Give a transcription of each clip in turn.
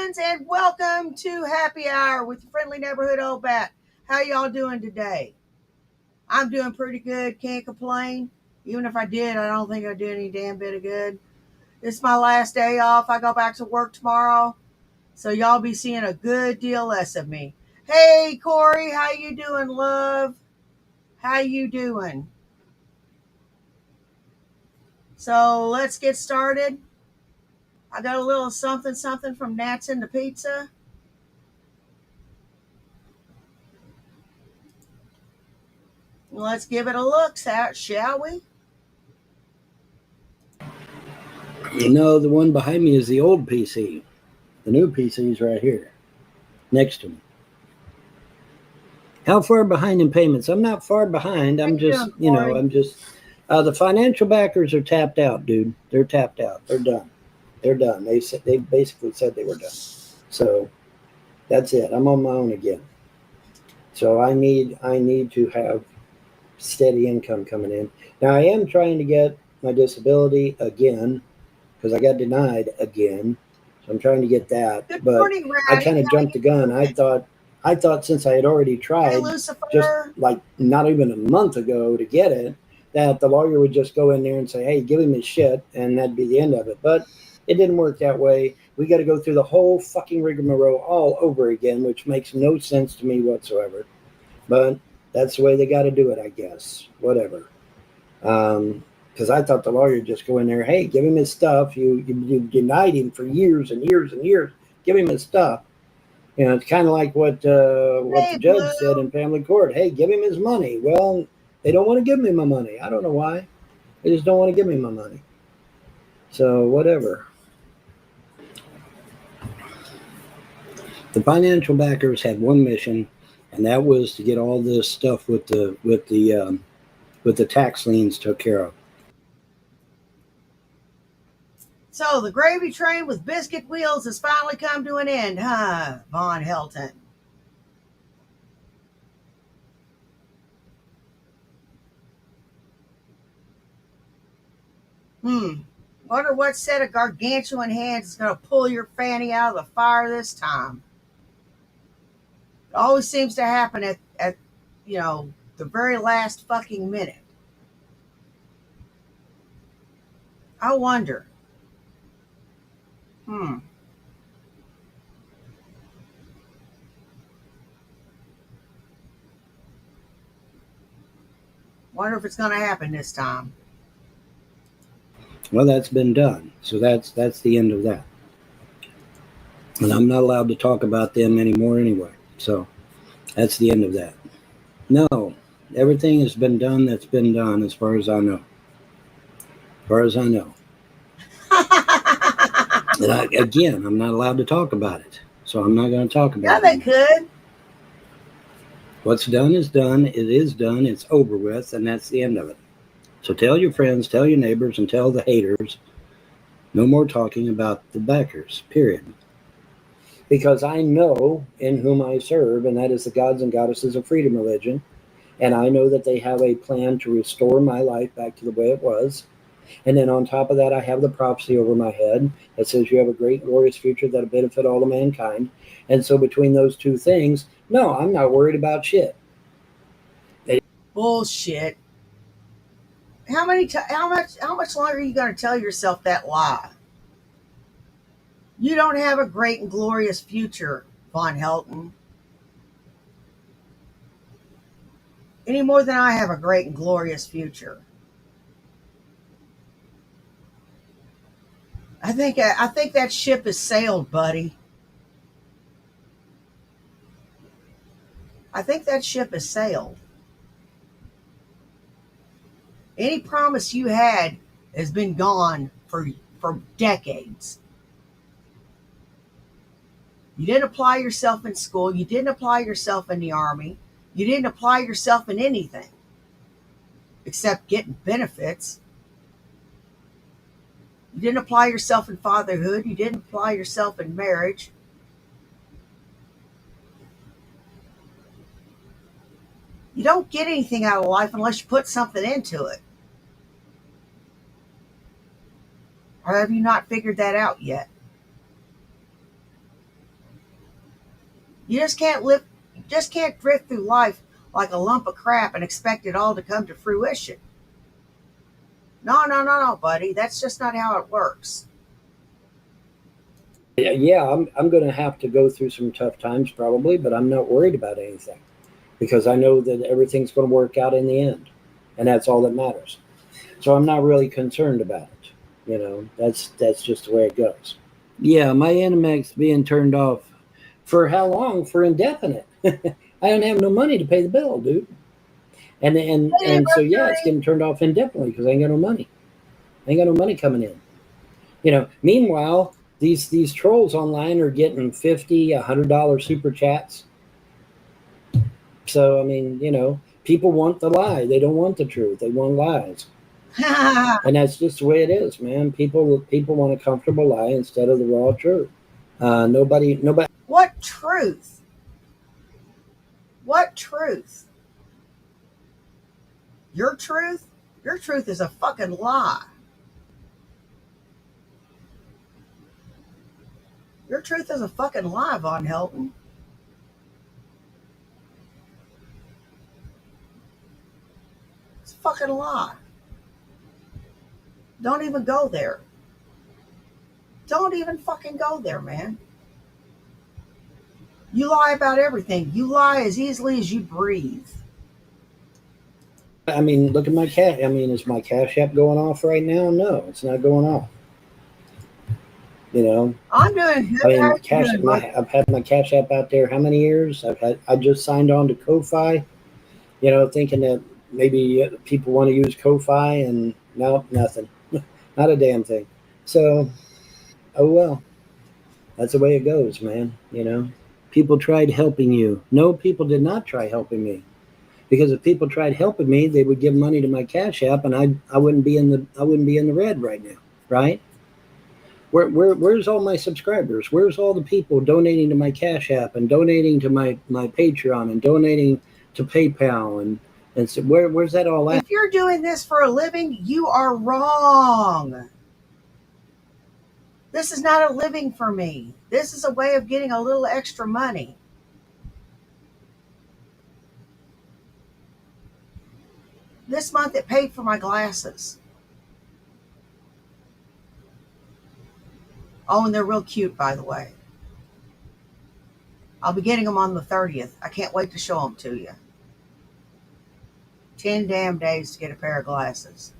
friends, and welcome to Happy Hour with your friendly neighborhood old bat. How y'all doing today? I'm doing pretty good, can't complain. Even if I did, I don't think I'd do any damn bit of good. This is my last day off. I go back to work tomorrow, so y'all be seeing a good deal less of me. Hey, Corey, how you doing, love? How you doing? So let's get started. I got a little something from Nats in the Pizza. Let's give it a look, shall we? You know, the one behind me is the old PC. The new PC is right here, next to me. How far behind in payments? I'm not far behind. I'm just, the financial backers are tapped out, dude. They're tapped out. They're done. They're done. They basically said they were done. So that's it. I'm on my own again. So I need to have steady income coming in. Now I am trying to get my disability again because I got denied again. So I'm trying to get that. Good but morning, I kind of jumped the gun. I thought since I had already tried just like not even a month ago to get it, that the lawyer would just go in there and say, hey, give him his shit, and that'd be the end of it. But it didn't work that way. We got to go through the whole fucking rigmarole all over again, which makes no sense to me whatsoever. But that's the way they got to do it, I guess. Whatever. Because I thought the lawyer would just go in there, hey, give him his stuff. You denied him for years and years and years. Give him his stuff. You know, it's kind of like what the judge said in family court. Hey, give him his money. Well, they don't want to give me my money. I don't know why. They just don't want to give me my money. So whatever. The financial backers had one mission, and that was to get all this stuff with the tax liens took care of. So the gravy train with biscuit wheels has finally come to an end, huh, Von Helton? Wonder what set of gargantuan hands is going to pull your fanny out of the fire this time. It always seems to happen at the very last fucking minute. I wonder. Wonder if it's going to happen this time. Well, that's been done. So that's the end of that. And I'm not allowed to talk about them anymore anyway. So that's the end of that. No, everything has been done that's been done as far as I know. As far as I know. And again, I'm not allowed to talk about it. So I'm not going to talk about it. Yeah, they could. What's done is done. It is done. It's over with. And that's the end of it. So tell your friends, tell your neighbors, and tell the haters, no more talking about the backers, period. Because I know in whom I serve, and that is the gods and goddesses of freedom religion. And I know that they have a plan to restore my life back to the way it was. And then on top of that, I have the prophecy over my head that says you have a great, glorious future that'll benefit all of mankind. And so between those two things, no, I'm not worried about shit. Bullshit. How much longer are you going to tell yourself that lie? You don't have a great and glorious future, Von Helton. Any more than I have a great and glorious future. I think that ship has sailed, buddy. I think that ship has sailed. Any promise you had has been gone for decades. You didn't apply yourself in school. You didn't apply yourself in the army. You didn't apply yourself in anything except getting benefits. You didn't apply yourself in fatherhood. You didn't apply yourself in marriage. You don't get anything out of life unless you put something into it. Or have you not figured that out yet? You just can't drift through life like a lump of crap and expect it all to come to fruition. No, buddy. That's just not how it works. Yeah, I'm going to have to go through some tough times probably, but I'm not worried about anything because I know that everything's going to work out in the end, and that's all that matters. So I'm not really concerned about it. That's just the way it goes. Yeah, my Animax being turned off for how long? For indefinite. I don't have no money to pay the bill, dude. And so yeah, it's getting turned off indefinitely because I ain't got no money. I ain't got no money coming in. Meanwhile, these trolls online are getting $50, $100 super chats. So I mean, people want the lie. They don't want the truth. They want lies. And that's just the way it is, man. People want a comfortable lie instead of the raw truth. Nobody. What truth? What truth? Your truth? Your truth is a fucking lie. Your truth is a fucking lie, Von Helton. It's a fucking lie. Don't even go there. Don't even fucking go there, man. You lie about everything. You lie as easily as you breathe. I mean, look at my cat. I mean, is my Cash App going off right now? No, it's not going off. I'm doing good. I've had my Cash App out there how many years? I just signed on to Ko-Fi, thinking that maybe people want to use Ko-Fi, and no, nothing. Not a damn thing. So, oh well. That's the way it goes, man. People tried helping you. No, people did not try helping me. Because if people tried helping me, they would give money to my Cash App, and I wouldn't be in the red right now, right? Where's all my subscribers? Where's all the people donating to my Cash App and donating to my Patreon and donating to PayPal and so where's that all at? If you're doing this for a living, you are wrong. This is not a living for me. This is a way of getting a little extra money. This month it paid for my glasses. Oh, and they're real cute, by the way. I'll be getting them on the 30th. I can't wait to show them to you. 10 damn days to get a pair of glasses.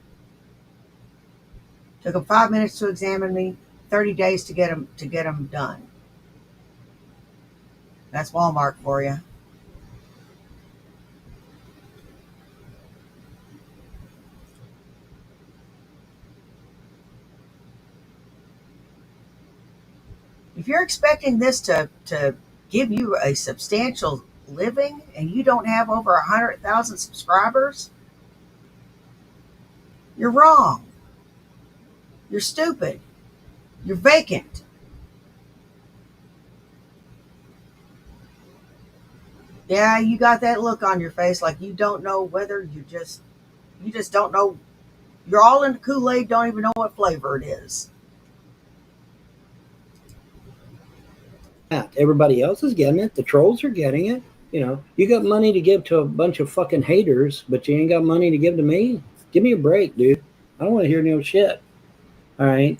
Took them 5 minutes to examine me, 30 days to get them done. That's Walmart for you. If you're expecting this to give you a substantial living and you don't have over 100,000 subscribers, you're wrong. You're stupid. You're vacant. Yeah, you got that look on your face like you don't know whether you just don't know. You're all into Kool-Aid, don't even know what flavor it is. Everybody else is getting it. The trolls are getting it. You got money to give to a bunch of fucking haters, but you ain't got money to give to me? Give me a break, dude. I don't want to hear no shit. All right?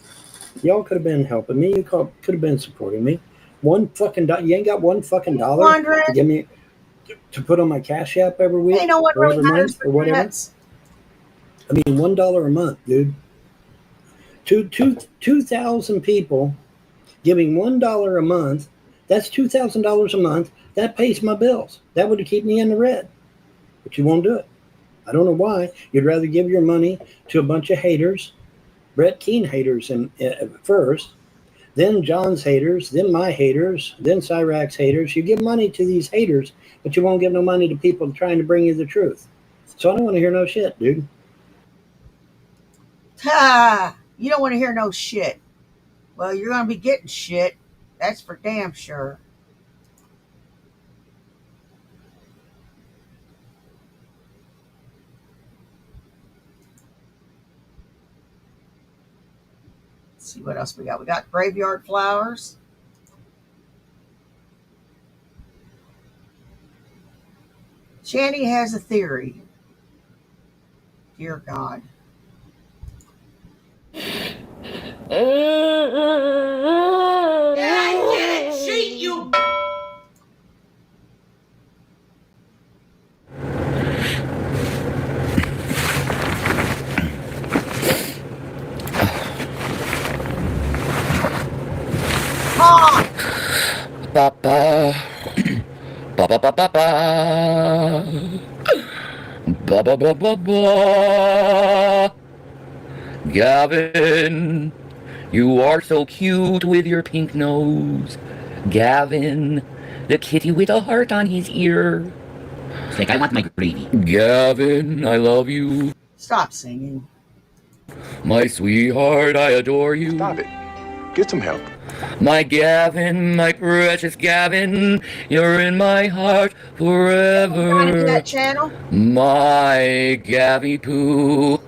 Y'all could have been helping me. You could have been supporting me. One fucking you ain't got one fucking dollar to give me to put on my Cash App every week or every month or whatever. I mean, $1 a month, dude. 2,000 people giving $1 a month. That's $2,000 a month. That pays my bills. That would keep me in the red. But you won't do it. I don't know why. You'd rather give your money to a bunch of haters, Brett Keane haters first, then John's haters, then my haters, then Cyrax's haters. You give money to these haters, but you won't give no money to people trying to bring you the truth. So I don't want to hear no shit, dude. Ha! You don't want to hear no shit. Well, you're going to be getting shit. That's for damn sure. Let's see what else we got. We got graveyard flowers. Shanny has a theory. Dear God. I didn't cheat you. Ba-ba. Ba-ba-ba-ba-ba. Ba-ba-ba-ba-ba. Gavin, you are so cute with your pink nose. Gavin, the kitty with a heart on his ear. It's like I want my gravy. Gavin, I love you. Stop singing. My sweetheart, I adore you. Stop it. Get some help. My Gavin, my precious Gavin, you're in my heart forever. To that channel? My Gabby Poo,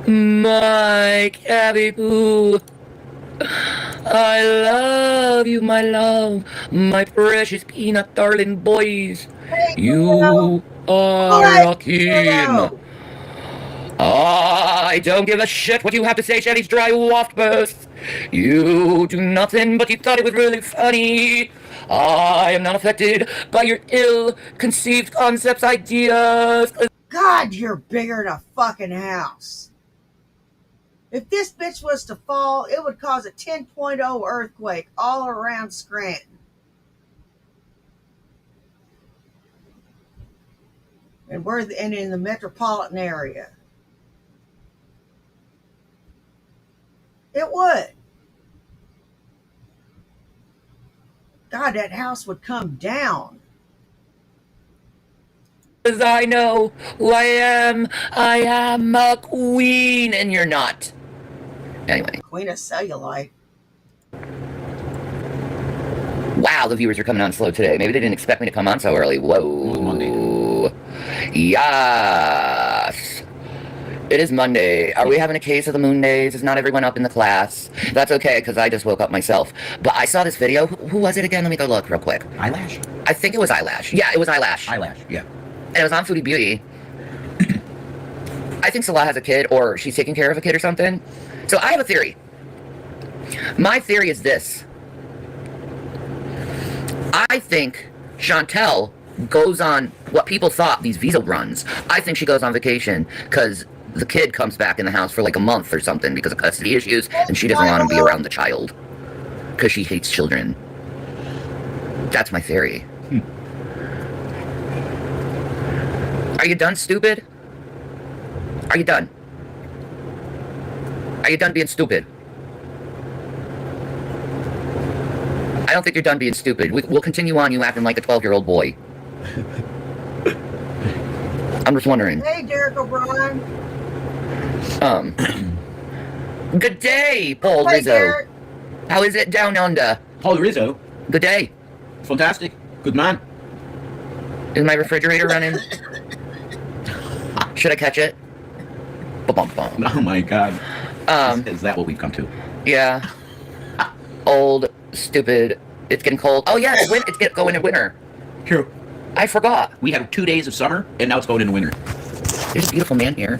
my Gabby Poo. I love you, my love, my precious peanut darling boys. You are a king. I don't give a shit what you have to say, Shelly's dry waft burst. You do nothing, but you thought it was really funny. I am not affected by your ill-conceived concepts, ideas. God, you're bigger than a fucking house. If this bitch was to fall, it would cause a 10.0 earthquake all around Scranton. And in the metropolitan area. It would. God, that house would come down. Because I know who I am. I am a queen, and you're not. Anyway. Queen of cellulite. Wow, the viewers are coming on slow today. Maybe they didn't expect me to come on so early. Whoa. Monday. Yes. It is Monday. Are we having a case of the moon days? Is not everyone up in the class? That's okay, because I just woke up myself. But I saw this video. Who was it again? Let me go look real quick. Eyelash? I think it was Eyelash. Yeah, it was Eyelash. Eyelash, yeah. And it was on Foodie Beauty. I think Salah has a kid, or she's taking care of a kid or something. So I have a theory. My theory is this. I think Chantel goes on what people thought these visa runs. I think she goes on vacation because the kid comes back in the house for like a month or something because of custody issues, and she doesn't want to be around the child because she hates children. That's my theory. Are you done, stupid? Are you done? Are you done being stupid? I don't think you're done being stupid. We'll continue on you acting like a 12-year-old boy. I'm just wondering. Hey, Derek O'Brien. Good day, Paul Hey, Rizzo. Derek. How is it down under? Paul Rizzo? Good day. Fantastic. Good man. Is my refrigerator running? Should I catch it? Ba-bum-bum. Oh my God. Is that what we've come to? Yeah. Old, stupid. It's getting cold. Oh yeah, it's going into winter. True. I forgot. We had 2 days of summer, and now it's going into winter. There's a beautiful man here.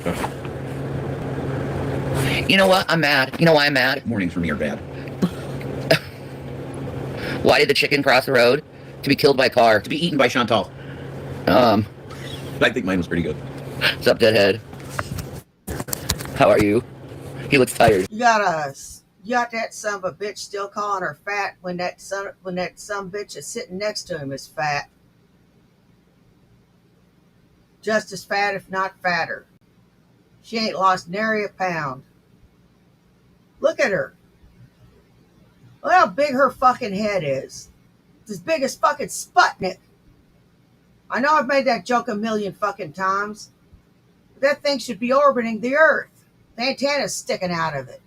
You know what? I'm mad. You know why I'm mad? Mornings for me are bad. Why did the chicken cross the road? To be killed by a car. To be eaten by Chantal. I I think mine was pretty good. What's up, Deadhead? How are you? He looks tired. You got that son of a bitch still calling her fat when that son bitch is sitting next to him is fat. Just as fat, if not fatter. She ain't lost nary a pound. Look at her. Look how big her fucking head is. It's as big as fucking Sputnik. I know I've made that joke a million fucking times. But that thing should be orbiting the Earth. The antenna's sticking out of it.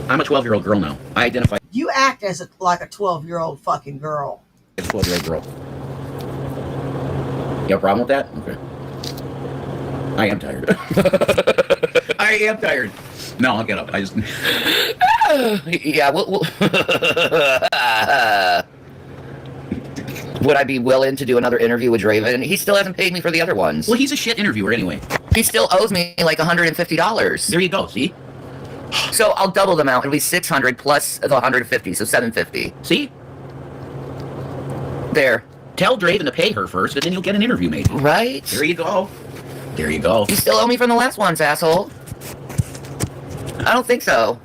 I'm a 12-year-old girl now. I identify You act like a 12-year-old fucking girl. as a 12-year-old girl. You have a problem with that? Okay. I am tired. I am tired. No, I'll get up. I just... Yeah, we'll Would I be willing to do another interview with Draven? He still hasn't paid me for the other ones. Well, he's a shit interviewer anyway. He still owes me like $150. There you go, see? So I'll double them out. It'll be 600 plus the 150, so 750. See? There. Tell Draven to pay her first, and then you'll get an interview maybe. Right? There you go. There you go. You still owe me from the last ones, asshole. I don't think so.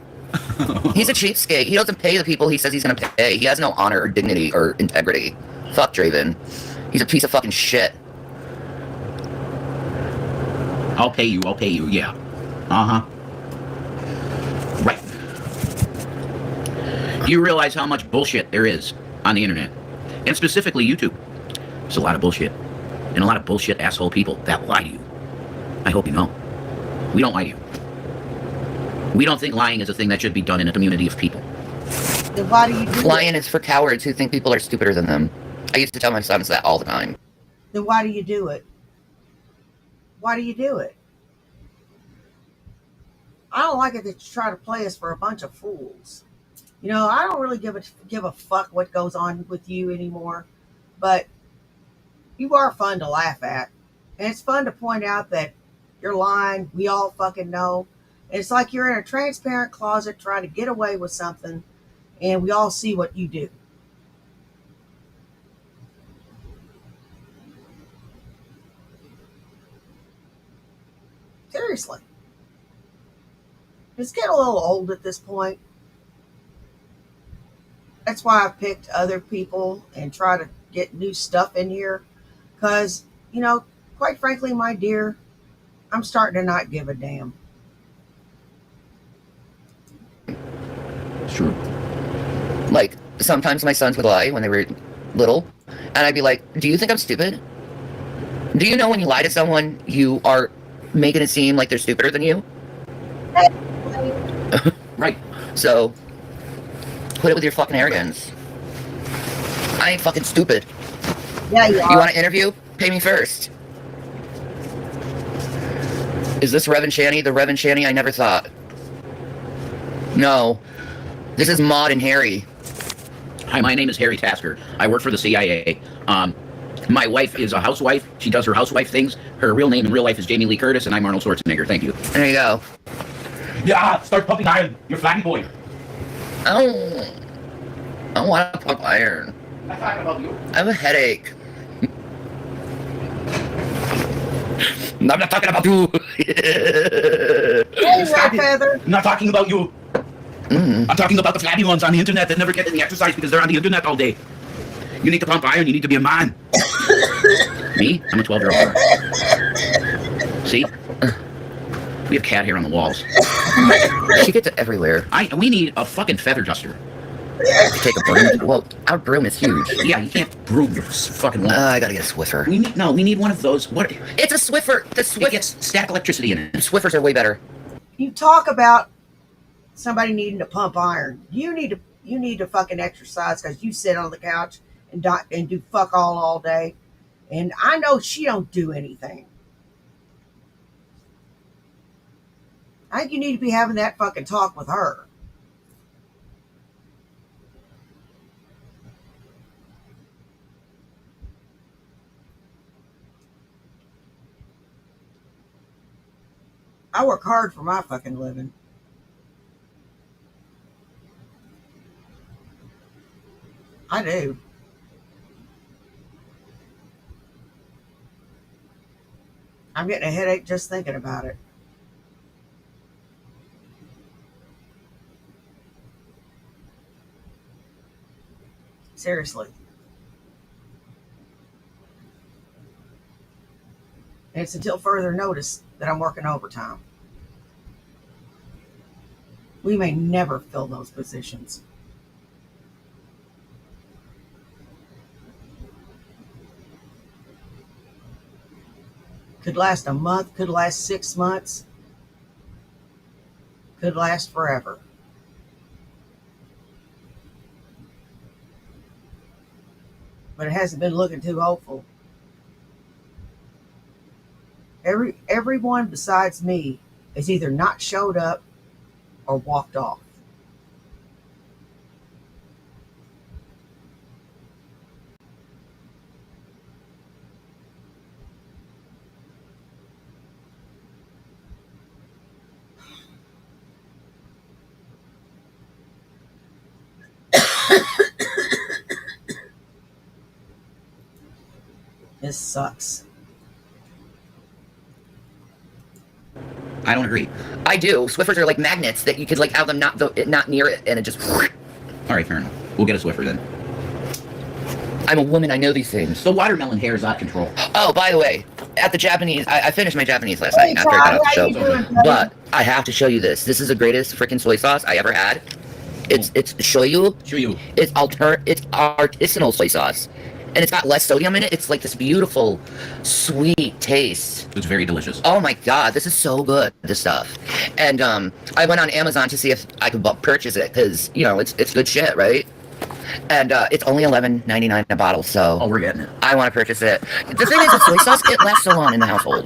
He's a cheapskate. He doesn't pay the people he says he's gonna pay. He has no honor or dignity or integrity. Fuck Draven. He's a piece of fucking shit. I'll pay you, yeah. Uh-huh. Right. You realize how much bullshit there is on the internet. And specifically YouTube. There's a lot of bullshit. And a lot of bullshit asshole people that lie to you. I hope you know. We don't lie to you. We don't think lying is a thing that should be done in a community of people. Then why do you do Lying is for cowards who think people are stupider than them. I used to tell my sons that all the time. Then why do you do it? Why do you do it? I don't like it that you try to play us for a bunch of fools. You know, I don't really give a fuck what goes on with you anymore, but you are fun to laugh at. And it's fun to point out that you're lying. We all fucking know. And it's like you're in a transparent closet trying to get away with something, and we all see what you do. Seriously. It's getting a little old at this point. That's why I picked other people and try to get new stuff in here. Because, you know, quite frankly, my dear, I'm starting to not give a damn. It's true. Like, sometimes my sons would lie when they were little, and I'd be like, do you think I'm stupid? Do you know when you lie to someone, you are making it seem like they're stupider than you? Right. So, put it with your fucking arrogance. I ain't fucking stupid. Yeah, you are. You want an interview? Pay me first. Is this Revan Shanny? The Revan Shanny I never thought. No. This is Maud and Harry. Hi, my name is Harry Tasker. I work for the CIA. My wife is a housewife. She does her housewife things. Her real name in real life is Jamie Lee Curtis, and I'm Arnold Schwarzenegger. Thank you. There you go. Yeah, start pumping iron. You're flatty boy. I don't want to pump iron. I'm talking about you. I have a headache. I'm not talking about you. Hey, Red Feather. I'm not talking about you. Mm. I'm talking about the flabby ones on the internet that never get any exercise because they're on the internet all day. You need to pump iron. You need to be a man. Me? I'm a 12-year-old girl. See? We have cat hair on the walls. She gets it everywhere. We need a fucking feather duster. Take a broom. Well, our broom is huge. Yeah, you can't broom your fucking wall. I gotta get a Swiffer. We need one of those. What? It's a Swiffer. The It gets static electricity in it. Swiffers are way better. You talk about somebody needing to pump iron. You need to fucking exercise because you sit on the couch and do fuck all day. And I know she don't do anything. I think you need to be having that fucking talk with her. I work hard for my fucking living. I do. I'm getting a headache just thinking about it. Seriously. And it's until further notice that I'm working overtime. We may never fill those positions. Could last a month, could last 6 months, could last forever. But it hasn't been looking too hopeful. Everyone besides me has either not showed up or walked off. sucks. I don't agree. I do. Swiffers are like magnets that you could like have them not near it, and it just. All right, fair enough. We'll get a Swiffer then. I'm a woman. I know these things. The watermelon hair is out of control. Oh, by the way, at the Japanese, I finished my Japanese last night after I got off the show. But I have to show you this. This is the greatest freaking soy sauce I ever had. It's shoyu. Shoyu. It's artisanal soy sauce, and it's got less sodium in it. It's like this beautiful, sweet taste. It's very delicious. Oh my god, this is so good. This stuff, and I went on Amazon to see if I could purchase it because you know it's good shit, right? And it's only $11.99 a bottle, so Oh, we're getting it. I want to purchase it. The thing is, with soy sauce, it lasts so long in the household.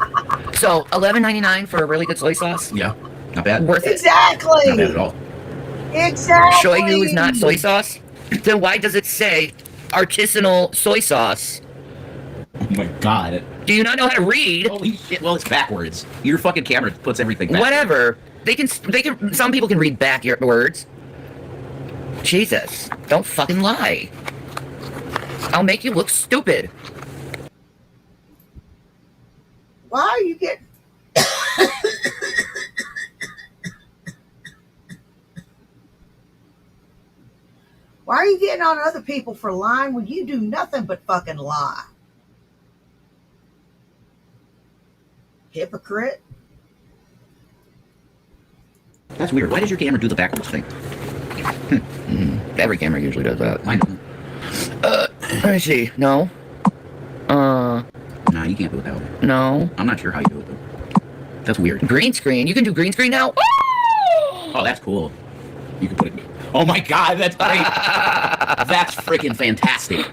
So $11.99 for a really good soy sauce, Yeah, not bad. worth it. Exactly. Not bad at all. Exactly. Shoyu is not soy sauce. Then why does it say artisanal soy sauce? Oh my god. Do you not know how to read? Holy shit. Well, it's backwards. Your fucking camera puts everything back. Whatever. They can. Some people can read back your words. Jesus, don't fucking lie. I'll make you look stupid. Why are you getting... Why are you getting on other people for lying when you do nothing but fucking lie? Hypocrite. That's weird. Why does your camera do the backwards thing? Every camera usually does that. Mine doesn't. Let me see. No. Nah, you can't do it that way. No. I'm not sure how you do it, though. That's weird. Green screen. You can do green screen now? Oh, that's cool. You can put it... Oh my god, that's great. That's freaking fantastic.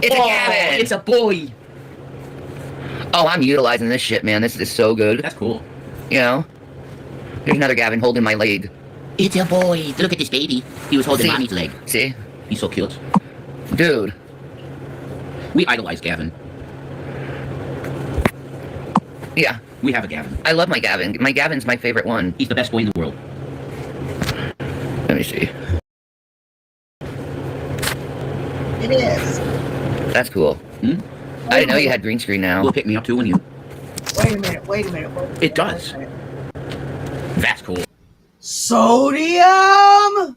It's a Gavin. It's a boy. Oh, I'm utilizing this shit, man. This is so good. That's cool. You know? There's another Gavin holding my leg. It's a boy. Look at this baby. He was holding See? mommy's leg. See? He's so cute. Dude. We idolize Gavin. Yeah. We have a Gavin. I love my Gavin. My Gavin's my favorite one. He's the best boy in the world. Let me see. It is. That's cool. Hmm? I didn't know you had green screen now. Will pick me up too when you... Wait a minute. Wait a minute. It does. That's cool. Sodium.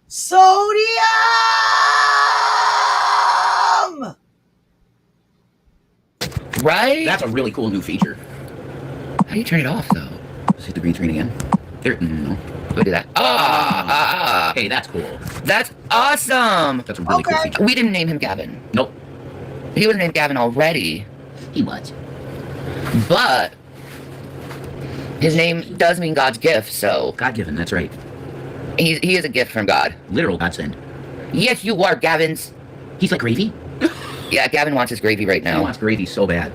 Sodium. Right? That's a really cool new feature. How do you turn it off, though? Let's hit the green screen again. There. No. Go do that. Hey, that's cool. That's awesome. That's a really cool Okay. feature. We didn't name him Gavin. Nope. He was named Gavin already, He was. but his name does mean God's gift, so God-given, that's right. he is a gift from God. Literal godsend. Yes, you are, Gavin's. He's like gravy. Yeah, Gavin wants his gravy right He now. wants gravy so bad.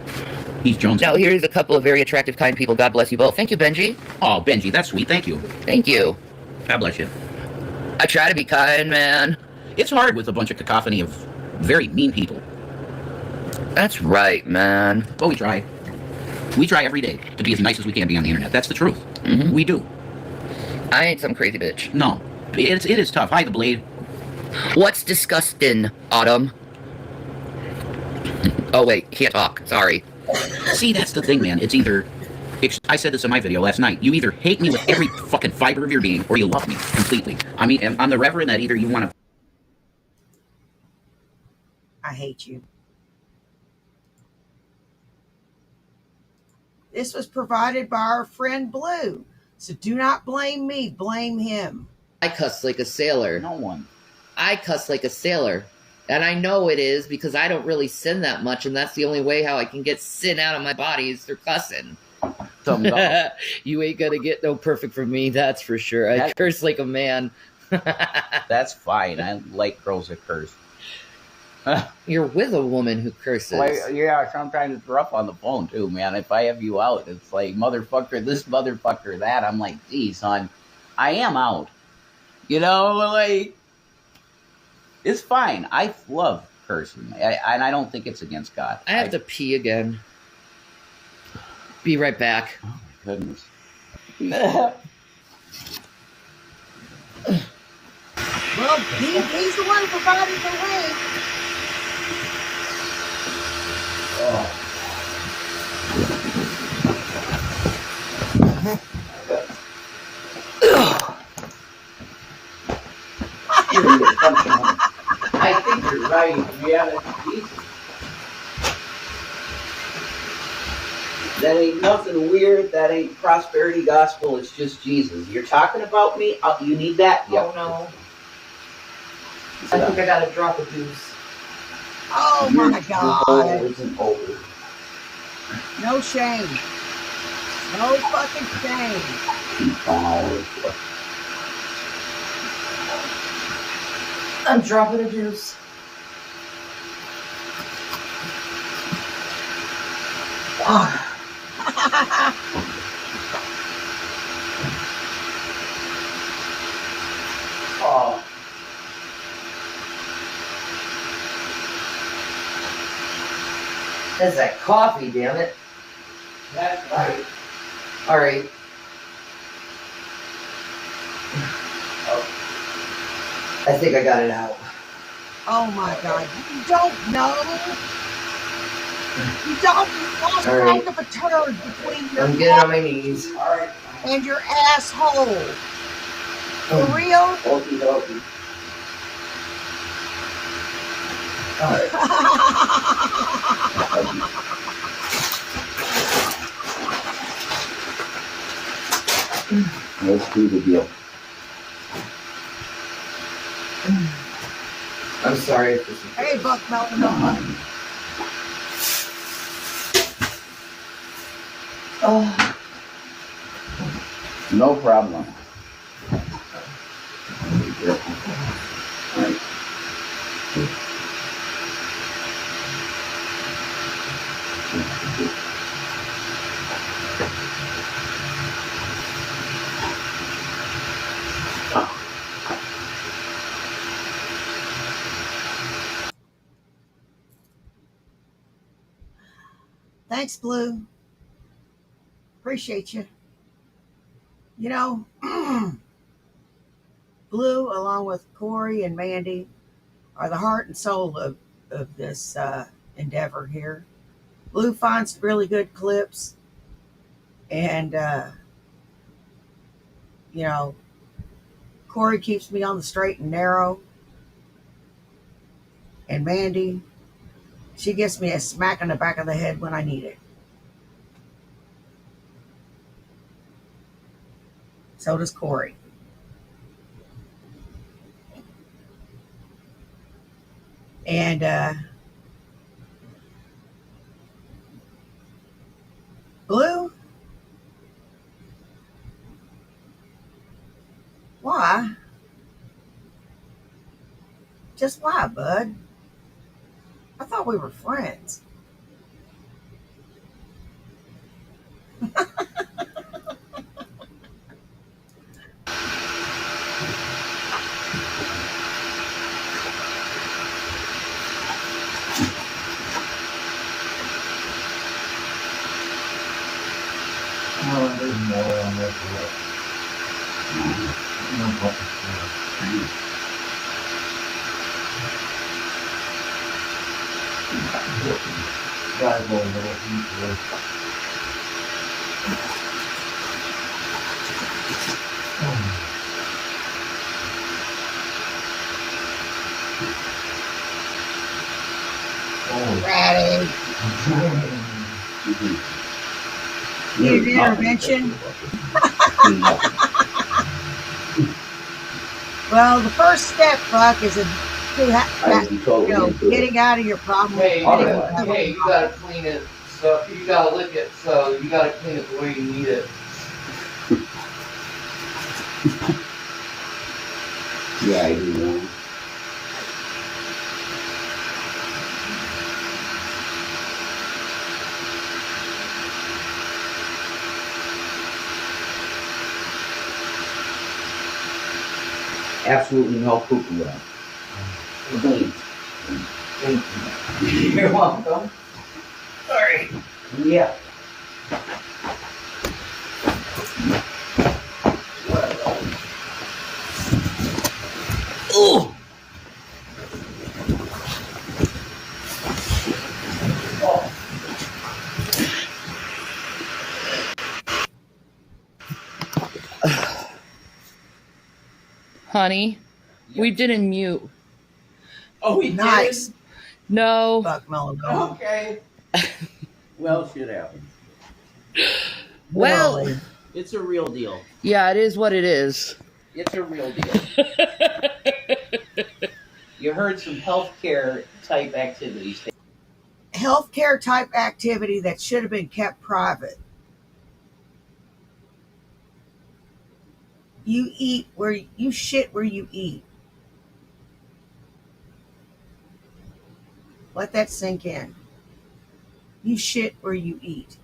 He's Jones. Now, here's a couple of very attractive, kind people. God bless you both. Thank you, Benji. Oh, Benji, that's sweet. Thank you. Thank you. God bless you. I try to be kind, man. It's hard with a bunch of cacophony of very mean people. That's right, man. But we try. We try every day to be as nice as we can be on the internet. That's the truth. Mhm. We do. I ain't some crazy bitch. No. It is tough. Hide the blade. What's disgusting, Autumn? Oh, wait. Can't talk. Sorry. See, that's the thing, man. It's either... I said this in my video last night. You either hate me with every fucking fiber of your being, or you love me completely. I mean, I'm the reverend that either you want to... I hate you. This was provided by our friend Blue. So do not blame me. Blame him. I cuss like a sailor. No one. I cuss like a sailor. And I know it is because I don't really sin that much, and that's the only way how I can get sin out of my body is through cussing. Thumbs up. You ain't gonna get no perfect from me, that's for sure. I curse like a man. That's fine. I like girls that curse. You're with a woman who curses. Yeah, sometimes it's rough on the phone too, man. If I have you out, it's like motherfucker this, motherfucker that. I'm like, geez, son, I am out. You know, like, it's fine. I love cursing, and I don't think it's against God. I have to pee again. Be right back. Oh my goodness. Well, he's the one who provided the link. I think you're right. Yeah, that's Jesus. That ain't nothing weird. That ain't prosperity gospel. It's just Jesus. You're talking about me? You need that? Oh no. I think I got a drop of juice. Oh my God. Isn't over. No shame. No fucking shame. I'm dropping a juice. Oh. That's that coffee, damn it. That's right. All right. I think I got it out. Oh my God. You don't know. You don't. You lost All right. track of a turd between your I'm getting on my knees. All right. and your asshole. For real? Okie dokie. All right. Let's do the deal. I'm sorry if this is. Hey, Buck Melton. Oh. No problem. Right. Thanks, Blue. Appreciate you. You know, Blue, along with Corey and Mandy, are the heart and soul of this endeavor here. Blue finds really good clips, and, you know, Corey keeps me on the straight and narrow, and Mandy, she gives me a smack on the back of the head when I need it. So does Corey. And Blue, why? Just why, bud? I thought we were friends. Ratty. Need an intervention? Well, the first step, Buck, is getting out of your problem. Hey, you gotta clean it. So you gotta lick it. So you gotta clean it the way you need it. Yeah, I do know. Absolutely no poop around. Clean. Thank you. You're welcome. Alright. Yeah. Oh. Honey, we didn't mute. Oh, we Nice. did? No. Fuck melanoma. Okay. Well, shit happens. Well, Literally. It's a real deal. yeah, it is what it is. It's a real deal. You heard some healthcare type activities. Healthcare type activity that should have been kept private. You eat where you shit where you eat. Let that sink in. You shit where you eat.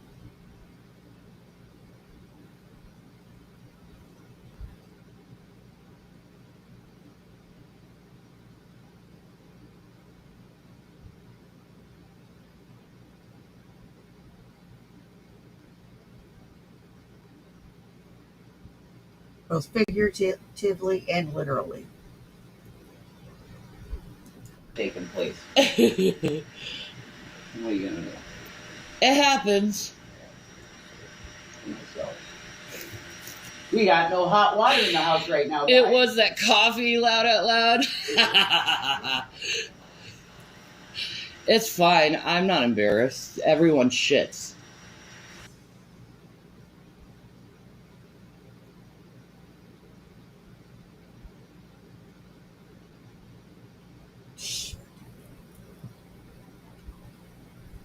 Both figuratively and literally. Taking place. What are you gonna do? It happens. So, we got no hot water in the house right now, guys. It was that coffee loud out loud. It's fine. I'm not embarrassed. Everyone shits.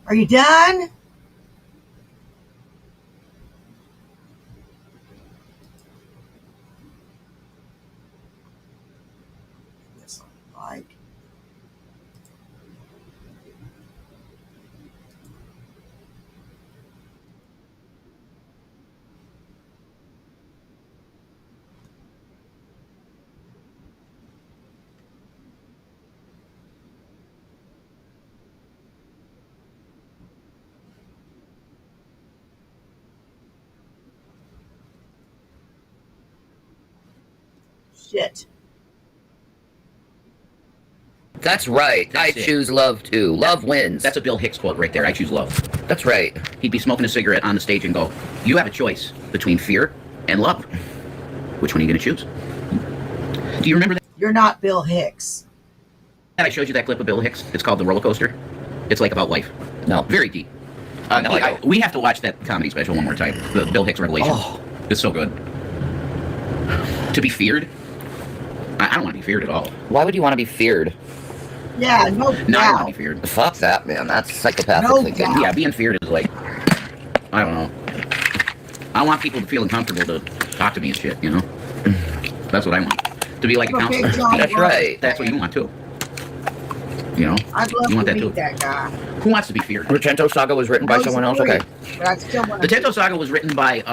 Are you done? This I like. Shit. That's right. That's I it. choose love too. Love wins. That's a Bill Hicks quote right there. I choose love. That's right. He'd be smoking a cigarette on the stage and go, you have a choice between fear and love. Which one are you going to choose? Do you remember that? You're not Bill Hicks. I showed you that clip of Bill Hicks. It's called The Roller Coaster. It's like about life. No. Very deep. No, I don't. We have to watch that comedy special one more time. The Bill Hicks Revelation. Oh. It's so good. To be feared? I don't want to be feared at all. Why would you want to be feared? Yeah, no No, I don't want doubt. to be feared. Fuck that, man. That's psychopathic No thinking. doubt. Yeah, being feared is like, I don't know. I want people to feel uncomfortable to talk to me and shit, you know? That's what I want. To be like a I'm a big counselor. John That's Wayne right. That's what you want too. You know? I'd love You want to that meet too? that guy. Who wants to be feared? The Tento Saga was written by Those someone else? three, Okay. But I still want The to. Tento Saga was written by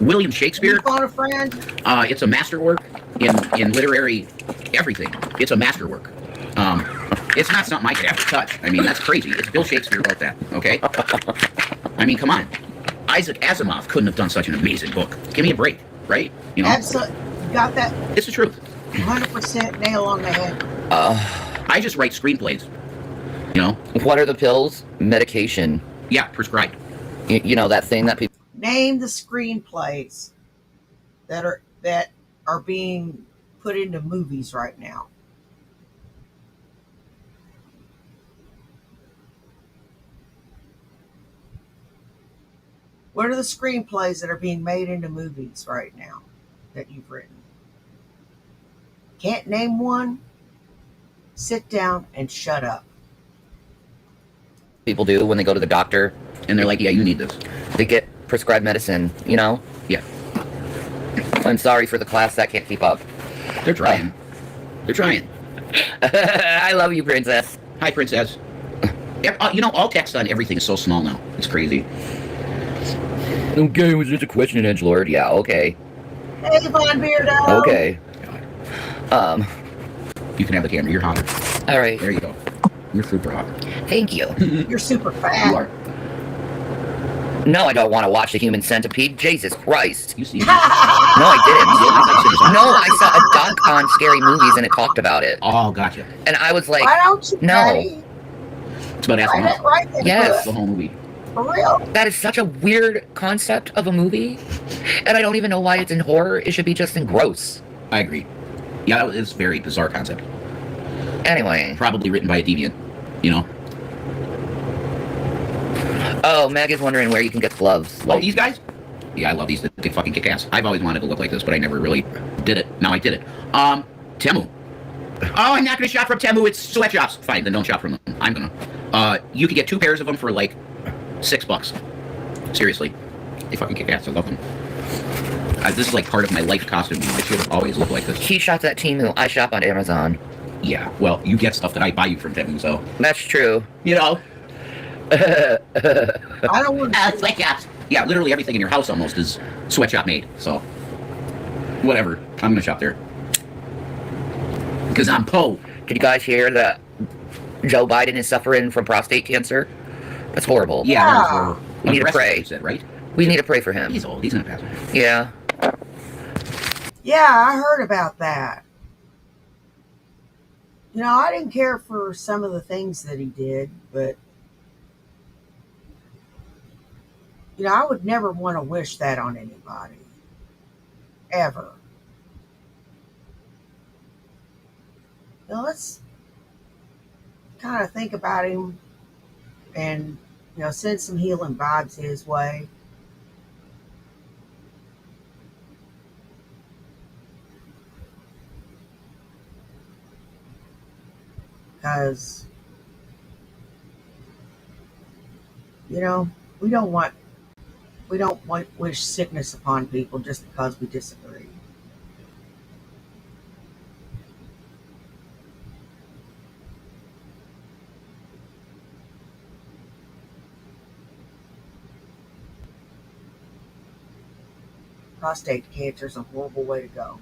William Shakespeare. You phone a friend? It's a masterwork in literary everything. It's a masterwork. It's not something I could ever touch. I mean, that's crazy. It's Bill Shakespeare wrote that, okay? I mean, come on. Isaac Asimov couldn't have done such an amazing book. Give me a break, right? You know? Absolutely. You got that It's the truth. 100% nail on the head. I just write screenplays. You know? What are the pills? Medication. Yeah, prescribed. You know, that thing that people... Name the screenplays that are being put into movies right now. What are the screenplays that are being made into movies right now that you've written? Can't name one? Sit down and shut up. people do when they go to the doctor. And they're like, yeah, you need this. They get prescribed medicine, you know? Yeah. I'm sorry for the class that can't keep up. They're trying. They're trying. I love you, princess. Hi, princess. You know, all text on everything is so small now. It's crazy. Okay, was just a question, edgelord. Yeah, okay. Hey, Von Beardo. Okay. You can have the camera. You're hot. All right. There you go. You're super hot. Thank you. You're super fat. You are. No, I don't want to watch The Human Centipede. Jesus Christ. You see. No, I didn't. No, I saw a doc on scary movies and it talked about it. Oh, gotcha. And I was like, Why don't you no. Patty? It's about asking Write it right there. Yes. the whole movie. For real. that is such a weird concept of a movie. And I don't even know why it's in horror. It should be just in gross. I agree. Yeah, it's a very bizarre concept. Anyway. Probably written by a deviant, you know? Oh, Meg is wondering where you can get gloves. Oh, these guys? Yeah, I love these. They fucking kick ass. I've always wanted to look like this, but I never really did it. Now I did it. Temu. Oh, I'm not gonna shop from Temu. It's sweatshops. Fine, then don't shop from them. I'm gonna. You could get 2 pairs of them for like $6. Seriously. They fucking kick ass. I love them. This is like part of my life costume. I should have always looked like this. He shops at Temu. I shop on Amazon. Yeah, well, you get stuff that I buy you from Temu, so. That's true. You know? I don't want to. Sweatshops. Yeah, literally everything in your house almost is sweatshop made, so. Whatever. I'm gonna shop there. Because I'm po. Did you guys hear that Joe Biden is suffering from prostate cancer? That's horrible. Yeah. We need to pray. You said, right? We need to pray for him. He's old. He's gonna pass away. Yeah. Yeah, I heard about that. You know, I didn't care for some of the things that he did, but you know, I would never want to wish that on anybody. Ever. Now let's kind of think about him and, you know, send some healing vibes his way. Because, you know, we don't want wish sickness upon people just because we disagree. Prostate cancer is a horrible way to go.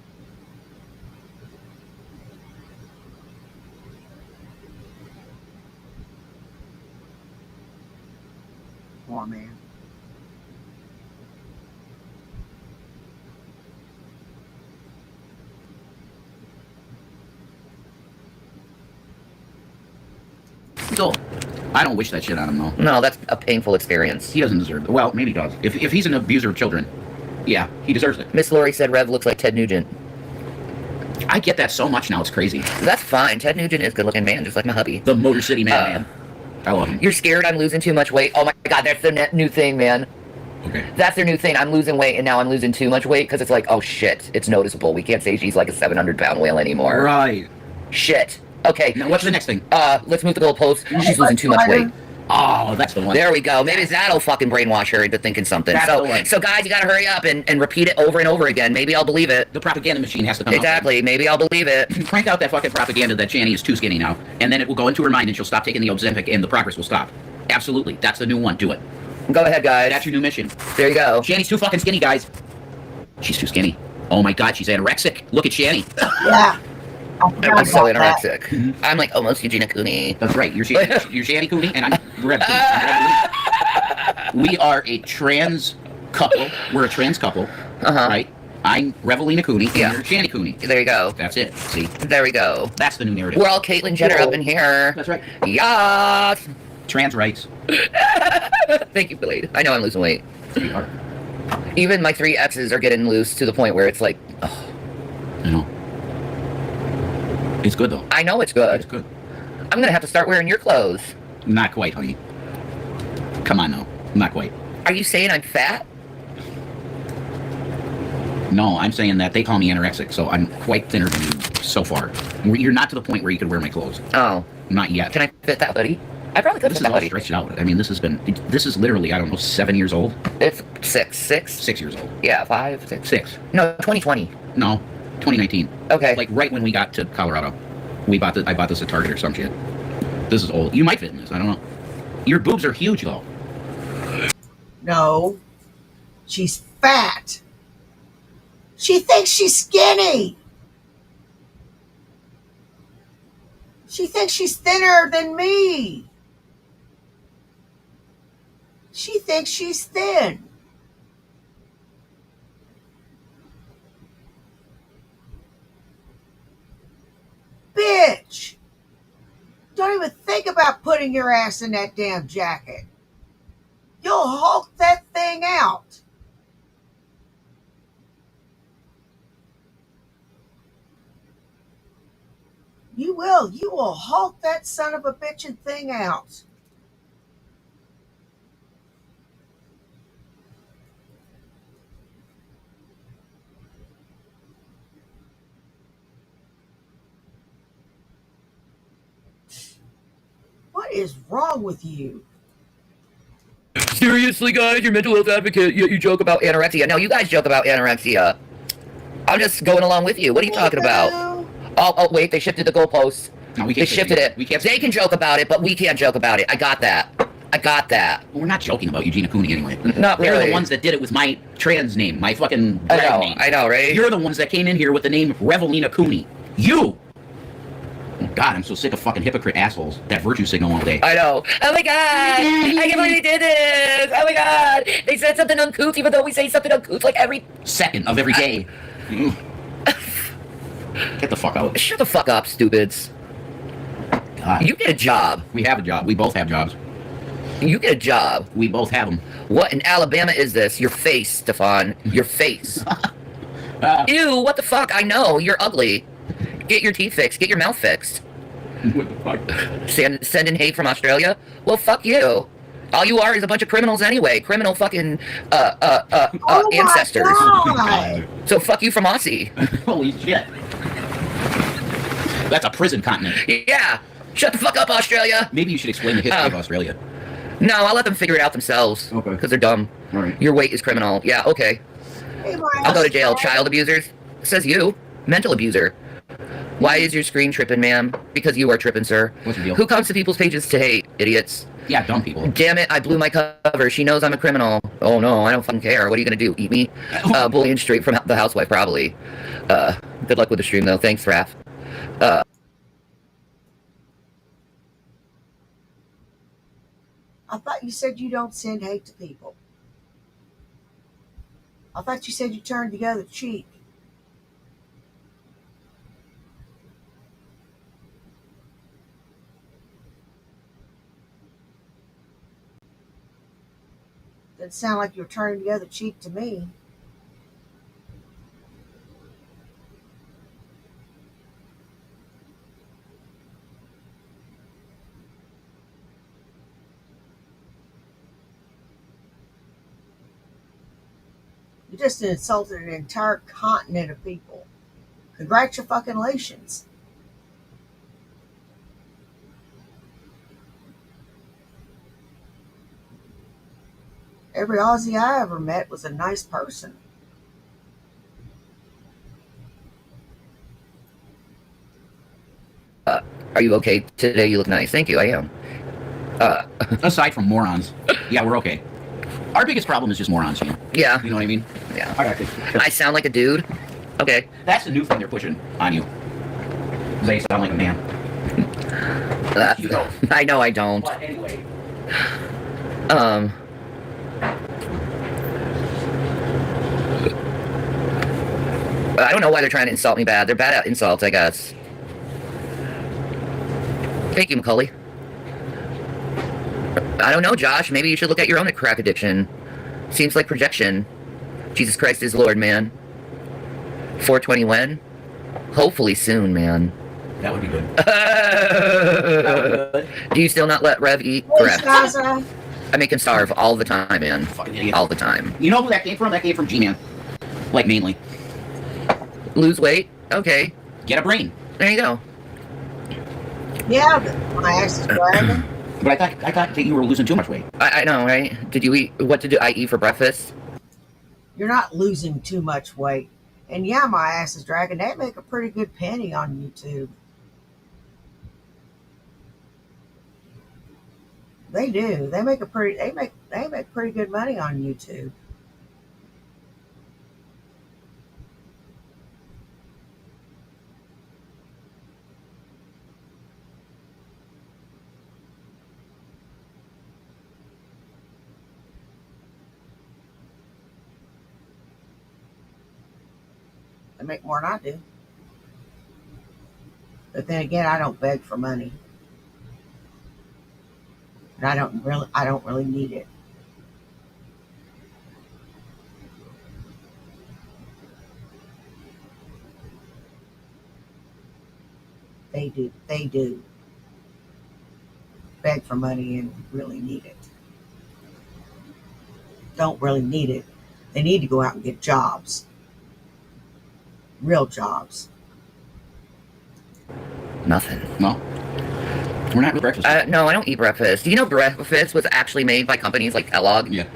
Poor man. He's old. I don't wish that shit on him, though. No, that's a painful experience. He doesn't deserve it. Well, maybe he does. If he's an abuser of children, yeah, he deserves it. Miss Lori said Rev looks like Ted Nugent. I get that so much now, it's crazy. That's fine. Ted Nugent is a good-looking man, just like my hubby. The Motor City Man. I love him. You're scared I'm losing too much weight? Oh my god, that's the new thing, man. Okay. That's their new thing. I'm losing weight, and now I'm losing too much weight, because it's like, oh shit, it's noticeable. We can't say she's like a 700-pound whale anymore. Right. Shit. Okay. Now, what's the next thing? Let's move the goalpost. She's losing too much weight. Oh, that's the one. There we go. Maybe that'll fucking brainwash her into thinking something. That's the one. So guys, you gotta hurry up and repeat it over and over again. Maybe I'll believe it. The propaganda machine has to come out. Exactly. Maybe I'll believe it. You crank out that fucking propaganda that Channy is too skinny now, and then it will go into her mind and she'll stop taking the Ozempic and the progress will stop. Absolutely. That's the new one. Do it. Go ahead, guys. That's your new mission. There you go. Channy's too fucking skinny, guys. She's too skinny. Oh my god, she's anorexic. Look at Channy. Yeah. I'm so anorexic. Mm-hmm. I'm like almost Eugenia Cooney. That's right. You're Channy Cooney, and I'm Red Cooney. We are a trans couple. We're a trans couple. Right? I'm Revelina Cooney, and you're Channy Cooney. There you go. That's it. See? There we go. That's the new narrative. We're all Caitlyn Jenner up in here. That's right. Yes! Trans rights. Thank you, Blade. I know I'm losing weight. Even my 3 X's are getting loose to the point where it's like, oh. I know. It's good, though. I know it's good. It's good. I'm gonna have to start wearing your clothes. Not quite, honey. Come on, no. Not quite. Are you saying I'm fat? No, I'm saying that they call me anorexic, so I'm quite thinner than you so far. You're not to the point where you could wear my clothes. Oh. Not yet. Can I fit that hoodie? I probably could fit that hoodie. This is all stretched out. I mean, this is literally, I don't know, 7 years old? It's 6. 6 years old. Yeah, 5, 6. 6. No, 2020. No, 2019. Okay. Like, right when we got to Colorado. I bought this at Target or some shit. This is old. You might fit in this, I don't know. Your boobs are huge, though. No. She's fat. She thinks she's skinny. She thinks she's thinner than me. She thinks she's thin. Bitch. Don't even think about putting your ass in that damn jacket. You'll hulk that thing out. will. You will halt that son of a bitchin' thing out. What is wrong with you? Seriously, guys, you're mental health advocate. You joke about anorexia. No, you guys joke about anorexia. I'm just going along with you. What are you talking about? Oh, wait, they shifted the goalposts. No, they shifted it. They can joke about it, but we can't joke about it. I got that. Well, we're not joking about Eugenia Cooney anyway. Not really. They're the ones that did it with my trans name, my fucking drag name. I know, right? You're the ones that came in here with the name Revelina Cooney. You! Oh God, I'm so sick of fucking hypocrite assholes that virtue signal all day. I know. Oh my God! I can't believe they did this! Oh my God! They said something uncouth, even though we say something uncouth like every second of every day. Get the fuck out. Shut the fuck up, stupids. God. You get a job. We have a job. We both have jobs. You get a job. We both have them. What in Alabama is this? Your face, Stefan. Your face. Ew, what the fuck? I know. You're ugly. Get your teeth fixed. Get your mouth fixed. What the fuck? Send in hate from Australia? Well, fuck you. All you are is a bunch of criminals anyway. Criminal fucking ancestors. So fuck you from Aussie. Holy shit. That's a prison continent. Yeah. Shut the fuck up, Australia. Maybe you should explain the history of Australia. No, I'll let them figure it out themselves. Okay. Because they're dumb. All right. Your weight is criminal. Yeah, okay. I'll go to jail. Child abusers? Says you. Mental abuser. Why is your screen tripping, ma'am? Because you are tripping, sir. What's the deal? Who comes to people's pages to hate? Idiots. Yeah, dumb people. Damn it, I blew my cover. She knows I'm a criminal. Oh no, I don't fucking care. What are you gonna do? Eat me? Bullying straight from the housewife, probably. Good luck with the stream, though. Thanks, Raph. I thought you said you don't send hate to people. I thought you said you turned the other cheek. Doesn't sound like you're turning the other cheek to me. You just insulted an entire continent of people. Congratulations. Every Aussie I ever met was a nice person. Are you okay today? You look nice. Thank you, I am. Aside from morons. Yeah, we're okay. Our biggest problem is just morons, you know? Yeah. You know what I mean? Yeah. All right. I sound like a dude? Okay. That's the new thing they're pushing on you. They sound like a man. You don't. I know I don't. But anyway. I don't know why they're trying to insult me bad. They're bad at insults, I guess. Thank you, Macaulay. I don't know, Josh. Maybe you should look at your own crack addiction. Seems like projection. Jesus Christ is Lord, man. 420 when? Hopefully soon, man. That would be good. Do you still not let Rev eat? Correct. I make him starve all the time, man. Fucking idiot. All the time. You know who that came from? That came from G-Man. Like, mainly. Lose weight? Okay. Get a brain. There you go. Yeah, but my ass is dragging. But I thought that you were losing too much weight. I know, right? Did you eat? What did I eat for breakfast? You're not losing too much weight. And yeah, my ass is dragging. They make a pretty good penny on YouTube. They do. They make pretty good money on YouTube. They make more than I do. But then again, I don't beg for money. And I don't really need it. They do. They do beg for money and really need it. Don't really need it. They need to go out and get jobs. Real jobs. Nothing. No. We're not with breakfast. No, I don't eat breakfast. Do you know breakfast was actually made by companies like Kellogg? Yeah.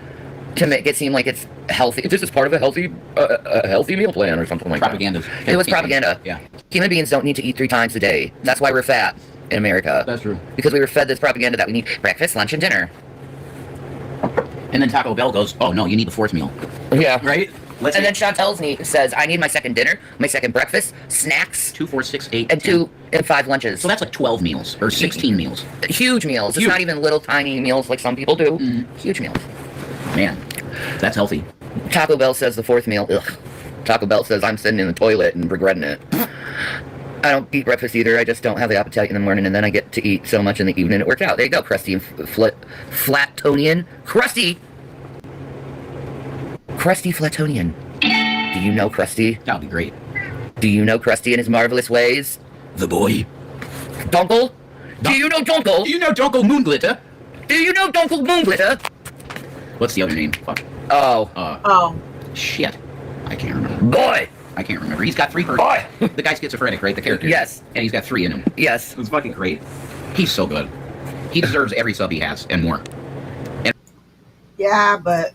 To make it seem like it's healthy. This is part of a healthy meal plan or something like Propaganda. that. It was propaganda. Yeah. Human beings don't need to eat 3 times a day. That's why we're fat in America. That's true. Because we were fed this propaganda that we need breakfast, lunch, and dinner. And then Taco Bell goes, oh no, you need the 4th meal. Yeah. Right? And then Chantel's says, I need my second dinner, my second breakfast, snacks, 2, 4, 6, 8, and 2 and 5 lunches. So that's like 12 meals or 16 meals. Huge meals. Huge. It's not even little tiny meals like some people do. Mm-hmm. Huge meals. Man, that's healthy. Taco Bell says the 4th meal. Ugh. Taco Bell says I'm sitting in the toilet and regretting it. I don't eat breakfast either. I just don't have the appetite in the morning, and then I get to eat so much in the evening. It worked out. There you go, Krusty and Flatonian. Krusty Flatonian. Do you know Krusty? That would be great. Do you know Krusty and his marvelous ways? The boy. Dunkle? Do you know Dunkle? Do you know Dunkel Moonglitter? Do you know Dunkle Moonglitter? What's the other name? Fuck. Oh. Shit. I can't remember. Boy! I can't remember. He's got 3 persons. Boy! The guy's schizophrenic, right? The character. Yes. And he's got 3 in him. Yes. It's fucking great. He's so good. He deserves every sub he has and more. Yeah, but,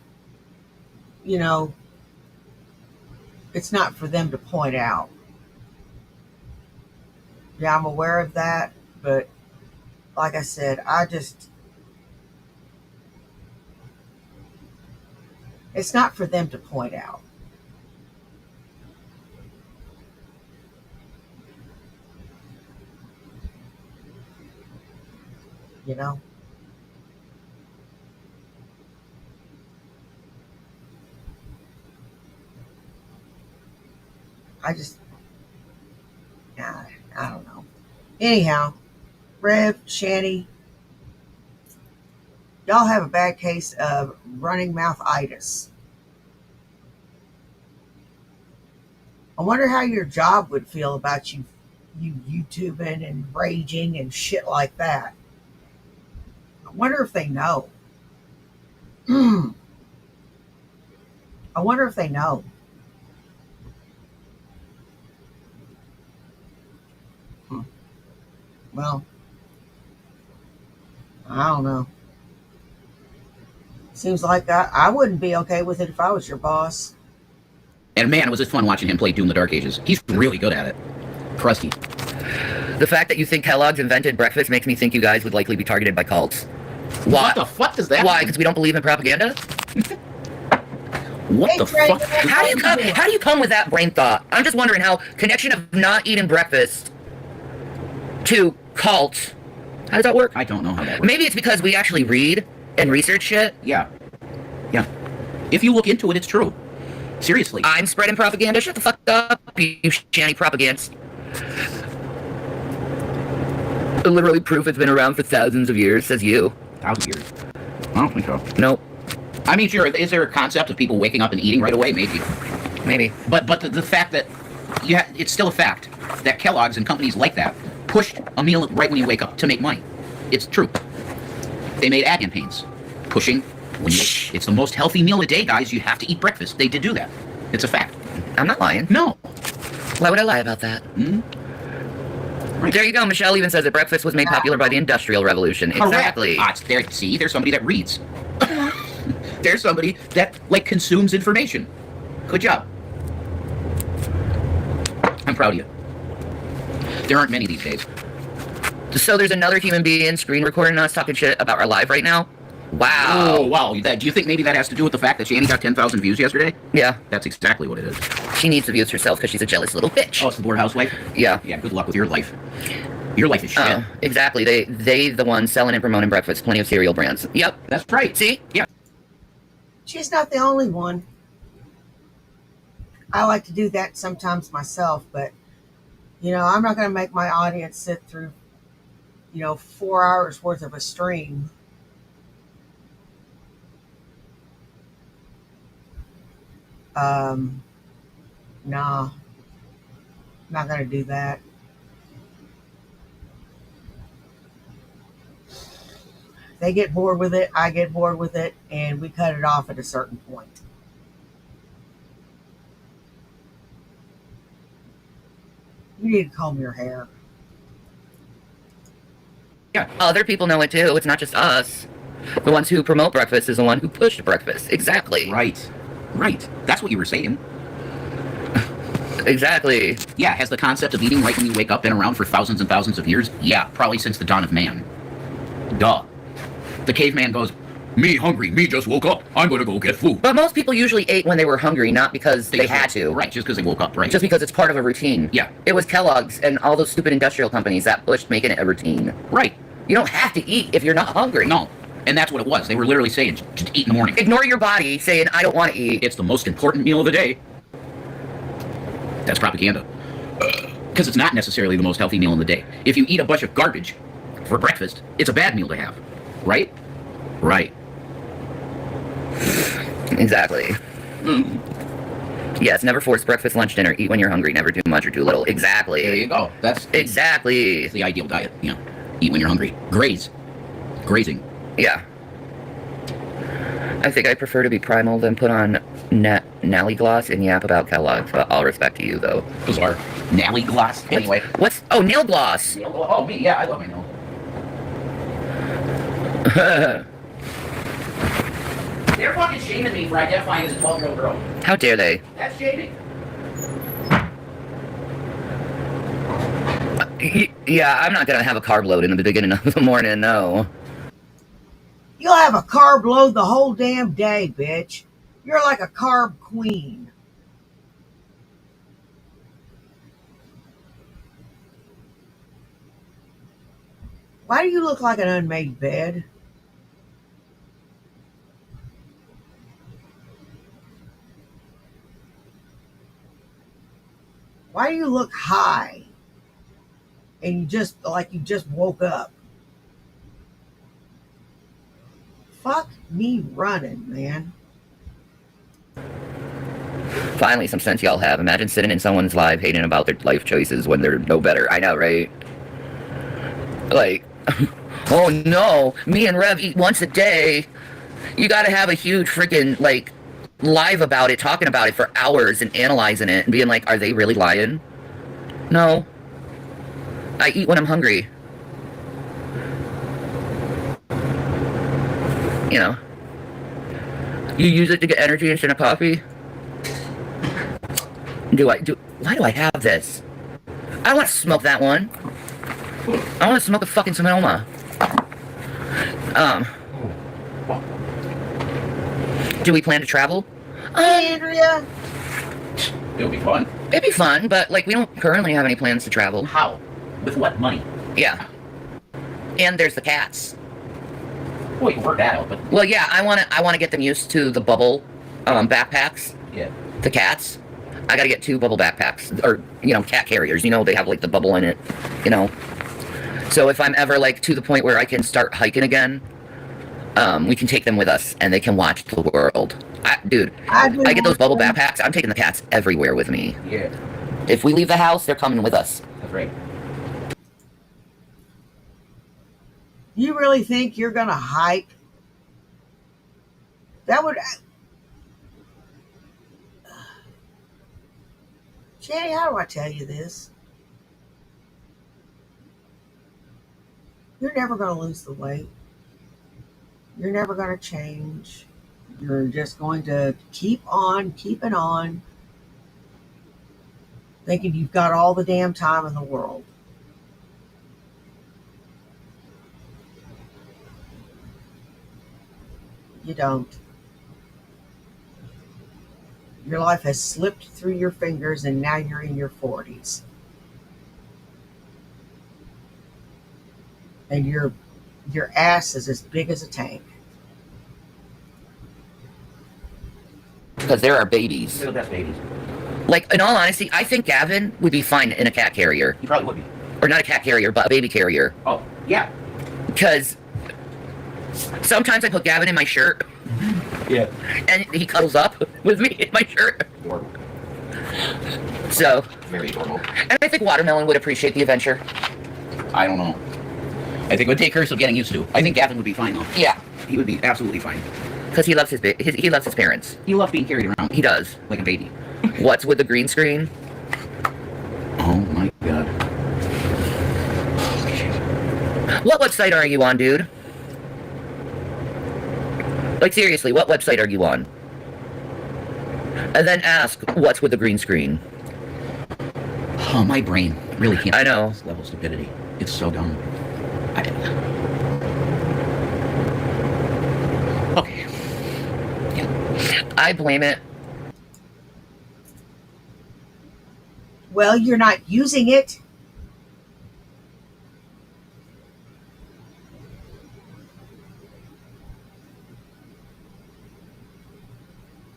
it's not for them to point out. Yeah, I'm aware of that, but like I said, it's not for them to point out. You know? I don't know. Anyhow, Rev, Shanny, y'all have a bad case of running mouth-itis. I wonder how your job would feel about you YouTubing and raging and shit like that. I wonder if they know. I wonder if they know. Well, I don't know. Seems like I wouldn't be okay with it if I was your boss. And man, was it fun watching him play Doom the Dark Ages. He's really good at it. Krusty. The fact that you think Kellogg's invented breakfast makes me think you guys would likely be targeted by cults. Why? What the fuck does that Why? mean? Because we don't believe in propaganda? What the fuck? How do you come with that brain thought? I'm just wondering how connection of not eating breakfast to cult. How does that work? I don't know how that works. Maybe it's because we actually read and research shit. Yeah. Yeah. If you look into it, it's true. Seriously. I'm spreading propaganda. Shut the fuck up, you shanty propagandist. Literally proof it's been around for thousands of years, says you. 1,000 years. I don't think so. Nope. I mean, sure, is there a concept of people waking up and eating right away? Maybe. Maybe. But the fact that, it's still a fact that Kellogg's and companies like that pushed a meal right when you wake up to make money. It's true. They made ad campaigns pushing, it's the most healthy meal a day, guys. You have to eat breakfast. They did do that. It's a fact. I'm not lying. No. Why would I lie about that? Mm-hmm. Right. There you go. Michelle even says that breakfast was made popular by the Industrial Revolution. Correct. Exactly. There's somebody that reads. There's somebody that, consumes information. Good job. I'm proud of you. There aren't many these days. So there's another human being screen recording us talking shit about our live right now? Wow. Oh, wow. Do you think maybe that has to do with the fact that Shani got 10,000 views yesterday? Yeah. That's exactly what it is. She needs the views herself because she's a jealous little bitch. Oh, it's the board housewife? Yeah. Yeah, good luck with your life. Your life is shit. Exactly. They the ones selling and promoting breakfast. Plenty of cereal brands. Yep. That's right. See? Yeah. She's not the only one. I like to do that sometimes myself, but, I'm not going to make my audience sit through, 4 hours worth of a stream. Nah. Not going to do that. They get bored with it, I get bored with it, and we cut it off at a certain point. You need to comb your hair. Yeah, other people know it too. It's not just us. The ones who promote breakfast is the one who pushed breakfast. Exactly. Right. Right. That's what you were saying. Exactly. Yeah, has the concept of eating right when you wake up been around for thousands and thousands of years? Yeah, probably since the dawn of man. Duh. The caveman goes, me hungry, me just woke up, I'm gonna go get food. But most people usually ate when they were hungry, not because they had to. Right, just because they woke up, right. Just because it's part of a routine. Yeah. It was Kellogg's and all those stupid industrial companies that pushed making it a routine. Right. You don't have to eat if you're not hungry. No. And that's what it was. They were literally saying, just eat in the morning. Ignore your body saying, I don't want to eat. It's the most important meal of the day. That's propaganda. Because it's not necessarily the most healthy meal in the day. If you eat a bunch of garbage for breakfast, it's a bad meal to have. Right? Right. Exactly. Yes, never force breakfast, lunch, dinner. Eat when you're hungry. Never too much or too little. Exactly. There you go. That's exactly the ideal diet. You know, eat when you're hungry. Graze. Grazing. Yeah. I think I prefer to be primal than put on Nally gloss and yap about Kellogg's, but all respect to you, though. Bizarre. Nally gloss? Anyway. What's... Oh, nail gloss! Oh, me, yeah, I love my nail. They're fucking shaming me for identifying as a 12-year-old girl. How dare they? That's shaming. Yeah, I'm not gonna have a carb load in the beginning of the morning, no. You'll have a carb load the whole damn day, bitch. You're like a carb queen. Why do you look like an unmade bed? Why do you look high? And you just woke up. Fuck me running, man. Finally, some sense y'all have. Imagine sitting in someone's live hating about their life choices when they're no better. I know, right? Like, oh no, me and Rev eat once a day. You gotta have a huge freaking, like, live about it, talking about it for hours and analyzing it and being like, are they really lying? No. I eat when I'm hungry. You know. You use it to get energy instead of coffee? Why do I have this? I want to smoke that one. I want to smoke a fucking Sonoma. Do we plan to travel? Andrea. It'll be fun. It'd be fun, but like we don't currently have any plans to travel. How? With what money? Yeah. And there's the cats. Well, you can work that out, but... Well, yeah, I wanna get them used to the bubble backpacks. Yeah. The cats. I gotta get 2 bubble backpacks. Or, you know, cat carriers. You know, they have, like, the bubble in it. You know. So if I'm ever, like, to the point where I can start hiking again, we can take them with us, and they can watch the world. Dude, I get those bubble backpacks, I'm taking the cats everywhere with me. Yeah. If we leave the house, they're coming with us. That's right. You really think you're gonna hike? That would... Jenny, how do I tell you this? You're never going to lose the weight. You're never going to change. You're just going to keep on keeping on, thinking you've got all the damn time in the world. You don't. Your life has slipped through your fingers and now you're in your 40s. And your ass is as big as a tank. Because there are babies. They're the best babies. Like, in all honesty, I think Gavin would be fine in a cat carrier. He probably would be. Or not a cat carrier, but a baby carrier. Oh, yeah. Because sometimes I put Gavin in my shirt. Yeah. And he cuddles up with me in my shirt. Adorable. So. Very adorable. And I think Watermelon would appreciate the adventure. I don't know. I think it would take her some getting used to. I think Gavin would be fine though. Yeah, He would be absolutely fine. because he loves he loves his parents. He loves being carried around He does. like a baby. What's with the green screen? Oh my god. What website are you on, dude? Like, seriously, what website are you on? And then ask, what's with the green screen? Oh, my brain really can't. I know. This level of stupidity. It's so dumb. Okay. Yeah. I blame it. Well, you're not using it.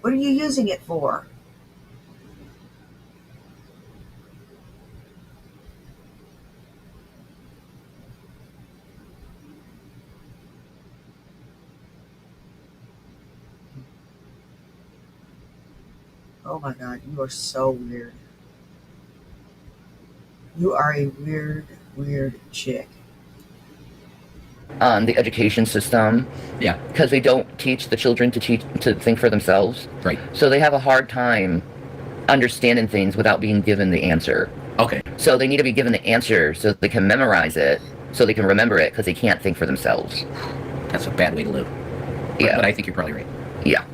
What are you using it for? Oh my God, you are so weird. You are a weird, weird chick. On the education system, Yeah. because they don't teach the children to think for themselves. Right. So they have a hard time understanding things without being given the answer. Okay. So they need to be given the answer so they can memorize it, so they can remember it, because they can't think for themselves. That's a bad way to live. Yeah. But I think you're probably right. Yeah.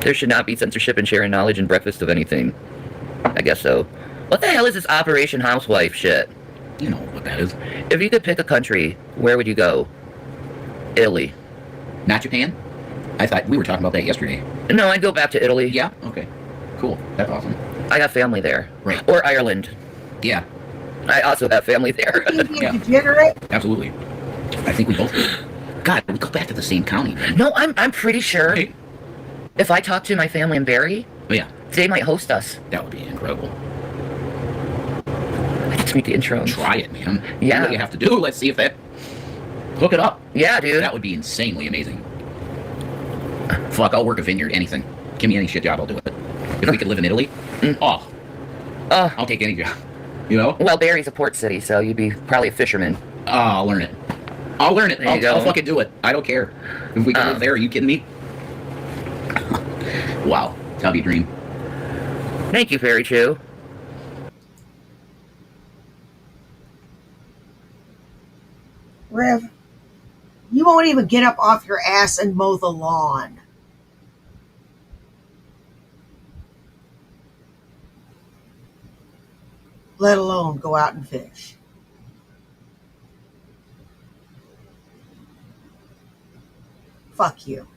There should not be censorship in sharing knowledge and breakfast of anything. I guess so. What the hell is this Operation Housewife shit? You know what that is. If you could pick a country, where would you go? Italy. Not Japan? I thought we were talking about that yesterday. No, I'd go back to Italy. Yeah? Okay. Cool. That's awesome. I got family there. Right. Or Ireland. Yeah. I also have family there. You being Yeah. degenerate? Absolutely. I think we both do. God, we go back to the same county, man. No, I'm pretty sure Hey. if I talk to my family in Barrie, Oh, yeah. they might host us. That would be incredible. I get to meet the interns. Try it, man. Yeah. Do what you have to do. Let's see if that... Hook it up. Yeah, dude. That would be insanely amazing. Fuck, I'll work a vineyard, anything. Give me any shit job, I'll do it. If we could live in Italy, oh, I'll take any job. You know? Well, Barrie's a port city, so you'd be probably a fisherman. Oh, I'll learn it. I'll learn it. There you go. I'll fucking do it. I don't care. If we can live there, are you kidding me? Wow. That'd be a dream. Thank you, Fairy Chew. Rev, you won't even get up off your ass and mow the lawn. Let alone go out and fish. Fuck you.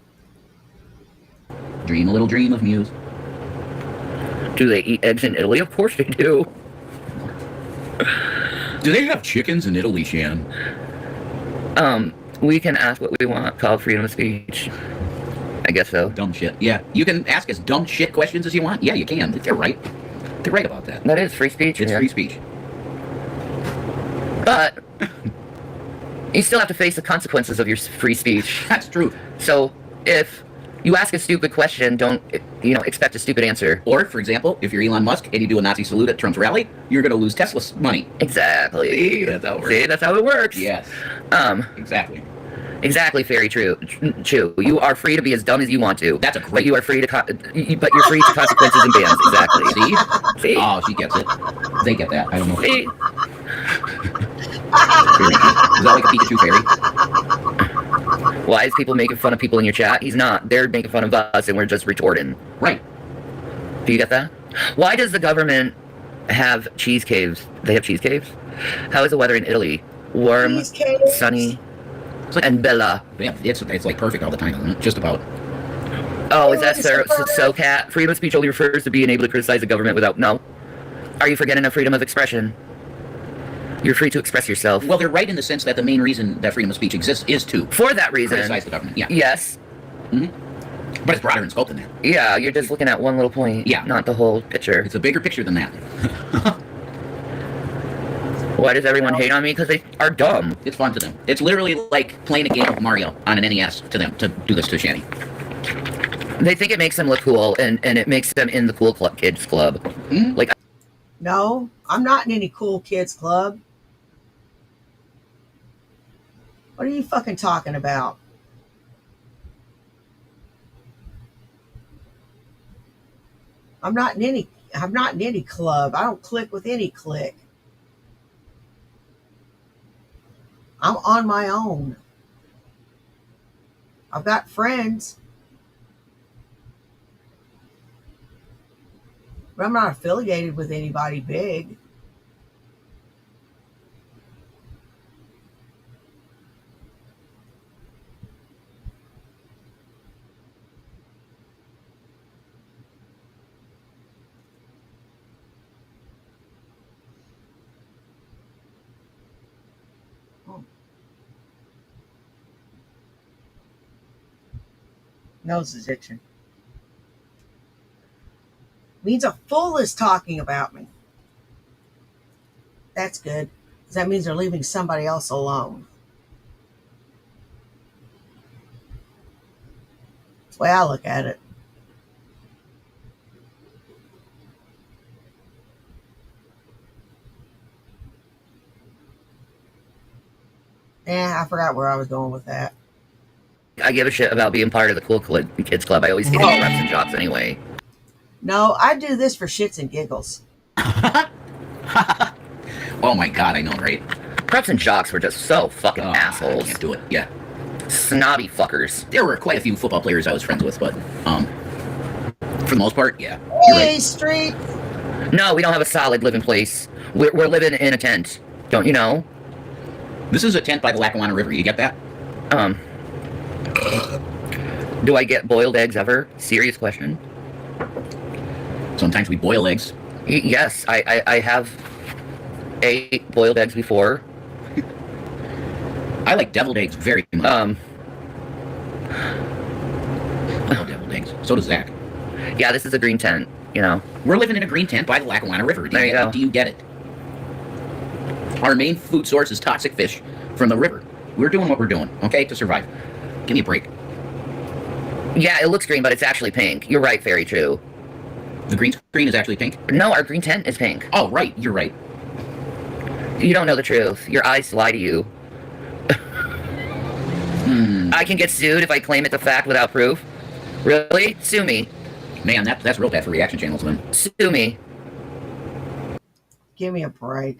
Dream a little dream of Muse. Do they eat eggs in Italy? Of course they do. Do they have chickens in Italy, Shan? We can ask what we want, called freedom of speech. I guess so. Dumb shit. Yeah, you can ask as dumb shit questions as you want. Yeah, you can. They're right. They're right about that. That is free speech. It's yeah. free speech. But you still have to face the consequences of your free speech. That's true. So if you ask a stupid question, don't expect a stupid answer. Or, for example, if you're Elon Musk and you do a Nazi salute at Trump's rally, you're going to lose Tesla's money. Exactly. See, that's how it works. See, that's how it works. Yes. Exactly. Exactly, Fairy Chew. You are free to be as dumb as you want to. That's a great. But you are free to. But you're free to consequences and bans. Exactly. See? See? Oh, she gets it. They get that. I don't know. See? Is that like a Pikachu fairy? Why is people making fun of people in your chat? He's not. They're making fun of us, and we're just retorting. Right. Do you get that? Why does the government have cheese caves? They have cheese caves? How is the weather in Italy? Warm, Cheese caves? sunny, It's like, and bella. yeah, it's like perfect all the time, isn't it? Just about. Oh, is that SoCat? Freedom of speech only refers to being able to criticize the government without... No. Are you forgetting of freedom of expression? You're free to express yourself. Well, they're right in the sense that the main reason that freedom of speech exists is to For that reason. criticize the government. Yeah. Yes. But it's broader in scope than that. Yeah, you're just looking at one little point. Yeah. Not the whole picture. It's a bigger picture than that. Why does everyone hate on me? Because they are dumb. It's fun to them. It's literally like playing a game of Mario on an NES to them to do this to Shanny. They think it makes them look cool, and it makes them in the cool kids club. Mhm. Like, No, I'm not in any cool kids club. What are you fucking talking about? I'm not in any club. I don't click with any clique. I'm on my own. I've got friends, but I'm not affiliated with anybody big. Oh, nose is itching. Means a fool is talking about me. That's good, because that means they're leaving somebody else alone. That's the way I look at it. I forgot where I was going with that. I give a shit about being part of the cool kids club. I always hated preps and jocks anyway. No, I do this for shits and giggles. Oh my god, I know, right? Preps and jocks were just so fucking assholes. I can't do it. Yeah. Snobby fuckers. There were quite a few football players I was friends with, but for the most part, yeah. Hey, Right. Street. No, we don't have a solid living place. We're living in a tent. Don't you know? This is a tent by the Lackawanna River. You get that? Do I get boiled eggs ever? Serious question. Sometimes we boil eggs. Yes, I have ate boiled eggs before. I like deviled eggs very much. I love deviled eggs. So does Zach. Yeah, this is a green tent, you know. We're living in a green tent by the Lackawanna River. There you go. Do you get it? Our main food source is toxic fish from the river. We're doing what we're doing, okay, to survive. Give me a break. Yeah, it looks green, but it's actually pink. You're right, Fairy True. The green screen is actually pink? No, our green tent is pink. Oh, right, you're right. You don't know the truth. Your eyes lie to you. I can get sued if I claim it's a fact without proof. Really? Sue me. Man, that's real bad for reaction channels, then. Sue me. Give me a break.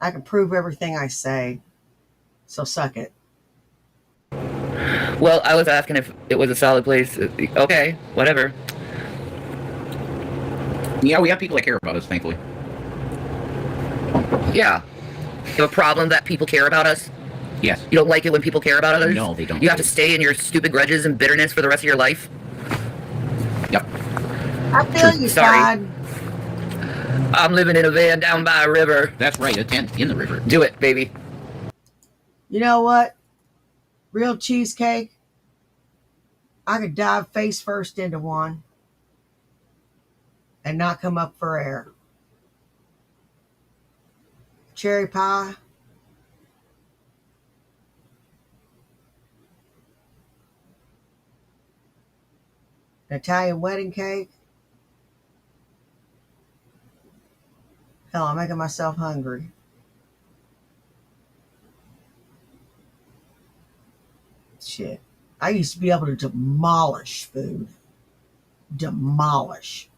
I can prove everything I say. So suck it. Well, I was asking if it was a solid place. Okay, whatever. Yeah, we have people that care about us, thankfully. Yeah. You have a problem that people care about us? Yes. You don't like it when people care about others? No, they don't. You have to stay in your stupid grudges and bitterness for the rest of your life? Yep. I feel you, Sorry. Todd. I'm living in a van down by a river. That's right, a tent in the river. Do it, baby. You know what? Real cheesecake. I could dive face first into one and not come up for air. Cherry pie. An Italian wedding cake. Hell, I'm making myself hungry. Shit. I used to be able to demolish food. Demolish.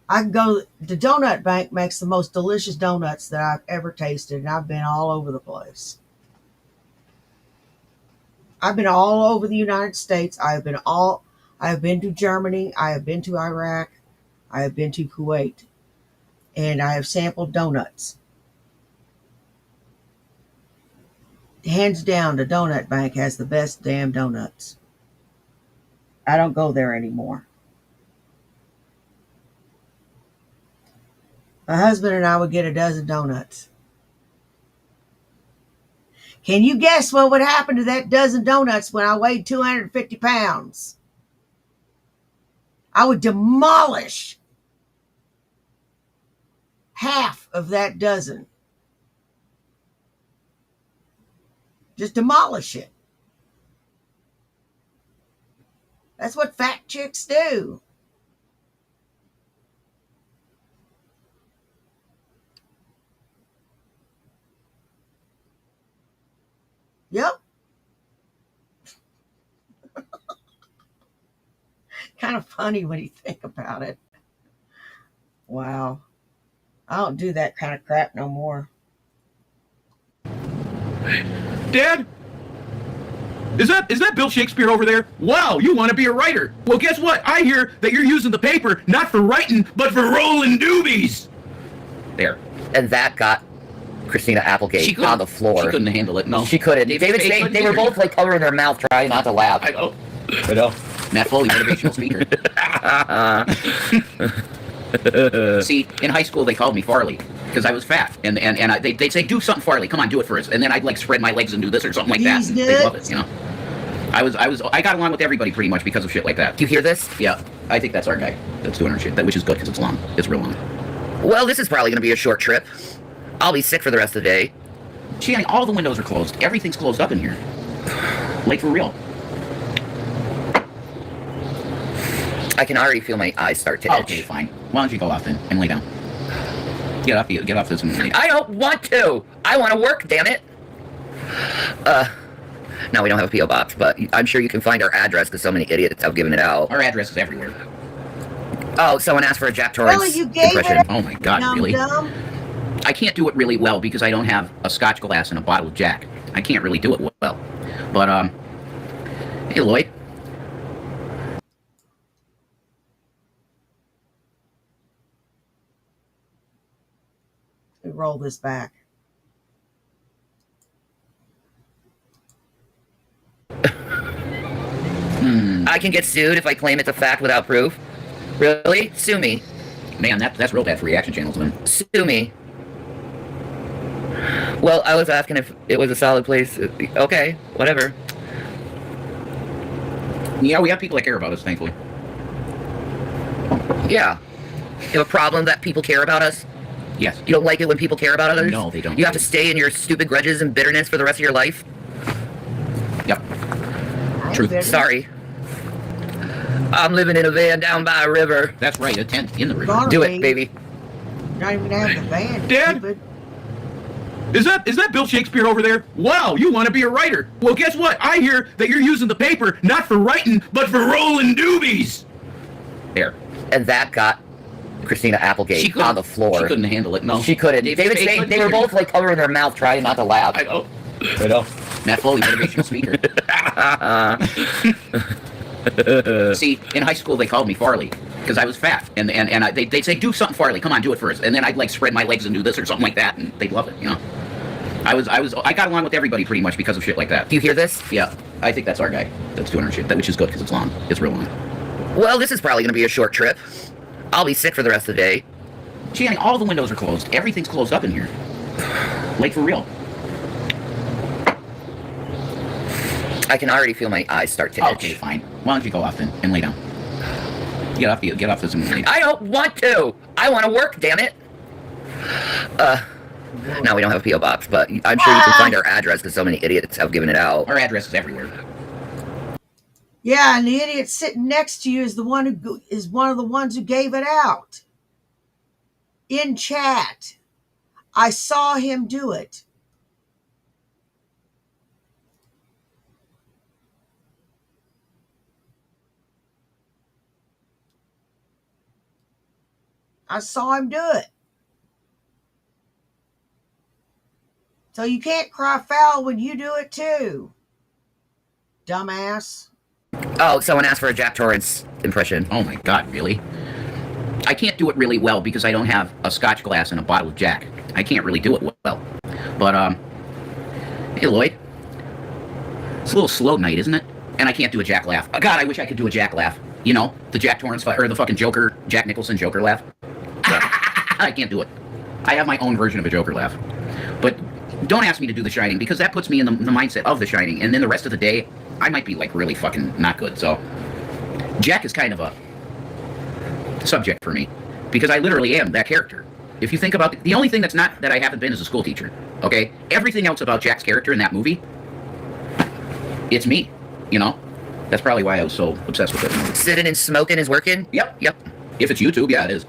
I can go, the donut bank makes the most delicious donuts that I've ever tasted, and I've been all over the place. I've been all over the United States. I have been to Germany. I have been to Iraq. I have been to Kuwait. And I have sampled donuts. Hands down, the donut bank has the best damn donuts. I don't go there anymore. My husband and I would get a dozen donuts. Can you guess what would happen to that dozen donuts when I weighed 250 pounds? I would demolish half of that dozen. Just demolish it. That's what fat chicks do. kind of funny when you think about it. Wow. I don't do that kind of crap no more. Dad? Is that Bill Shakespeare over there? Wow, you want to be a writer. Well, guess what? I hear that you're using the paper not for writing, but for rolling doobies. There. And that got Christina Applegate on the floor. She couldn't handle it, no. She couldn't. They were both like covering their mouth trying not to laugh. I know. I know. Matt Foley, motivational speaker. See, in high school they called me Farley because I was fat, and they'd say, do something, Farley, come on, do it for us, and then I'd like spread my legs and do this or something like that. And they'd love it, you know. I got along with everybody pretty much because of shit like that. Do you hear this? Yeah, I think that's our guy that's doing our shit, which is good because it's long. It's real long. Well, this is probably going to be a short trip. I'll be sick for the rest of the day. Channing, all the windows are closed. Everything's closed up in here. Like, for real. I can already feel my eyes start to itch. Okay, fine. Why don't you go off then and lay down? Get off this and lay down. I don't want to. I want to work, damn it. No, we don't have a P.O. box, but I'm sure you can find our address because so many idiots have given it out. Our address is everywhere. Oh, someone asked for a Jack Torrance Really, you gave impression. it? Oh my God, really? I can't do it really well because I don't have a scotch glass and a bottle of Jack. I can't really do it well. But, hey, Lloyd. We roll this back. I can get sued if I claim it's a fact without proof. Really? Sue me. Man, that's real bad for reaction channels, man. Sue me. Well, I was asking if it was a solid place. Okay, whatever. Yeah, we have people that care about us, thankfully. Yeah. You have a problem that people care about us? Yes. You don't like it when people care about others? No, they don't. You have to stay in your stupid grudges and bitterness for the rest of your life? Yep. Truth. Sorry. I'm living in a van down by a river. That's right, a tent in the river. Do it, baby. Not even have the van. Dad? Stupid. Is that Bill Shakespeare over there? Wow, you want to be a writer. Well, guess what? I hear that you're using the paper not for writing, but for rolling doobies. There. And that got Christina Applegate on the floor. She couldn't handle it, no. She couldn't. They were both like covering their mouth trying not to laugh. I know. I know. Matt Foley, motivational speaker. See, in high school they called me Farley because I was fat, and they'd say, do something, Farley, come on, do it for us, and then I'd like spread my legs and do this or something like that, and they'd love it, you know. I got along with everybody pretty much because of shit like that. Do you hear this? Yeah, I think that's our guy that's doing our shit, which is good because it's long. It's real long. Well, this is probably going to be a short trip. I'll be sick for the rest of the day. Channing, all the windows are closed. Everything's closed up in here. Like, for real. I can already feel my eyes start to itch. Okay, fine. Why don't you go off then and lay down? Get off this and lay down. I don't want to. I want to work, damn it. No, we don't have a P.O. box, but I'm sure you can find our address because so many idiots have given it out. Our address is everywhere. Yeah, and the idiot sitting next to you is one of the ones who gave it out. In chat. I saw him do it. I saw him do it. So you can't cry foul when you do it too. Dumbass. Oh, someone asked for a Jack Torrance impression. Oh my God, really? I can't do it really well because I don't have a scotch glass and a bottle of Jack. I can't really do it well. But, hey, Lloyd. It's a little slow night, isn't it? And I can't do a Jack laugh. God, I wish I could do a Jack laugh. You know, the Jack Torrance, or the fucking Joker, Jack Nicholson Joker laugh. I can't do it. I have my own version of a Joker laugh. But don't ask me to do The Shining because that puts me in the mindset of The Shining. And then the rest of the day, I might be like really fucking not good. So Jack is kind of a subject for me because I literally am that character. If you think about it, the only thing that's not that I haven't been is a school teacher. Okay? Everything else about Jack's character in that movie, it's me. You know? That's probably why I was so obsessed with it. Sitting and smoking is working? Yep. If it's YouTube, yeah, it is.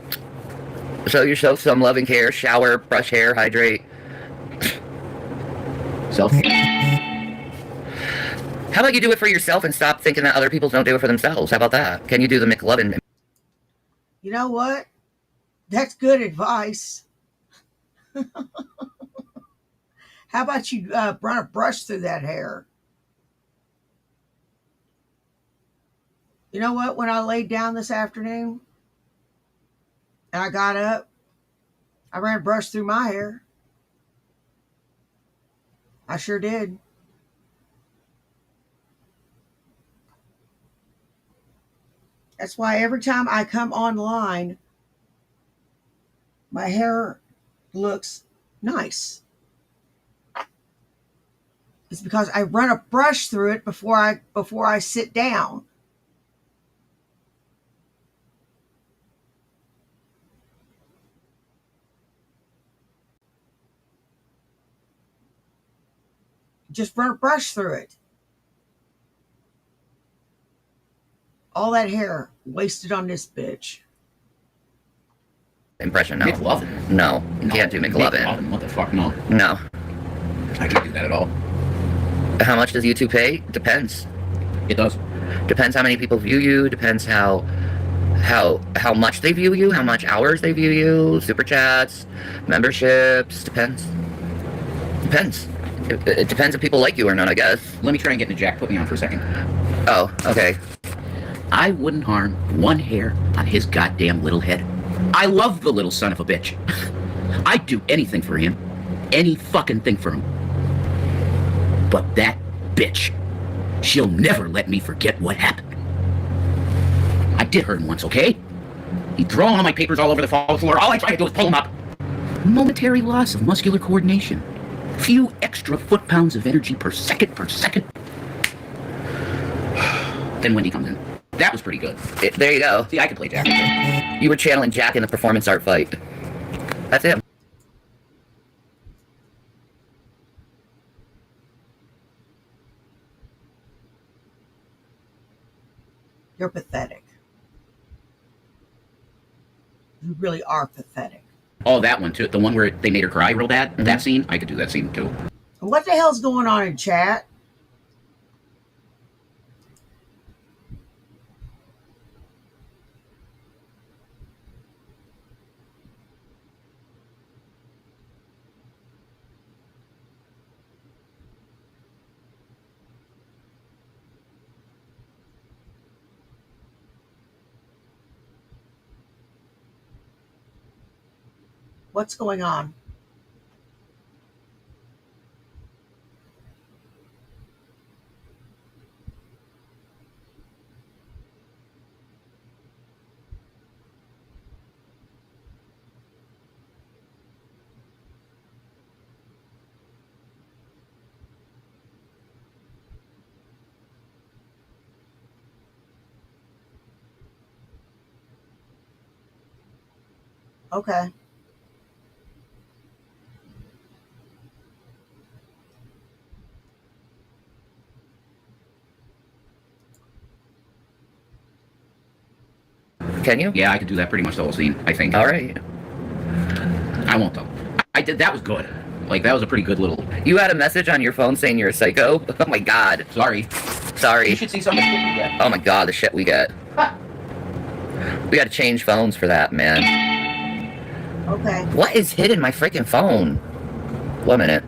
Show yourself some loving care, shower, brush hair, hydrate. Self. How about you do it for yourself and stop thinking that other people don't do it for themselves? How about that? Can you do the McLovin? You know what? That's good advice. How about you run a brush through that hair? You know what? When I laid down this afternoon and I got up, I ran a brush through my hair. I sure did. That's why every time I come online, my hair looks nice. It's because I run a brush through it before I sit down. Just run a brush through it. All that hair wasted on this bitch. Impression, no. McLovin? No, you can't do McLovin. McLovin, what the fuck, no. No. I can't do that at all. How much does YouTube pay? Depends. It does. Depends how many people view you. Depends how much they view you. How much hours they view you. Super chats, memberships. Depends. It depends if people like you or not, I guess. Let me try and get in the jack. Put me on for a second. Oh, okay. I wouldn't harm one hair on his goddamn little head. I love the little son of a bitch. I'd do anything for him. Any fucking thing for him. But that bitch, she'll never let me forget what happened. I did hurt him once, okay? He'd throw all my papers all over the floor. All I tried to do was pull him up. Momentary loss of muscular coordination. Few extra foot-pounds of energy per second. Then Wendy comes in. That was pretty good. There you go. See, I can play Jack. You were channeling Jack in the performance art fight. That's it. You're pathetic. You really are pathetic. Oh, that one too. The one where they made her cry real bad. Mm-hmm. That scene, I could do that scene too. What the hell's going on in chat? What's going on? Okay. Can you? Yeah, I could do that pretty much the whole scene, I think. All right. I won't though. I did. That was good. Like, that was a pretty good little... You had a message on your phone saying you're a psycho? Oh my god. Sorry. Sorry. You should see some of the shit we get. Oh my god, the shit we get. We gotta change phones for that, man. Okay. What is hidden my freaking phone? 1 minute.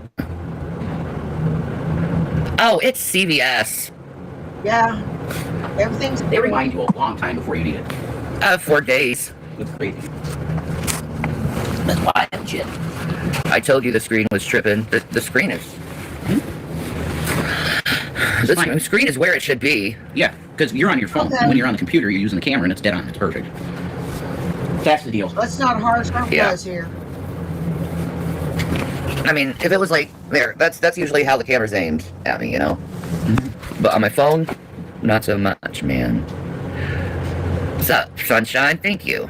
Oh, it's CVS. Yeah. Everything's... They remind you a long time before you need it. 4 days. It's crazy. That's wild shit. I told you the screen was tripping. The screen is... The screen is where it should be. Yeah, because you're on your phone. Okay. When you're on the computer, you're using the camera, and it's dead on. It's perfect. That's the deal. Let's not harsh our guys here. I mean, if it was like... There, that's usually how the camera's aimed at me, you know? But on my phone, not so much, man. What's up, sunshine? Thank you.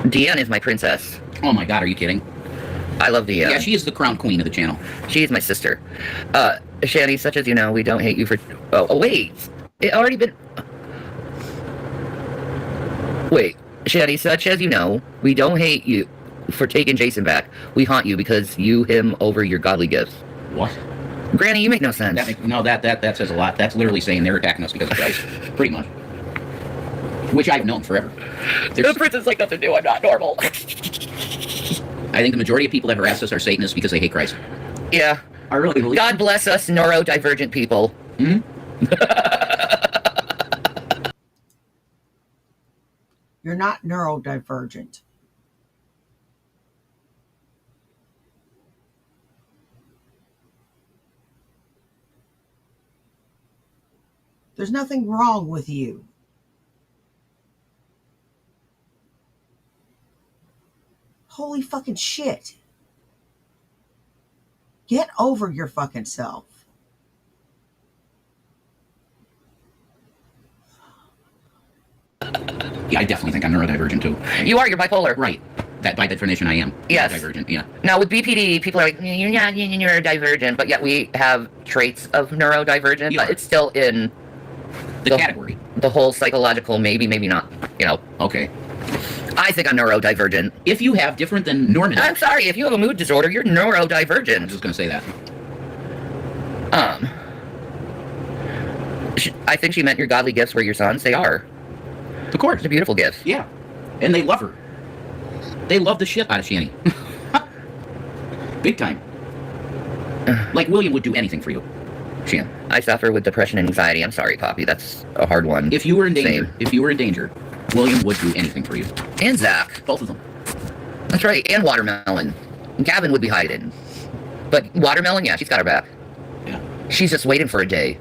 Deanne is my princess. Oh my god, are you kidding? I love Deanne. Yeah, she is the crown queen of the channel. She is my sister. Shanny, such as you know, we don't hate you for... Oh, wait. It already been... Wait. Shanny, such as you know, we don't hate you for taking Jason back. We haunt you because you him over your godly gifts. What? Granny, you make no sense. That says a lot. That's literally saying they're attacking us because of Christ. Pretty much. Which I've known forever. The person's like, nothing new, I'm not normal. I think the majority of people that harass us are Satanists because they hate Christ. Yeah. I really believe. God bless us neurodivergent people. Hmm? You're not neurodivergent. There's nothing wrong with you. Holy fucking shit. Get over your fucking self. Yeah, I definitely think I'm neurodivergent too. You are, you're bipolar. Right. That by definition I am. Yes. Neurodivergent, yeah. Now with BPD, people are like, you're not neurodivergent, but yet we have traits of neurodivergent, but it's still in the category. The whole psychological, maybe not, you know. Okay. I think I'm neurodivergent. If you have different than normative. I'm sorry, if you have a mood disorder, you're neurodivergent. I'm just going to say that. I think she meant your godly gifts were your sons. They are. Of course. They're beautiful gifts. Yeah. And they love her. They love the shit out of Shani. Big time. Like William would do anything for you. Shan. I suffer with depression and anxiety. I'm sorry, Poppy. That's a hard one. If you were in danger, William would do anything for you. And Zach. Both of them. That's right. And Watermelon. And Gavin would be hiding. But Watermelon, yeah, she's got her back. Yeah. She's just waiting for a day.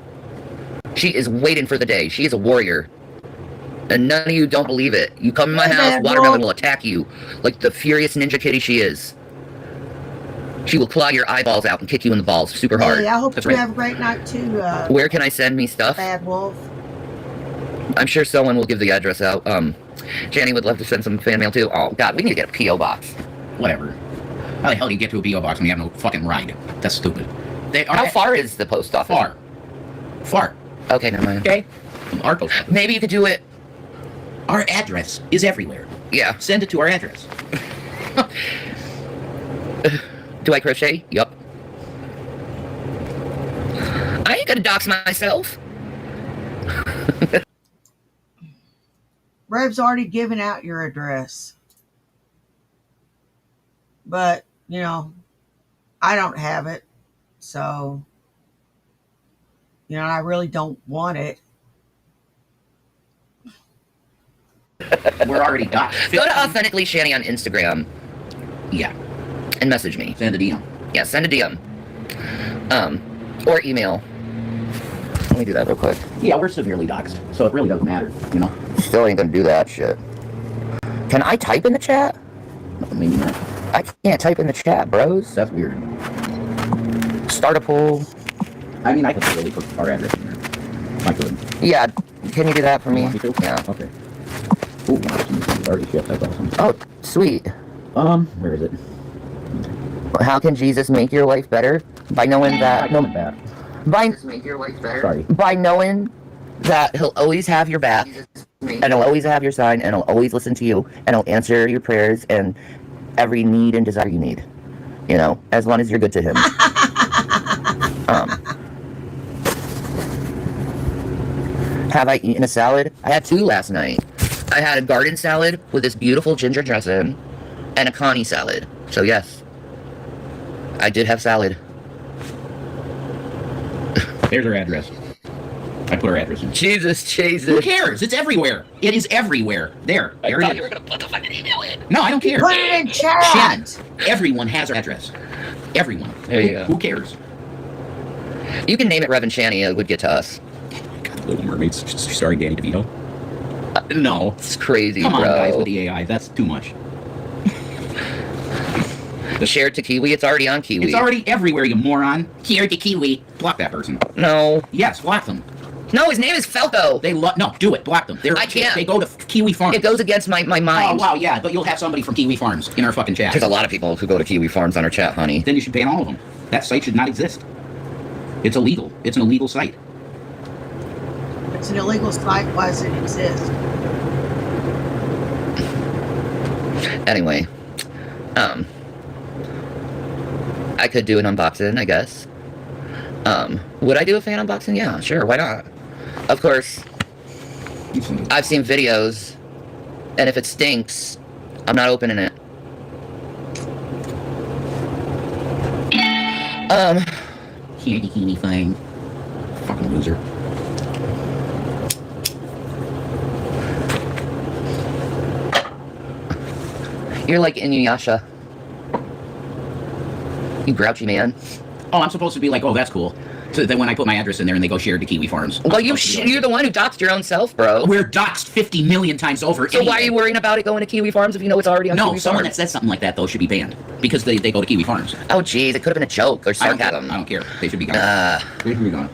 She is waiting for the day. She is a warrior. And none of you don't believe it. You come in my house, Watermelon will attack you like the furious ninja kitty she is. She will claw your eyeballs out and kick you in the balls super hard. Hey, I hope you have a great night too. Where can I send me stuff? Bad Wolf. I'm sure someone will give the address out. Jenny would love to send some fan mail too. Oh God, we need to get a P.O. box. Whatever. How the hell do you get to a P.O. box when you have no fucking ride? That's stupid. How far is the post office? Far. Okay, never mind. Okay. From our post office. Maybe you could do it. Our address is everywhere. Yeah. Send it to our address. Do I crochet? Yup. I ain't gonna dox myself. Rev's already given out your address. But, you know, I don't have it. So, you know, I really don't want it. We're already doxed. Go to Authentically Shanny on Instagram. Yeah. And message me. Send a DM. Yeah, send a DM. Or email. Let me do that real quick. Yeah, we're severely doxed, so it really doesn't matter, you know? Still ain't gonna do that shit. Can I type in the chat? No, maybe not. I can't type in the chat, bros. That's weird. Start a poll. I mean, I could really put our address in there. I could. Yeah, can you do that for me? Want me to? Yeah. Okay. Ooh, this is already shipped. That's awesome. Oh, sweet. Where is it? How can Jesus make your life better? By knowing that... Make your life better. Sorry. By knowing that he'll always have your back, and he'll always have your sign, and he'll always listen to you, and he'll answer your prayers and every need and desire you need. You know, as long as you're good to him. Have I eaten a salad? I had 2 last night. I had a garden salad with this beautiful ginger dressing and a Connie salad. So yes, I did have salad. There's our address. I put our address in. Jesus. Who cares? It's everywhere. It is everywhere. There it is. You were gonna put the fucking email in. No, I don't care. Put it in chat. Shannon, everyone has our address. Everyone. There you go. Who cares? You can name it Rev and Shanny. It would get to us. God, Little Mermaid's starring Danny DeVito. No. It's crazy, Come bro. on, guys, with the AI. That's too much. Shared to Kiwi. It's already on Kiwi. It's already everywhere, you moron. Shared to Kiwi. Block that person. No. Yes, block them. No, his name is Falco. No, do it. Block them. I can't. They go to Kiwi Farms. It goes against my mind. Oh, wow, yeah, but you'll have somebody from Kiwi Farms in our fucking chat. There's a lot of people who go to Kiwi Farms on our chat, honey. Then you should ban all of them. That site should not exist. It's illegal. It's an illegal site. It's an illegal site. Why does it exist? Anyway, I could do an unboxing, I guess. Would I do a fan unboxing? Yeah, sure, why not? Of course, I've seen videos, and if it stinks, I'm not opening it. Candy candy thing. Fucking loser. You're like Inuyasha. You grouchy man. Oh, I'm supposed to be like, oh, that's cool. So then when I put my address in there and they go shared to Kiwi Farms. Well, you're the one who doxed your own self, bro. We're doxed 50 million times over. So why are you worrying about it going to Kiwi Farms if you know it's already on Kiwi Farms? No, someone that says something like that, though, should be banned. Because they go to Kiwi Farms. Oh, geez, it could have been a joke or sarcasm. I don't care. They should be gone. They should be gone.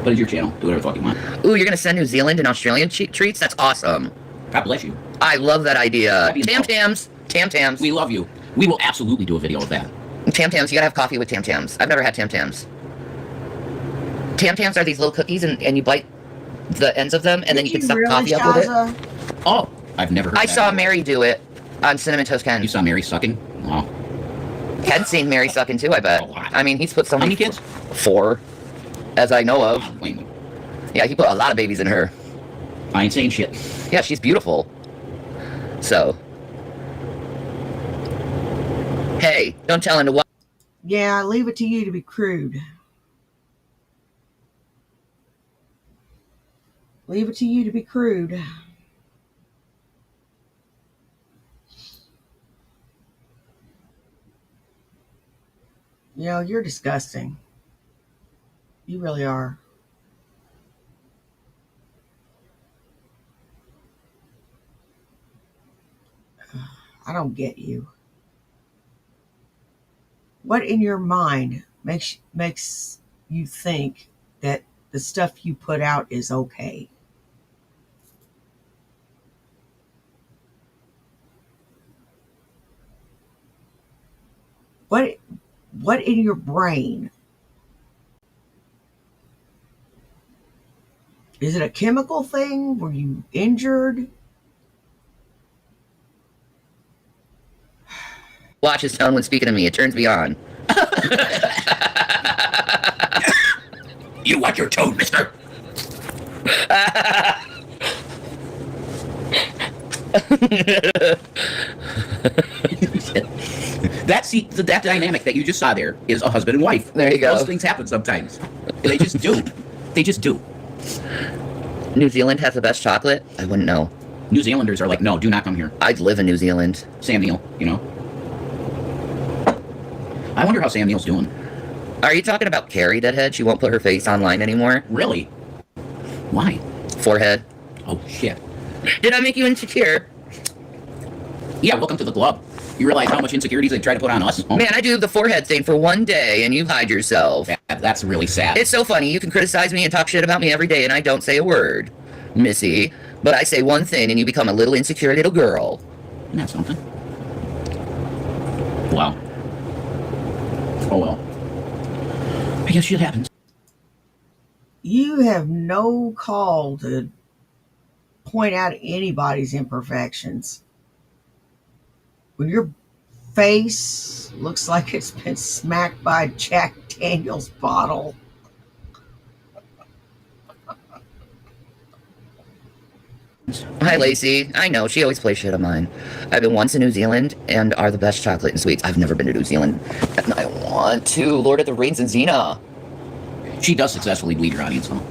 But it's your channel. Do whatever the fuck you want. Ooh, you're going to send New Zealand and Australian treats? That's awesome. God bless you. I love that idea. Tam-tams. Tam-tams. We love you. We will absolutely do a video of that. Tam-tams. You gotta have coffee with Tam-tams. I've never had Tam-tams. Tam-tams are these little cookies, and you bite the ends of them, and then you can suck coffee up with it. Oh, I've never heard I that. saw Mary do it on Cinnamon Toast Ken. You saw Mary sucking? Wow. Ken's seen Mary sucking too, I bet. A lot. I mean, he's put so How many many kids? 4, as I know of. Wait. Yeah, he put a lot of babies in her. I ain't saying shit. Yeah, she's beautiful. So. Hey, don't tell him to what. Yeah, leave it to you to be crude. Leave it to you to be crude. You know, you're disgusting. You really are. I don't get you. What in your mind makes you think that the stuff you put out is okay? What in your brain? Is it a chemical thing? Were you injured? Watch his tone when speaking to me. It turns me on. You watch your tone, mister. That dynamic that you just saw there is a husband and wife. There you go. Those things happen sometimes. They just do. They just do. New Zealand has the best chocolate? I wouldn't know. New Zealanders are like, no, do not come here. I'd live in New Zealand. Sam Neill, you know. I wonder how Sam Neill's doing. Are you talking about Carrie, Deadhead? She won't put her face online anymore? Really? Why? Forehead. Oh, shit. Did I make you insecure? Yeah, welcome to the club. You realize how much insecurities they try to put on us? Oh. Man, I do the forehead thing for one day, and you hide yourself. That's really sad. It's so funny. You can criticize me and talk shit about me every day, and I don't say a word, Missy. But I say one thing, and you become a little insecure little girl. Isn't that something? Wow. Oh, well. I guess shit happens. You have no call to point out anybody's imperfections. When your face looks like it's been smacked by a Jack Daniels bottle. Hi, Lacey. I know, she always plays shit of mine. I've been once in New Zealand and are the best chocolate and sweets. I've never been to New Zealand, and I want to. Lord of the Rings and Xena. She does successfully bleed her audience, though.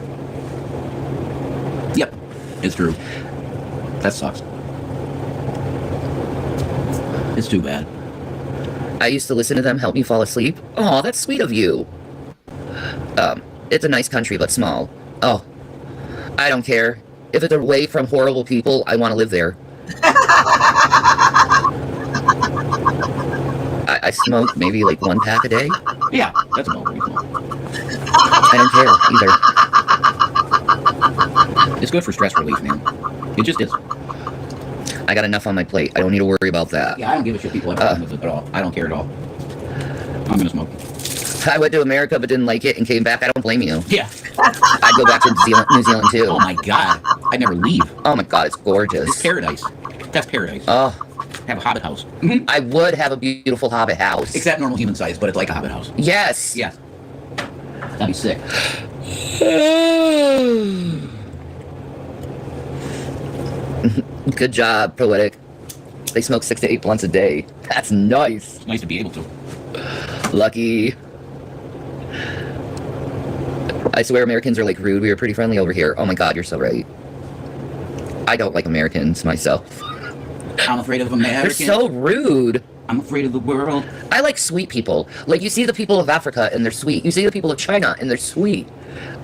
Yep, it's true. That sucks. It's too bad. I used to listen to them help me fall asleep. Oh, that's sweet of you. It's a nice country, but small. Oh, I don't care. If it's away from horrible people, I want to live there. I smoke maybe like 1 pack a day. Yeah, that's about reasonable. I don't care either. It's good for stress relief, man. It just is. I got enough on my plate. I don't need to worry about that. Yeah, I don't give a shit people have fun with it at all. I don't care at all. I'm gonna smoke. I went to America but didn't like it and came back. I don't blame you. Yeah. I'd go back to New Zealand too. Oh my god. I'd never leave. Oh my god, it's gorgeous. It's paradise. That's paradise. Oh. Have a hobbit house. I would have a beautiful hobbit house. Except normal human size, but it's like a hobbit house. Yes. Yes. That'd be sick. Good job, Poetic. They smoke 6 to 8 blunts a day. That's nice. It's nice to be able to. Lucky. I swear Americans are like rude. We were pretty friendly over here. Oh my god, you're so right. I don't like Americans myself. I'm afraid of Americans. They're so rude. I'm afraid of the world. I like sweet people. Like, you see the people of Africa and they're sweet. You see the people of China and they're sweet.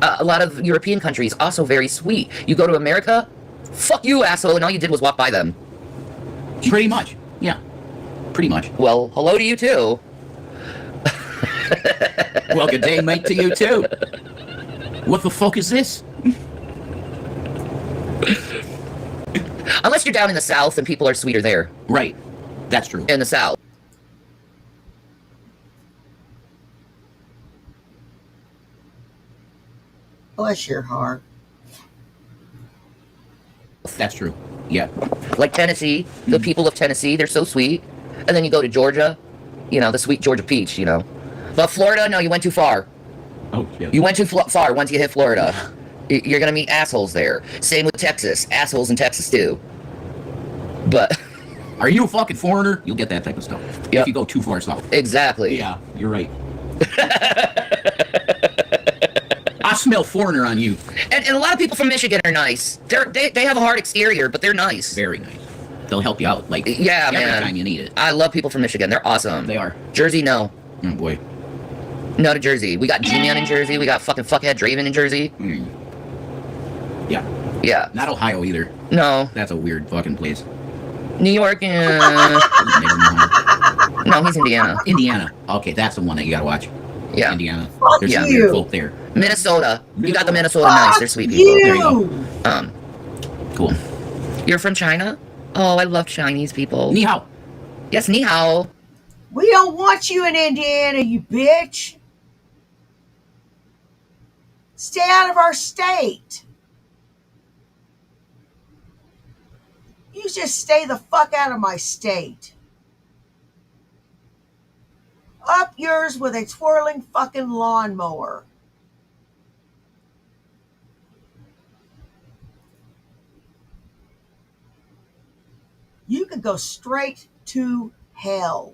A lot of European countries also very sweet. You go to America, fuck you, asshole, and all you did was walk by them. Pretty much. Yeah. Pretty much. Well, hello to you too. Well, good day, mate, to you too. What the fuck is this? Unless you're down in the South and people are sweeter there. Right. That's true. In the South. Bless your heart. That's true. Yeah. Like Tennessee, the people of Tennessee, they're so sweet. And then you go to Georgia, you know, the sweet Georgia peach, you know. But Florida, no, you went too far. Oh, yeah. You went too far once you hit Florida. You're gonna meet assholes there. Same with Texas. Assholes in Texas too. But... Are you a fucking foreigner? You'll get that type of stuff. Yep. If you go too far south. Exactly. Yeah, you're right. I smell foreigner on you. And a lot of people from Michigan are nice. They have a hard exterior, but they're nice. Very nice. They'll help you out, like, yeah, every man. time you need it. I love people from Michigan. They're awesome. They are. Jersey, no. Oh, boy. No to Jersey. We got G-Man in Jersey. We got fucking Fuckhead Draven in Jersey. Mm. Yeah. Yeah. Not Ohio either. No. That's a weird fucking place. New York, Never mind. no, he's Indiana. Indiana. Okay, that's the one that you gotta watch. Yeah. Indiana. Fuck There's some you. weird folk there. Minnesota. You got the Minnesota Fuck nice. They're sweet people. There you go. you. Cool. You're from China? Oh, I love Chinese people. Ni hao. Yes, ni hao. We don't want you in Indiana, you bitch. Stay out of our state. You just stay the fuck out of my state. Up yours with a twirling fucking lawnmower. You can go straight to hell.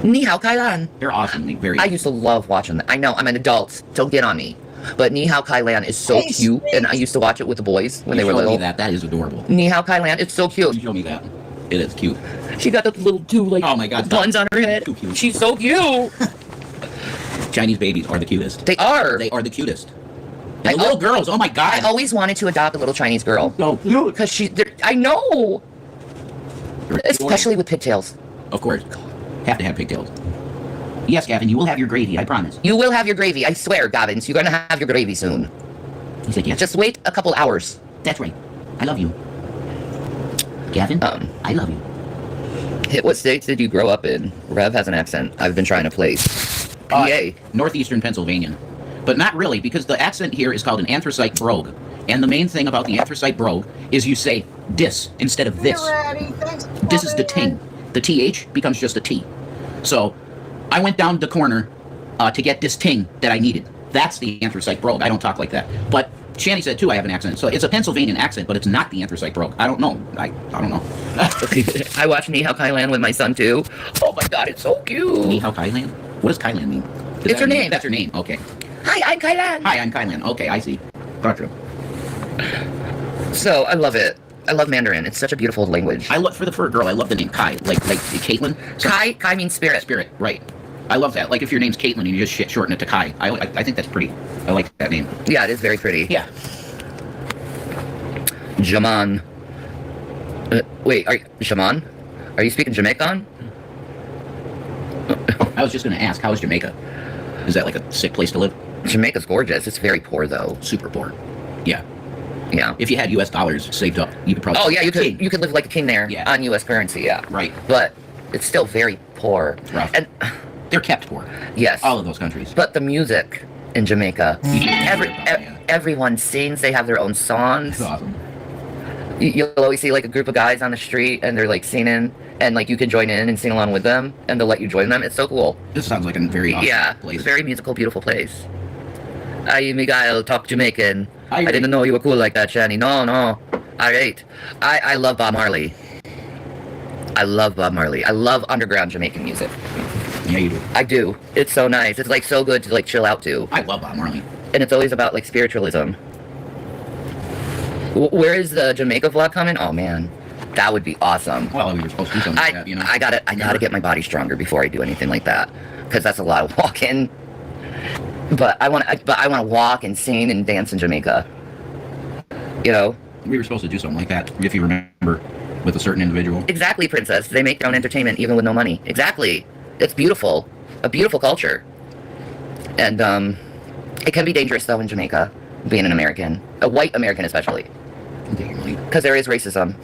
Ni hao Kai Lan. They're awesome. Very. I used to love watching that. I know, I'm an adult. Don't get on me. But Ni hao Kai Lan is so Hey, cute, sweet. and I used to watch it with the boys when they were Show me little. that. That is adorable. Ni hao Kai Lan, it's so cute. Show me that. It is cute. She got the little two, like, Oh my God, buns on her head. Too cute. She's so cute. Chinese babies are the cutest. They are. They are the cutest. And I the little al- girls. Oh my God. I always wanted to adopt a little Chinese girl. So cute. Because I know. Especially with pigtails. Of course. Have to have pigtails. Yes, Gavin, you will have your gravy, I promise. You will have your gravy, I swear, Gavin. You're going to have your gravy soon. He said yes. Just wait a couple hours. That's right. I love you. Gavin, I love you. What states did you grow up in? Rev has an accent. I've been trying to place. PA. Northeastern Pennsylvania. But not really, because the accent here is called an anthracite brogue. And the main thing about the anthracite brogue is you say dis instead of this. This is the ting. The TH becomes just a T. So I went down the corner to get this ting that I needed. That's the anthracite brogue. I don't talk like that. But Shanny said too I have an accent. So it's a Pennsylvanian accent, but it's not the anthracite brogue. I don't know. I don't know. I watched Ni Hao Kai Lan with my son too. Oh my god, it's so cute. Ni hao Kai Lan? What does Kai Lan mean? It's her name. That's her name. Okay. Hi, I'm Kai Lan. Hi, I'm Kai Lan. Okay, I see. Gotcha. So I love it. I love Mandarin. It's such a beautiful language. I look for the girl. I love the name Kai, like Caitlin. So, Kai means spirit. Spirit, right? I love that. Like if your name's Caitlin and you just shorten it to Kai, I think that's pretty. I like that name. Yeah, it is very pretty. Yeah. Jaman. Wait, Jaman? Are you speaking Jamaican? I was just gonna ask, how is Jamaica? Is that like a sick place to live? Jamaica's gorgeous. It's very poor though. Super poor. Yeah. Yeah. If you had U.S. dollars saved up, you could probably. Oh yeah, you King. could live like a king there. Yeah. On U.S. currency. Yeah. Right. But it's still very poor. Rough. And They're kept poor. yes. All of those countries. But the music in Jamaica, Yeah. everyone sings. They have their own songs. It's awesome. You'll always see like a group of guys on the street and they're like singing, and like you can join in and sing along with them, and they'll let you join them. It's so cool. This sounds like a very awesome place. Very musical, beautiful place. Ay, Miguel, talk Jamaican. I didn't know you were cool like that, Shani. No. Alright. I love Bob Marley. I love Bob Marley. I love underground Jamaican music. Yeah, you do. I do. It's so nice. It's like so good to like chill out to. I love Bob Marley. And it's always about like spiritualism. Where is the Jamaica vlog coming? Oh man, that would be awesome. Well, we were supposed to do something like that, you know. I gotta get my body stronger before I do anything like that, because that's a lot of walking. But I want to walk and sing and dance in Jamaica. You know. We were supposed to do something like that, if you remember, with a certain individual. Exactly, Princess. They make their own entertainment even with no money. Exactly. It's beautiful. A beautiful culture. And it can be dangerous though in Jamaica, being an American, a white American especially. Because there is racism.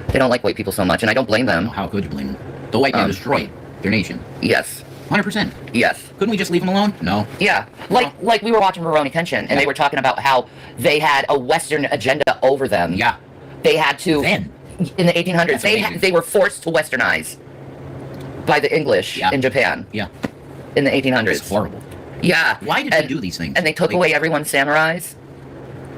They don't like white people so much, and I don't blame them. How could you blame them? The white man destroyed their nation. Yes. 100%. Yes. Couldn't we just leave them alone? No. Yeah. Like we were watching Rurouni Kenshin, and they were talking about how they had a Western agenda over them. Yeah. They had to... Then. In the 1800s. They were forced to Westernize by the English in Japan. Yeah. In the 1800s. It's horrible. Yeah. Why did they do these things? And they took away everyone's samurais.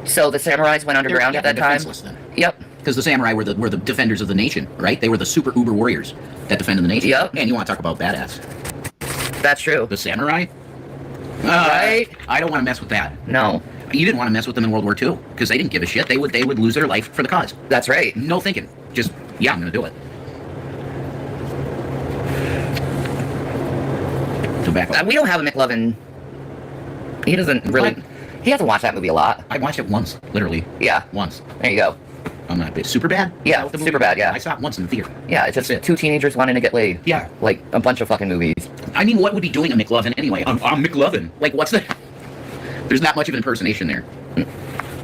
So the samurais went underground at that time. Then. Yep. Because the samurai were the defenders of the nation, right? They were the super uber warriors that defended the nation. Yep. Man, you want to talk about badass? That's true. The samurai? Right? I don't want to mess with that. No. You didn't want to mess with them in World War II because they didn't give a shit. They would lose their life for the cause. That's right. No thinking. Just, yeah, I'm going to do it. Tobacco. We don't have a McLovin. He doesn't really... What? He hasn't watched that movie a lot. I watched it once, literally. Yeah. Once. There you go. I'm not super bad. Yeah, super bad. Yeah. I saw it once in the theater. Yeah, it's just two teenagers wanting to get laid. Yeah. Like a bunch of fucking movies. I mean, what would be doing a McLovin anyway? I'm McLovin. Like, what's that? There's not much of an impersonation there.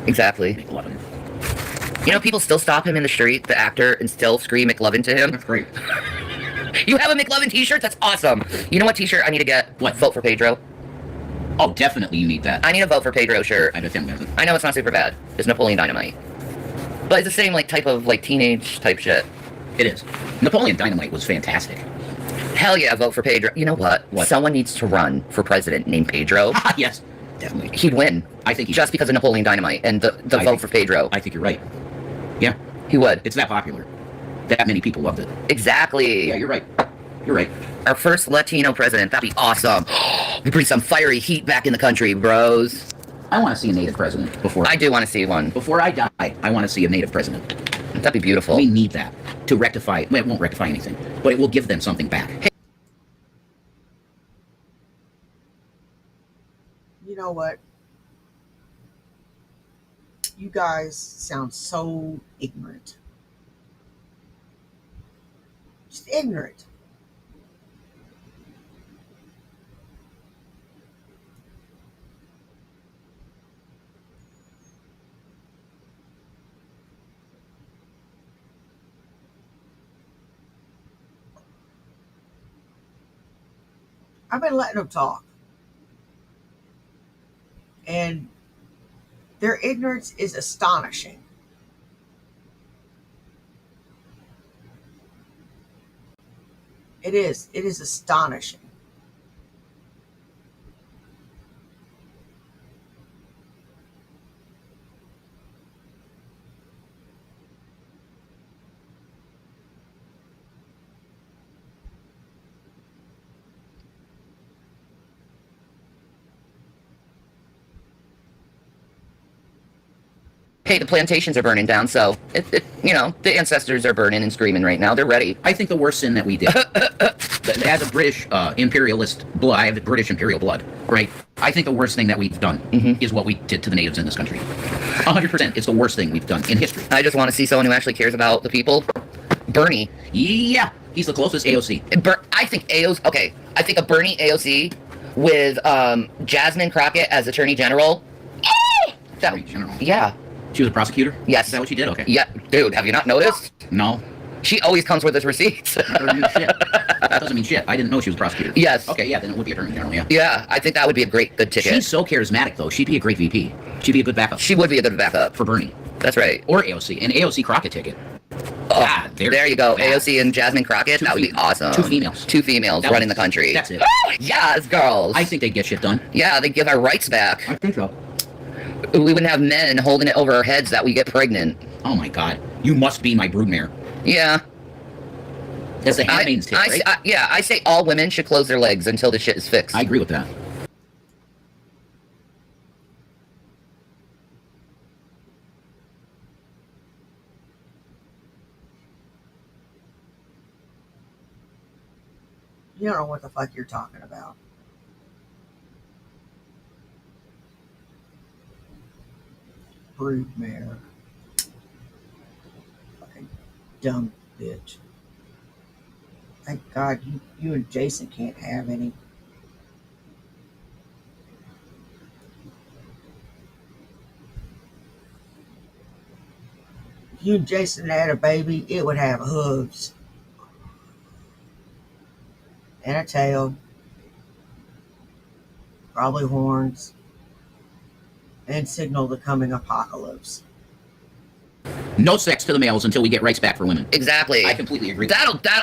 Exactly. McLovin. You know, people still stop him in the street, the actor, and still scream McLovin to him. That's great. You have a McLovin t-shirt? That's awesome. You know what t-shirt I need to get? What? Vote for Pedro. Oh, definitely you need that. I need a Vote for Pedro shirt. I think that's it. I know it's not super bad. It's Napoleon Dynamite. But it's the same like type of like teenage type shit. It is. Napoleon Dynamite was fantastic. Hell yeah, vote for Pedro. You know what? Someone needs to run for president named Pedro. Yes, definitely. He'd win. I think just because of Napoleon Dynamite and the vote for Pedro. I think you're right. Yeah. He would. It's that popular. That many people loved it. Exactly. Yeah, you're right. You're right. Our first Latino president. That'd be awesome. We bring some fiery heat back in the country, bros. I want to see a native president before. I do want to see one. Before I die, I want to see a native president. That'd be beautiful. We need that to rectify. Well, it won't rectify anything, but it will give them something back. Hey. You know what? You guys sound so ignorant. Just ignorant. I've been letting them talk. And their ignorance is astonishing. It is. It is astonishing. Hey, the plantations are burning down, so, you know, the ancestors are burning and screaming right now. They're ready. I think the worst sin that we did, as a British imperialist blood, I have British imperial blood, right? I think the worst thing that we've done is what we did to the natives in this country. 100%. It's the worst thing we've done in history. I just want to see someone who actually cares about the people. Bernie. Yeah, he's the closest AOC. I think AOC, okay, I think a Bernie AOC with Jasmine Crockett as Attorney General. Attorney General? Yeah. She was a prosecutor? Yes. Is that what she did? Okay. Yeah. Dude, have you not noticed? No. She always comes with his receipts. That doesn't mean shit. I didn't know she was a prosecutor. Yes. Okay, yeah, then it would be Attorney General, yeah. Yeah, I think that would be a good ticket. She's so charismatic, though. She'd be a great VP. She'd be a good backup. She would be a good backup. For Bernie. That's right. Or AOC. An AOC Crockett ticket. Oh, God, there you go. God. AOC and Jasmine Crockett. That would be awesome. Two females. Two females running the country. That's it. Yes, girls. I think they'd get shit done. Yeah, they'd give our rights back. I think so. We wouldn't have men holding it over our heads that we get pregnant. Oh my God. You must be my broodmare. Yeah. That's the handmaid's tale, right? Yeah, I say all women should close their legs until the shit is fixed. I agree with that. You don't know what the fuck you're talking about. Broodmare. Fucking dumb bitch. Thank God you and Jason can't have any. If you and Jason had a baby, it would have hooves. And a tail. Probably horns. And signal the coming apocalypse. No sex to the males until we get rights back for women. Exactly. I completely agree.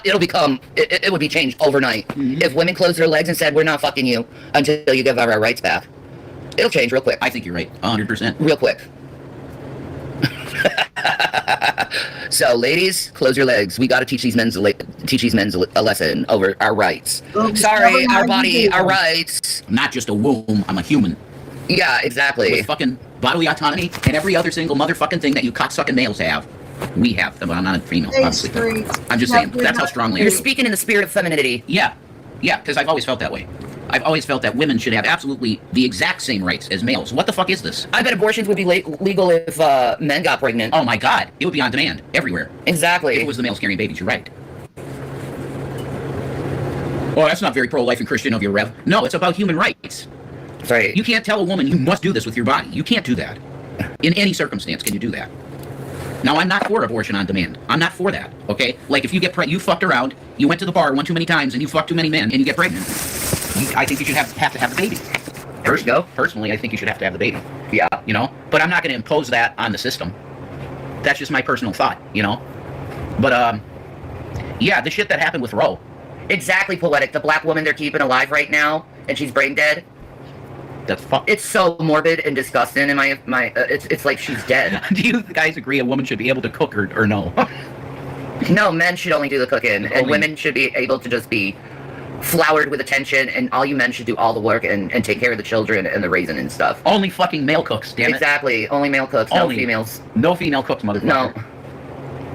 It'll become, it would be changed overnight. Mm-hmm. If women closed their legs and said, we're not fucking you until you give our rights back. It'll change real quick. I think you're right. 100%. Real quick. So, ladies, close your legs. We got to teach these men a lesson over our rights. Sorry, our body, our rights. I'm not just a womb. I'm a human. Yeah, exactly. With fucking bodily autonomy and every other single motherfucking thing that you cocksucking males have. We have. I'm not a female, obviously. I'm just saying, that's how strongly you're speaking in the spirit of femininity. Yeah. Yeah, because I've always felt that way. I've always felt that women should have absolutely the exact same rights as males. What the fuck is this? I bet abortions would be legal if men got pregnant. Oh my God. It would be on demand everywhere. Exactly. If it was the males carrying babies, you're right. Oh, that's not very pro-life and Christian of your Rev. No, it's about human rights. That's right. You can't tell a woman you must do this with your body. You can't do that. In any circumstance can you do that. Now, I'm not for abortion on demand. I'm not for that, okay? Like, if you get you fucked around, you went to the bar one too many times, and you fucked too many men, and you get pregnant, I think you should have to have the baby. There you go. Personally, I think you should have to have the baby. Yeah. You know? But I'm not going to impose that on the system. That's just my personal thought, you know? But, yeah, the shit that happened with Roe. Exactly, Poetic. The black woman they're keeping alive right now, and she's brain dead. That's fucked. It's so morbid and disgusting, and it's like she's dead. Do you guys agree a woman should be able to cook or no? No, men should only do the cooking, and women should be able to just be flowered with attention, and all you men should do all the work and take care of the children and the raising and stuff. Only fucking male cooks, damn it. Exactly. Only male cooks, no females. No female cooks, motherfucker.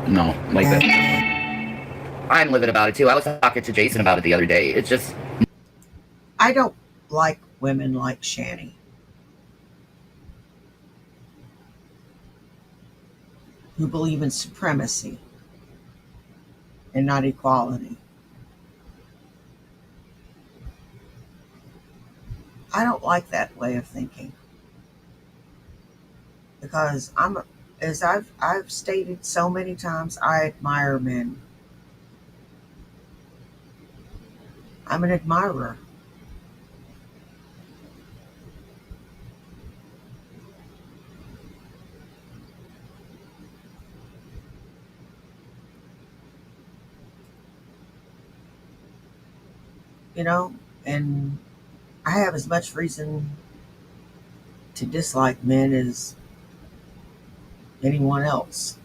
No, like that. I'm livid about it, too. I was talking to Jason about it the other day. It's just... I don't like women like Shani. Who believe in supremacy and not equality. I don't like that way of thinking. Because as I've stated so many times, I admire men. I'm an admirer. You know, and I have as much reason to dislike men as anyone else.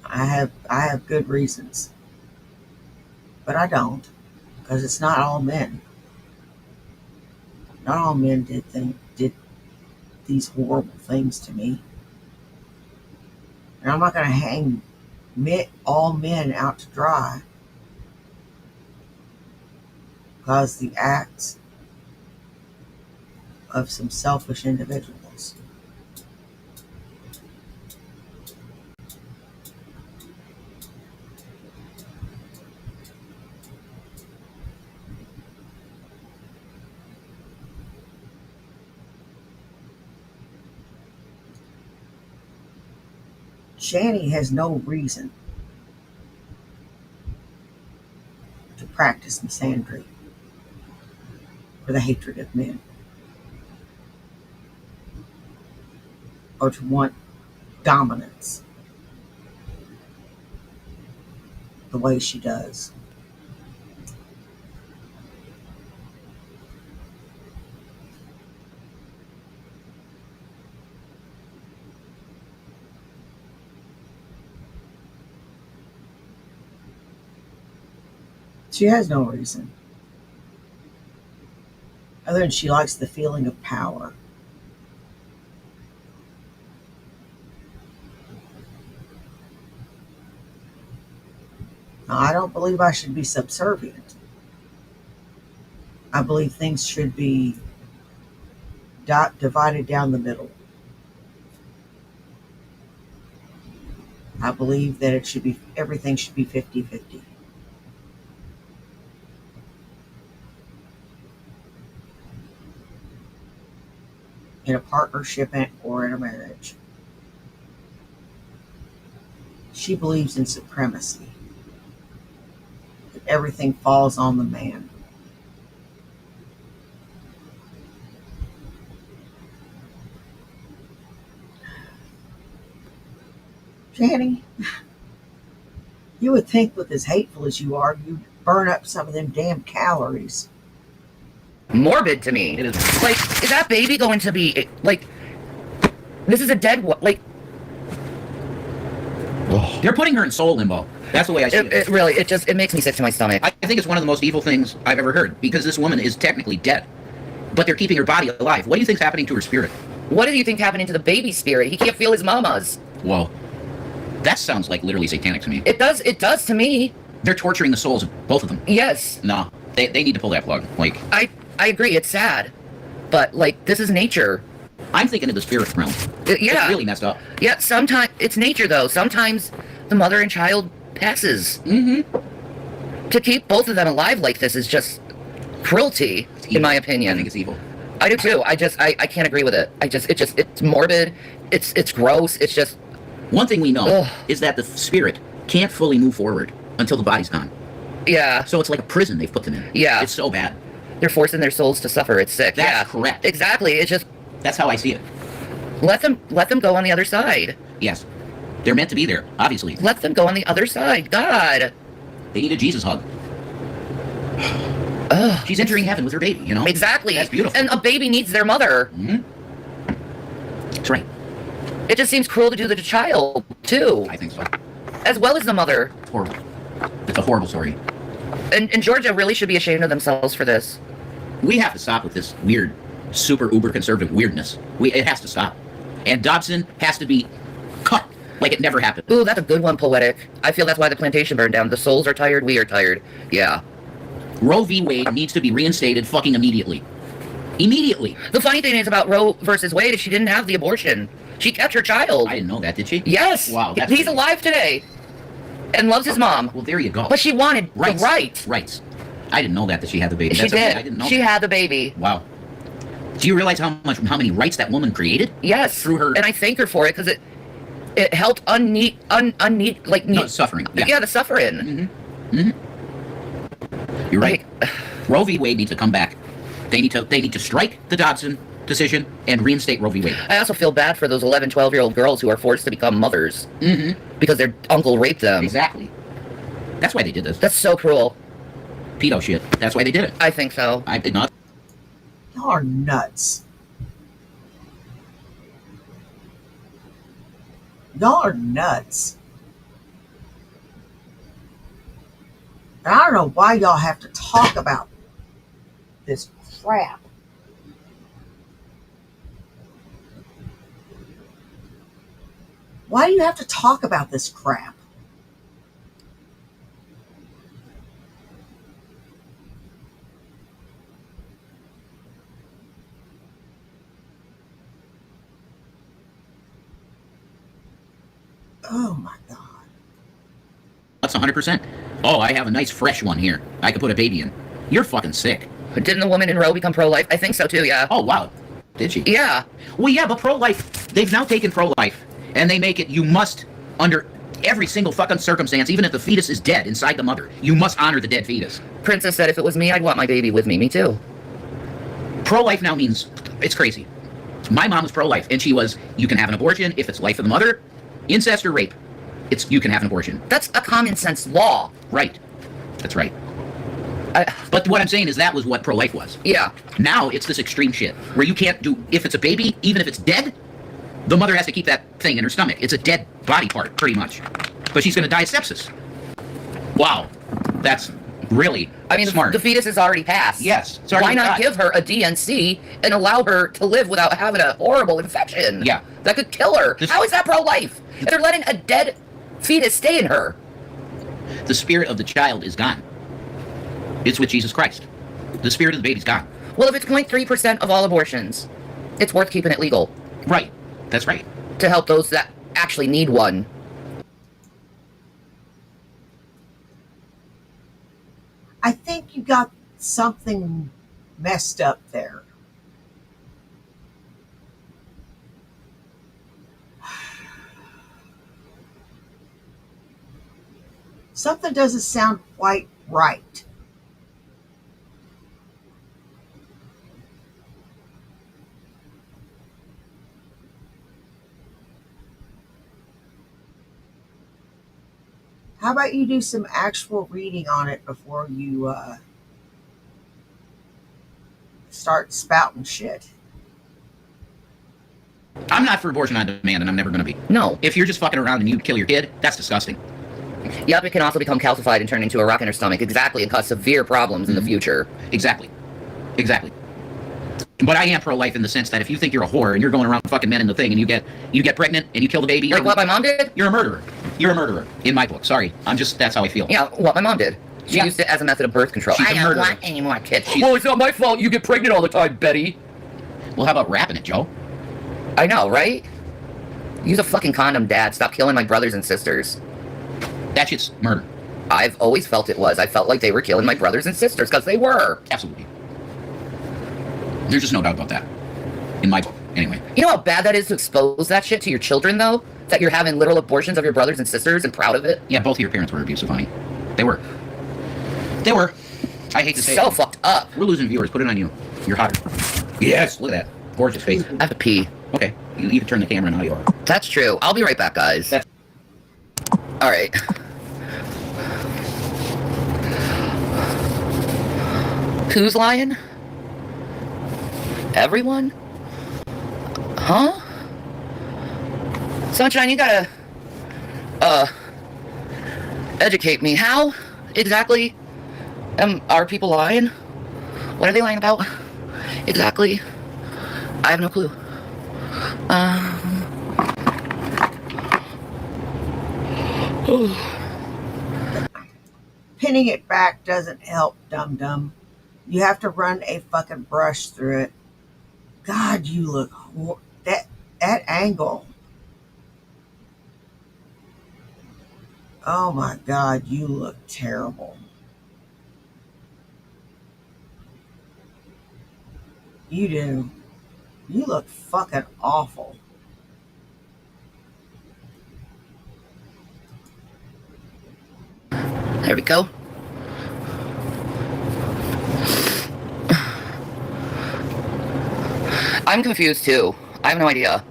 I have good reasons. But I don't, because it's not all men. Not all men did these horrible things to me. And I'm not going to hang all men out to dry because the acts of some selfish individuals. Shani has no reason to practice misandry or the hatred of men. or to want dominance the way she does. She has no reason, other than she likes the feeling of power. Now, I don't believe I should be subservient. I believe things should be divided down the middle. I believe that everything should be 50-50. In a partnership or in a marriage. She believes in supremacy. That everything falls on the man. Janny, you would think with as hateful as you are, you'd burn up some of them damn calories. Morbid to me. It is. Like, is that baby going to be, like, this is a dead one, like... They're putting her in soul limbo. That's the way I see it. It really, it makes me sick to my stomach. I think it's one of the most evil things I've ever heard, because this woman is technically dead, but they're keeping her body alive. What do you think's happening to her spirit? What do you think happening to the baby's spirit? He can't feel his mama's. Whoa. That sounds like literally satanic to me. It does to me. They're torturing the souls of both of them. Yes. No, they need to pull that plug. Like, I agree, it's sad. But, like, this is nature. I'm thinking of the spirit realm. Yeah. It's really messed up. Yeah, sometimes, it's nature, though. Sometimes the mother and child passes. Mm-hmm. To keep both of them alive like this is just cruelty, in my opinion. I think it's evil. I do, too. I can't agree with it. It's morbid. It's gross. It's just... One thing we know Ugh. is that the spirit can't fully move forward until the body's gone. Yeah. So it's like a prison they've put them in. Yeah. It's so bad. They're forcing their souls to suffer. It's sick. That's yeah. correct. Exactly. It's just... That's how I see it. Let them go on the other side. Yes. They're meant to be there, obviously. Let them go on the other side. God. They need a Jesus hug. Ugh. She's entering heaven with her baby, you know? Exactly. That's beautiful. And a baby needs their mother. Mm-hmm. That's right. It just seems cruel to do to the child, too. I think so. As well as the mother. It's horrible. It's a horrible story. And Georgia really should be ashamed of themselves for this. We have to stop with this weird, super uber conservative weirdness. It has to stop. And Dobson has to be cut like it never happened. Ooh, that's a good one, Poetic. I feel that's why the plantation burned down. The souls are tired, we are tired. Yeah. Roe v. Wade needs to be reinstated fucking immediately. Immediately. The funny thing is about Roe versus Wade is she didn't have the abortion. She kept her child. I didn't know that, did she? Yes. Wow. He's crazy. alive today. And loves his mom. Well, there you go. But she wanted Rights. the right. Rights. I didn't know that she had the baby. She That's did. okay. I didn't know She that. had the baby. Wow. Do you realize how many rights that woman created? Yes. Through her. And I thank her for it because it helped Suffering. Yeah. Yeah, the suffering. Mm-hmm. Mm-hmm. You're right. Roe v. Wade needs to come back. They need to strike the Dobson decision and reinstate Roe v. Wade. I also feel bad for those 11, 12-year-old girls who are forced to become mothers. Mm-hmm. Because their uncle raped them. Exactly. That's why they did this. That's so cruel. Pedo shit. That's why they did it. I think so. I did not. Y'all are nuts. Y'all are nuts. And I don't know why y'all have to talk about this crap. Why do you have to talk about this crap? Oh my God. That's 100%. Oh, I have a nice fresh one here. I could put a baby in. You're fucking sick. Didn't the woman in Roe become pro-life? I think so too, yeah. Oh, wow. Did she? Yeah. Well, yeah, but pro-life, they've now taken pro-life, and they make it, you must, under every single fucking circumstance, even if the fetus is dead inside the mother, you must honor the dead fetus. Princess said if it was me, I'd want my baby with me. Me too. Pro-life now means, it's crazy. My mom was pro-life, and she was, you can have an abortion if it's life of the mother, incest or rape. You can have an abortion. That's a common sense law. Right. That's right. But what I'm saying is that was what pro-life was. Yeah. Now it's this extreme shit where you can't do, if it's a baby, even if it's dead, the mother has to keep that thing in her stomach. It's a dead body part, pretty much. But she's going to die of sepsis. Wow. That's really smart. The fetus is already passed. Yes. Why not give her a DNC and allow her to live without having a horrible infection? Yeah. That could kill her. How is that pro-life? If they're letting a dead fetus stay in her. The spirit of the child is gone. It's with Jesus Christ. The spirit of the baby's gone. Well, if it's 0.3% of all abortions, it's worth keeping it legal. Right. That's right. To help those that actually need one. I think you got something messed up there. Something doesn't sound quite right. How about you do some actual reading on it before you start spouting shit? I'm not for abortion on demand, and I'm never going to be. No. If you're just fucking around and you kill your kid, that's disgusting. Yep, it can also become calcified and turn into a rock in her stomach. Exactly, and cause severe problems in the future. Exactly. Exactly. But I am pro-life in the sense that if you think you're a whore and you're going around fucking men in the thing and you get pregnant and you kill the baby, like what my mom did, you're a murderer. You're a murderer in my book. Sorry, that's how I feel. Yeah, what my mom did. She used it as a method of birth control. She's I a don't murderer. want any more kids. Well, it's not my fault. You get pregnant all the time, Betty. Well, how about wrapping it, Joe? I know, right? Use a fucking condom, Dad. Stop killing my brothers and sisters. That shit's murder. I've always felt it was. I felt like they were killing my brothers and sisters because they were. Absolutely. There's just no doubt about that. In my book, anyway. You know how bad that is to expose that shit to your children, though? That you're having literal abortions of your brothers and sisters and proud of it? Yeah, both of your parents were abusive, honey. They were. They were. I hate to say it. So fucked up. We're losing viewers. Put it on you. You're hotter. Yes, look at that. Gorgeous face. I have to pee. Okay. You can turn the camera and audio off. That's true. I'll be right back, guys. Alright. Who's lying? Everyone? Huh? Sunshine, you gotta, educate me. How exactly are people lying? What are they lying about? Exactly. I have no clue. Pinning it back doesn't help, dum-dum. You have to run a fucking brush through it. God, you look that angle. Oh my God, you look terrible. You do. You look fucking awful. There we go. I'm confused too. I have no idea.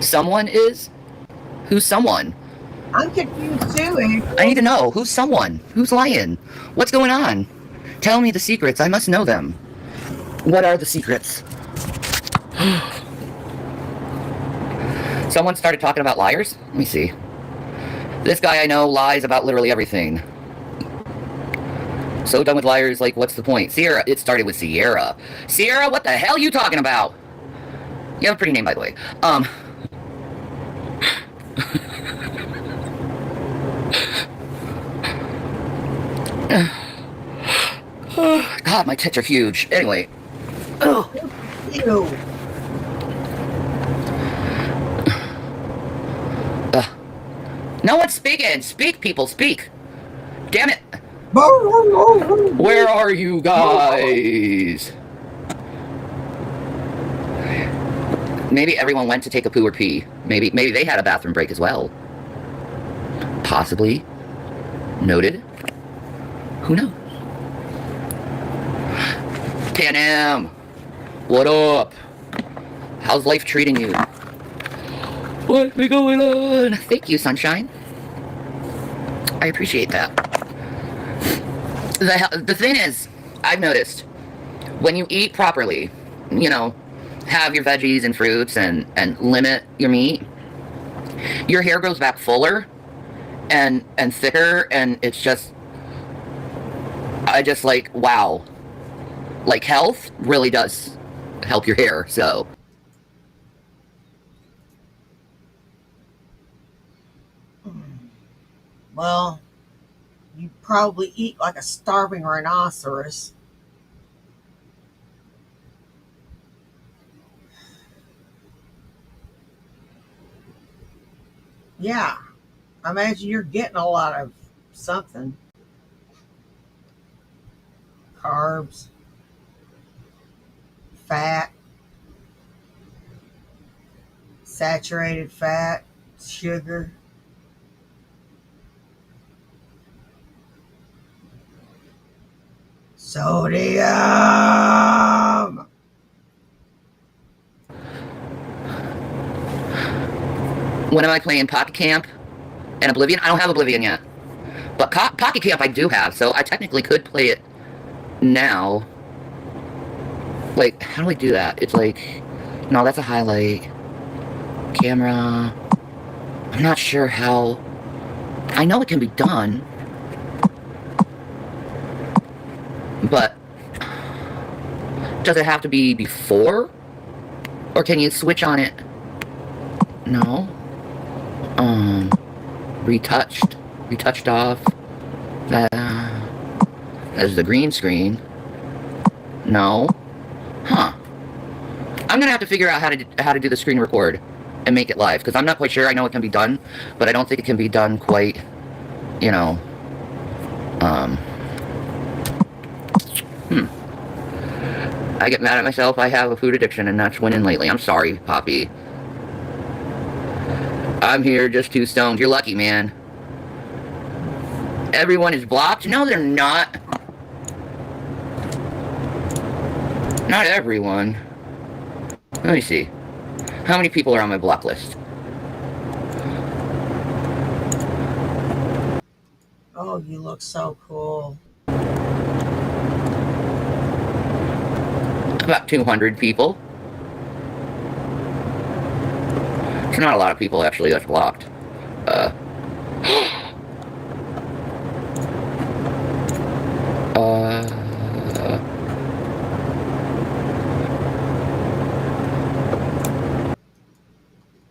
Someone is? Who's someone? I'm confused too, Andrew. I need to know. Who's someone? Who's lying? What's going on? Tell me the secrets. I must know them. What are the secrets? Someone started talking about liars? Let me see. This guy I know lies about literally everything. So done with liars, like, what's the point? Sierra. It started with Sierra. Sierra, what the hell are you talking about? You have a pretty name, by the way. God, my tits are huge. Anyway. Ew. No one's speaking. Speak, people, speak. Damn it. Where are you guys? Maybe everyone went to take a poo or pee. Maybe they had a bathroom break as well. Possibly. Noted. Who knows? Pan Am, what up? How's life treating you? What's been going on? Thank you, sunshine. I appreciate that. The thing is, I've noticed, when you eat properly, you know, have your veggies and fruits and limit your meat, your hair grows back fuller and thicker, and it's just, I just like, wow. Like, health really does help your hair, so. Well, you probably eat like a starving rhinoceros. Yeah, I imagine you're getting a lot of something. Carbs, fat, saturated fat, sugar. Sodium. When am I playing Pocket Camp and Oblivion? I don't have Oblivion yet. But Pocket Camp I do have, so I technically could play it now. Like, how do I do that? It's like, no, that's a highlight. Camera. I'm not sure how. I know it can be done. But does it have to be before? Or can you switch on it? No. Retouched off. There's the green screen. No. Huh. I'm gonna have to figure out how to do the screen record and make it live, because I'm not quite sure. I know it can be done, but I don't think it can be done quite, you know. I get mad at myself. I have a food addiction and not winning lately. I'm sorry, Poppy. I'm here just too stoned. You're lucky, man. Everyone is blocked? No, they're not. Not everyone. Let me see. How many people are on my block list? Oh, you look so cool. About 200 people. It's not a lot of people, actually, that's blocked.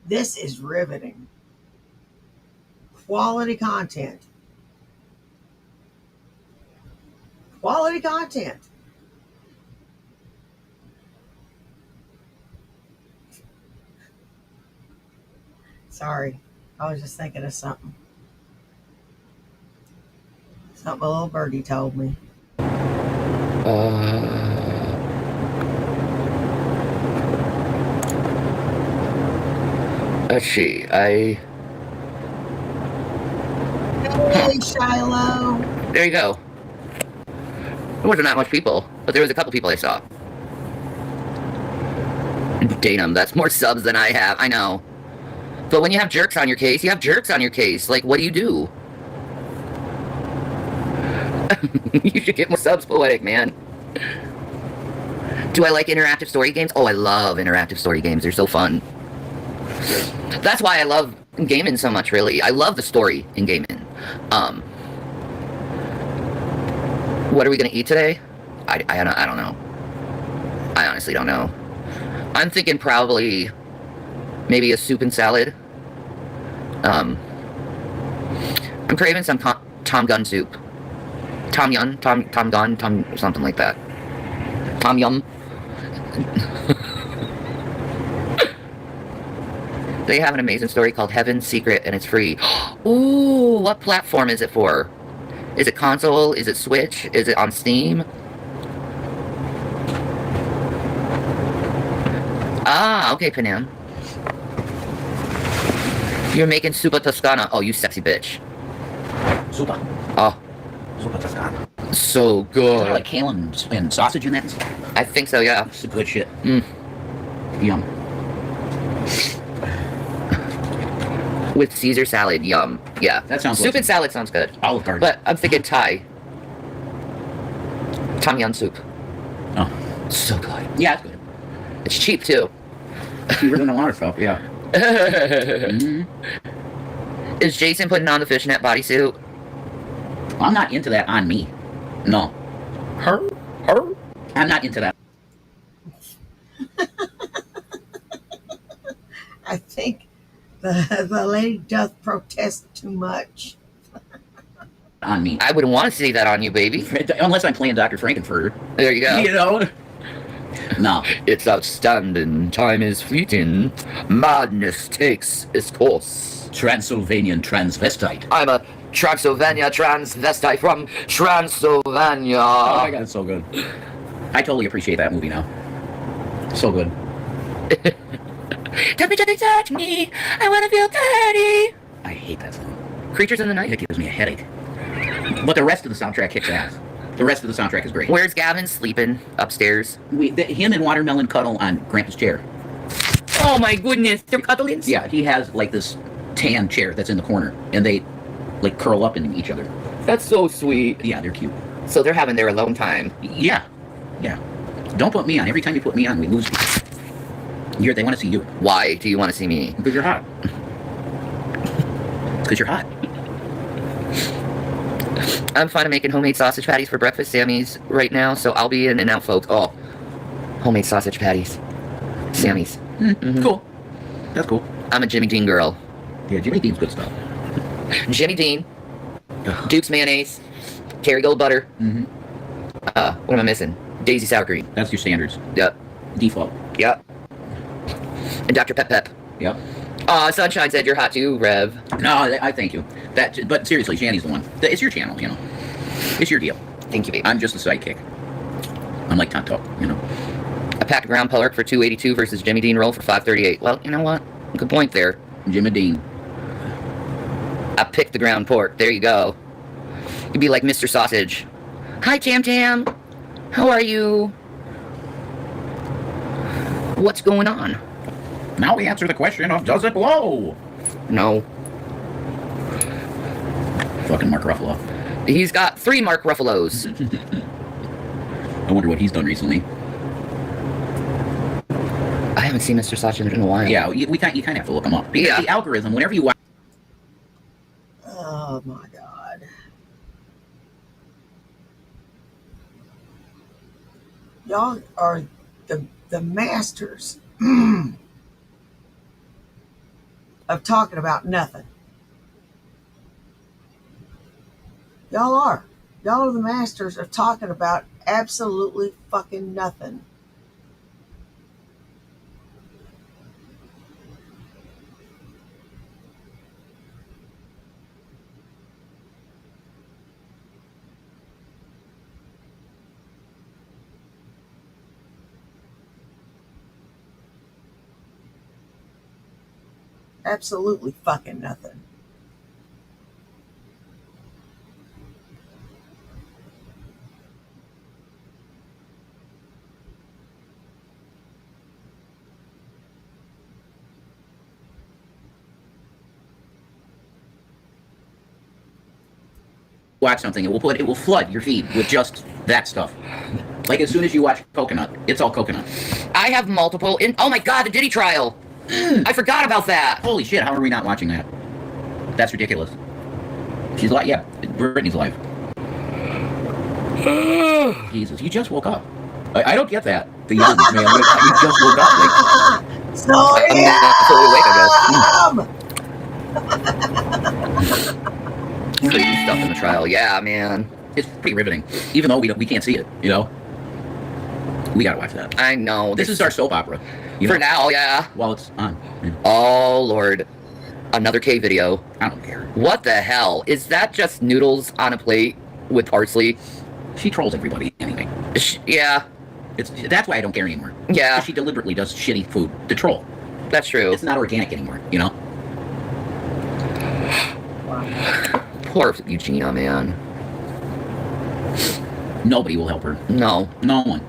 This is riveting. Quality content. Quality content. Sorry, I was just thinking of something. Something a little birdie told me. Let's see, Hey, Shiloh. There you go. There wasn't that much people, but there was a couple people I saw. Damn, that's more subs than I have, I know. But when you have jerks on your case, you have jerks on your case. Like, what do you do? You should get more subs, Poetic, man. Do I like interactive story games? Oh, I love interactive story games. They're so fun. That's why I love gaming so much, really. I love the story in gaming. What are we gonna eat today? I don't know. I honestly don't know. I'm thinking probably maybe a soup and salad. I'm craving some Tom Gun soup. Tom Gun, something like that. Tom Yum. They have an amazing story called Heaven's Secret, and it's free. Ooh, what platform is it for? Is it console? Is it Switch? Is it on Steam? Ah, okay, Panam. You're making Supa Toscana. Oh, you sexy bitch. Super. Oh. Super Toscana. So good. Like kale and sausage in that. I think so, yeah. It's good shit. Mm. Yum. With Caesar salad, yum. Yeah. That sounds Soup awesome. and salad sounds good. Olive Garden. But I'm thinking Thai. Tom yum soup. Oh. So good. Yeah, it's good. It's cheap, too. Cheaper than a lot of stuff, yeah. Mm-hmm. Is Jason putting on the fishnet bodysuit? I'm not into that on me. No. Her? I'm not into that. I think the lady doth protest too much. On me. I wouldn't want to see that on you, baby. Unless I'm playing Dr. Frankenfurter. There you go. You know? No. It's outstanding. Time is fleeting. Madness takes its course. Transylvanian transvestite. I'm a Transylvania transvestite from Transylvania. Oh my god, it's so good. I totally appreciate that movie now. So good. Touch me. I want to feel dirty. I hate that song. Creatures in the Night. It gives me a headache. But the rest of the soundtrack kicks ass. The rest of the soundtrack is great. Where's Gavin sleeping? Upstairs. Him and Watermelon cuddle on Grandpa's chair. Oh my goodness, they're cuddling. Yeah, he has like this tan chair that's in the corner, and they like curl up into each other. That's so sweet. Yeah, they're cute. So they're having their alone time. Yeah, yeah. Don't put me on. Every time you put me on, we lose. They want to see you. Why do you want to see me? Because you're hot. It's because you're hot. I'm fine making homemade sausage patties for breakfast, Sammy's, right now, so I'll be in and out, folks. Oh, homemade sausage patties. Sammy's. Mm-hmm. Cool. That's cool. I'm a Jimmy Dean girl. Yeah, Jimmy Dean's good stuff. Jimmy Dean, Duke's mayonnaise, Kerrygold butter. Mm-hmm. What am I missing? Daisy sour cream. That's your standards. Yep. Default. Yep. And Dr. Pep. Yep. Sunshine said you're hot too, Rev. No, I thank you. But seriously, Shanny's the one. It's your channel, you know. It's your deal. Thank you, baby. I'm just a sidekick. I'm like Tonto, you know. I packed ground pork for $2.82 versus Jimmy Dean roll for $5.38. Well, you know what? Good point there. Jimmy Dean. I picked the ground pork. There you go. You'd be like Mr. Sausage. Hi, Tam Tam. How are you? What's going on? Now we answer the question of does it blow? No. Fucking Mark Ruffalo. He's got 3 Mark Ruffalos. I wonder what he's done recently. I haven't seen Mr. Sausage in a while. Yeah, you kind of have to look him up. Because Yeah. the algorithm, whenever you watch... Oh my God. Y'all are the masters of talking about nothing. Y'all are. Y'all are the masters of talking about absolutely fucking nothing. Absolutely fucking nothing. Watch something, it will flood your feed with just that stuff. Like as soon as you watch Coconut, it's all coconut. I have multiple oh my God, the Diddy trial. I forgot about that. Holy shit, how are we not watching that? That's ridiculous. She's alive, yeah, Britney's alive. Jesus, you just woke up. I don't get that. The young man, you just woke up. Like, So I'm not fully awake, I guess. Crazy stuff in the trial. Yeah, man. it's pretty riveting. Even though we can't see it, you know? We gotta watch that. I know. This is our soap opera. You For know, now, yeah. while it's on. Yeah. Oh, Lord. Another K video. I don't care. What the hell? Is that just noodles on a plate with parsley? She trolls everybody anyway. Yeah. That's why I don't care anymore. Yeah. 'Cause she deliberately does shitty food to troll. That's true. It's not organic anymore, you know? Poor Eugenia, man. Nobody will help her. No. No one.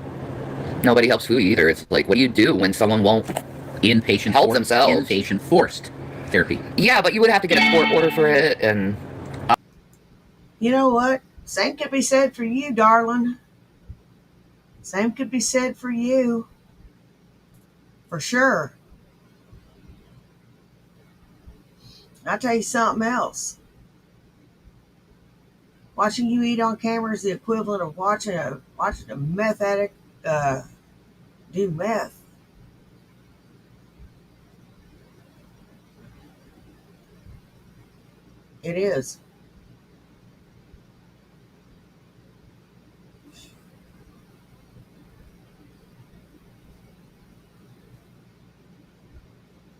Nobody helps Foodie either. It's like, what do you do when someone won't help themselves? Inpatient forced therapy. Yeah, but you would have to get a court order for it, and... You know what? Same could be said for you, darling. Same could be said for you. For sure. I'll tell you something else. Watching you eat on camera is the equivalent of watching a meth addict do meth. It is.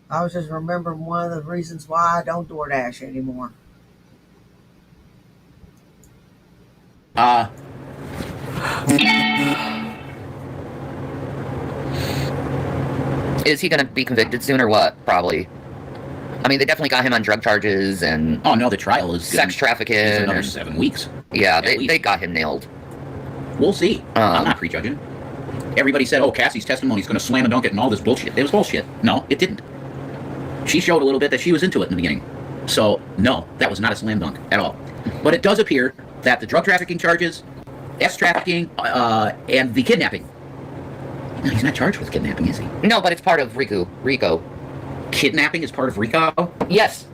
I was just remembering one of the reasons why I don't DoorDash anymore. Is he gonna be convicted soon or what? Probably. I mean, they definitely got him on drug charges and... Oh, no, the trial is... sex trafficking. It's another 7 weeks. Yeah, they got him nailed. We'll see. I'm not prejudging. Everybody said, oh, Cassie's testimony is going to slam and dunk it and all this bullshit. It was bullshit. No, it didn't. She showed a little bit that she was into it in the beginning. So, no, that was not a slam dunk at all. But it does appear that the drug trafficking charges, trafficking, and the kidnapping... No, he's not charged with kidnapping, is he? No, but it's part of RICO. Kidnapping is part of RICO? Yes.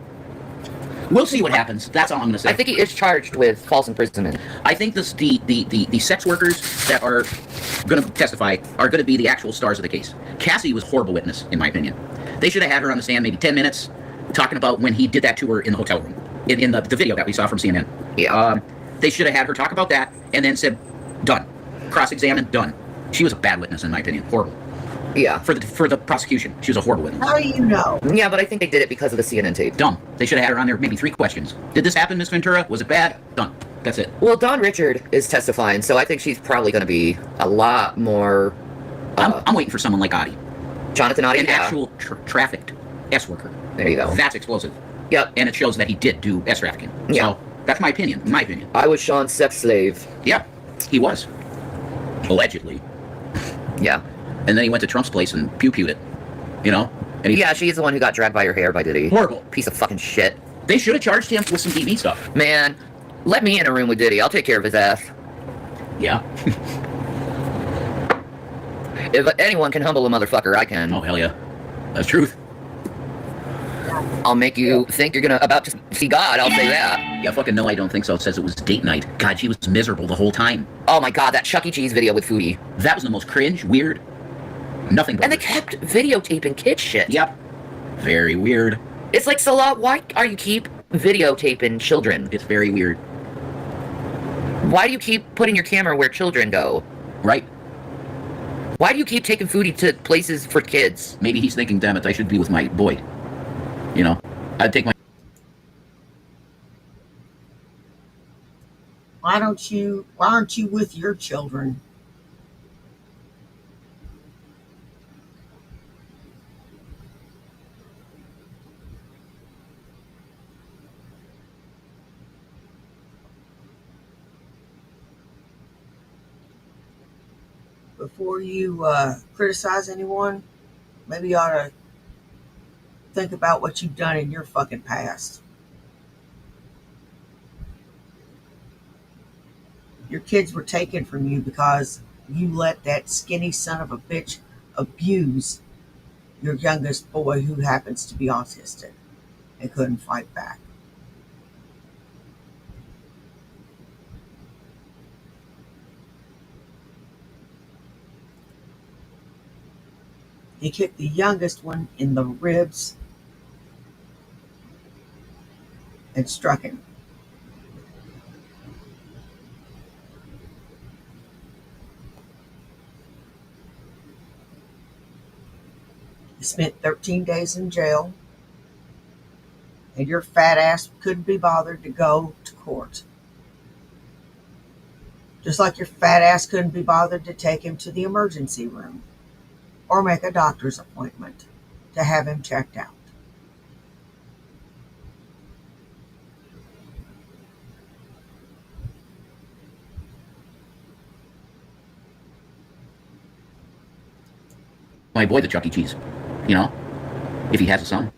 We'll see what happens. That's all I'm going to say. I think he is charged with false imprisonment. I think the sex workers that are going to testify are going to be the actual stars of the case. Cassie was a horrible witness, in my opinion. They should have had her on the stand maybe 10 minutes talking about when he did that to her in the hotel room, in the video that we saw from CNN. Yeah. They should have had her talk about that and then said, done. Cross-examined, done. She was a bad witness, in my opinion. Horrible. Yeah. For the prosecution, she was a horrible witness. How do you know? Yeah, but I think they did it because of the CNN tape. Dumb. They should have had her on there maybe 3 questions. Did this happen, Miss Ventura? Was it bad? Done. That's it. Well, Dawn Richard is testifying, so I think she's probably going to be a lot more... I'm waiting for someone like Adi. Jonathan Adi? An actual trafficked S worker. There you go. That's explosive. Yep. And it shows that he did do S trafficking. Yeah. So, that's my opinion. My opinion. I was Sean's sex slave. Yeah. He was. Allegedly. Yeah. And then he went to Trump's place and pew-pewed it. You know? And Yeah, she's the one who got dragged by her hair by Diddy. Horrible. Piece of fucking shit. They should have charged him with some DV stuff. Man, let me in a room with Diddy. I'll take care of his ass. Yeah. If anyone can humble a motherfucker, I can. Oh, hell yeah. That's truth. I'll make you think you're about to see God, I'll say that. Yeah, fucking no, I don't think so. It says it was date night. God, she was miserable the whole time. Oh my god, that Chuck E. Cheese video with Foodie. That was the most cringe, weird, nothing but... And they kept videotaping kid shit. Yep. Very weird. It's like, Salah, why are you keep videotaping children? It's very weird. Why do you keep putting your camera where children go? Right. Why do you keep taking Foodie to places for kids? Maybe he's thinking, damn it, I should be with my boy. You know? I'd take my... Why aren't you with your children? Before you criticize anyone, maybe you ought to think about what you've done in your fucking past. Your kids were taken from you because you let that skinny son of a bitch abuse your youngest boy who happens to be autistic and couldn't fight back. He kicked the youngest one in the ribs and struck him. He spent 13 days in jail, and your fat ass couldn't be bothered to go to court. Just like your fat ass couldn't be bothered to take him to the emergency room or make a doctor's appointment to have him checked out. my boy, the Chuck E. Cheese. You know, if he has a son.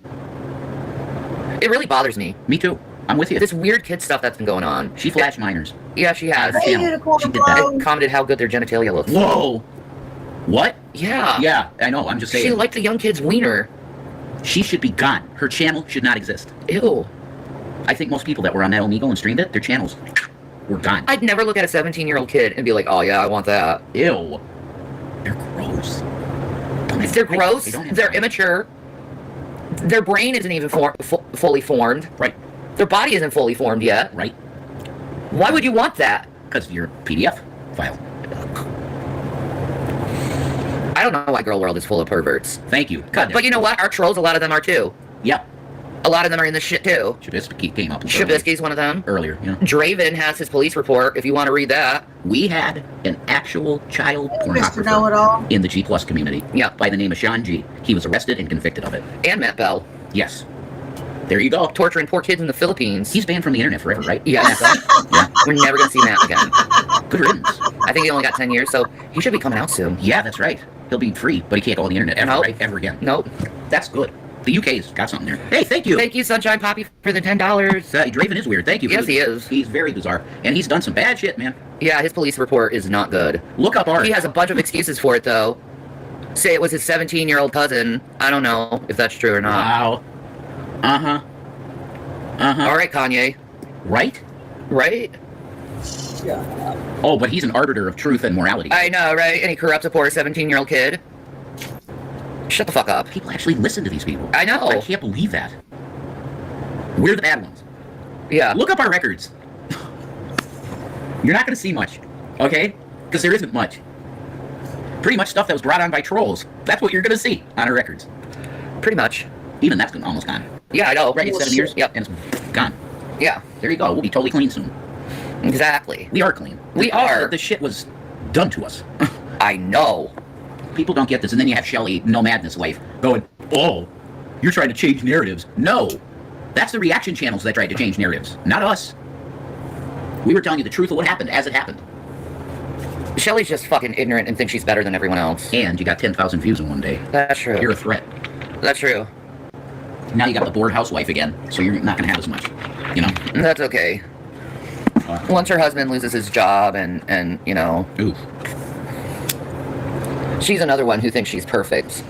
It really bothers me. Me too. I'm with you. This weird kid stuff that's been going on. She flashed minors. Yeah, she has. Hey, Unicorn She did that. Blow. And commented how good their genitalia looks. Whoa. What? Yeah. Yeah, I know. I'm just saying. She liked the young kid's wiener. She should be gone. Her channel should not exist. Ew. I think most people that were on that Omegle and streamed it, their channels were gone. I'd never look at a 17-year-old kid and be like, oh yeah, I want that. Ew. They're gross. They're gross. They don't have They're brains. immature. Their brain isn't even fully formed. Right. Their body isn't fully formed yet. Right. Why would you want that? Because of your PDF file. I don't know why Girl World is full of perverts. Thank you. God, But you know what? Our trolls, a lot of them are too. Yeah. A lot of them are in this shit too. Trubisky came up Trubisky's one of them. earlier. You know? Draven has his police report, if you want to read that. We had an actual child Mr. pornographer Know-It-All. in the G Plus community. Yeah. By the name of Sean G. He was arrested and convicted of it. And Matt Bell. Yes. There you go. Torturing poor kids in the Philippines. He's banned from the internet forever, right? Yes. Yeah. We're never going to see Matt again. Good riddance. I think he only got 10 years, so he should be coming out soon. Yeah, that's right. He'll be free, but he can't go on the internet ever, Nope. right? Ever again. Nope. That's good. The UK's got something there. Hey, thank you. Thank you, Sunshine Poppy, for the $10. Draven is weird. Thank you. Yes, he is. He's very bizarre. And he's done some bad shit, man. Yeah, his police report is not good. Look up art. He has a bunch of excuses for it, though. Say it was his 17-year-old cousin. I don't know if that's true or not. Wow. Uh-huh. Uh-huh. All right, Kanye. Right? Right? Oh, but he's an arbiter of truth and morality. I know, right? And he corrupts a poor 17-year-old kid. Shut the fuck up. People actually listen to these people. I know. I can't believe that. We're the bad ones. Yeah. Look up our records. You're not going to see much, okay? Because there isn't much. Pretty much stuff that was brought on by trolls. That's what you're going to see on our records. Pretty much. Even that's almost gone. Yeah, I know. Right, it's 7 years? Yep. And it's gone. Yeah, There you go. We'll be totally clean soon. exactly. We are clean. We are. The shit was done to us. I know. People don't get this. And then you have Shelly, No Madness Wife, going, oh, you're trying to change narratives. No. That's the reaction channels that tried to change narratives, not us. We were telling you the truth of what happened as it happened. Shelly's just fucking ignorant and thinks she's better than everyone else. And you got 10,000 views in one day. That's true. You're a threat. That's true. Now you got the bored housewife again, so you're not going to have as much, you know? That's okay. Once her husband loses his job and you know, Ooh. she's another one who thinks she's perfect.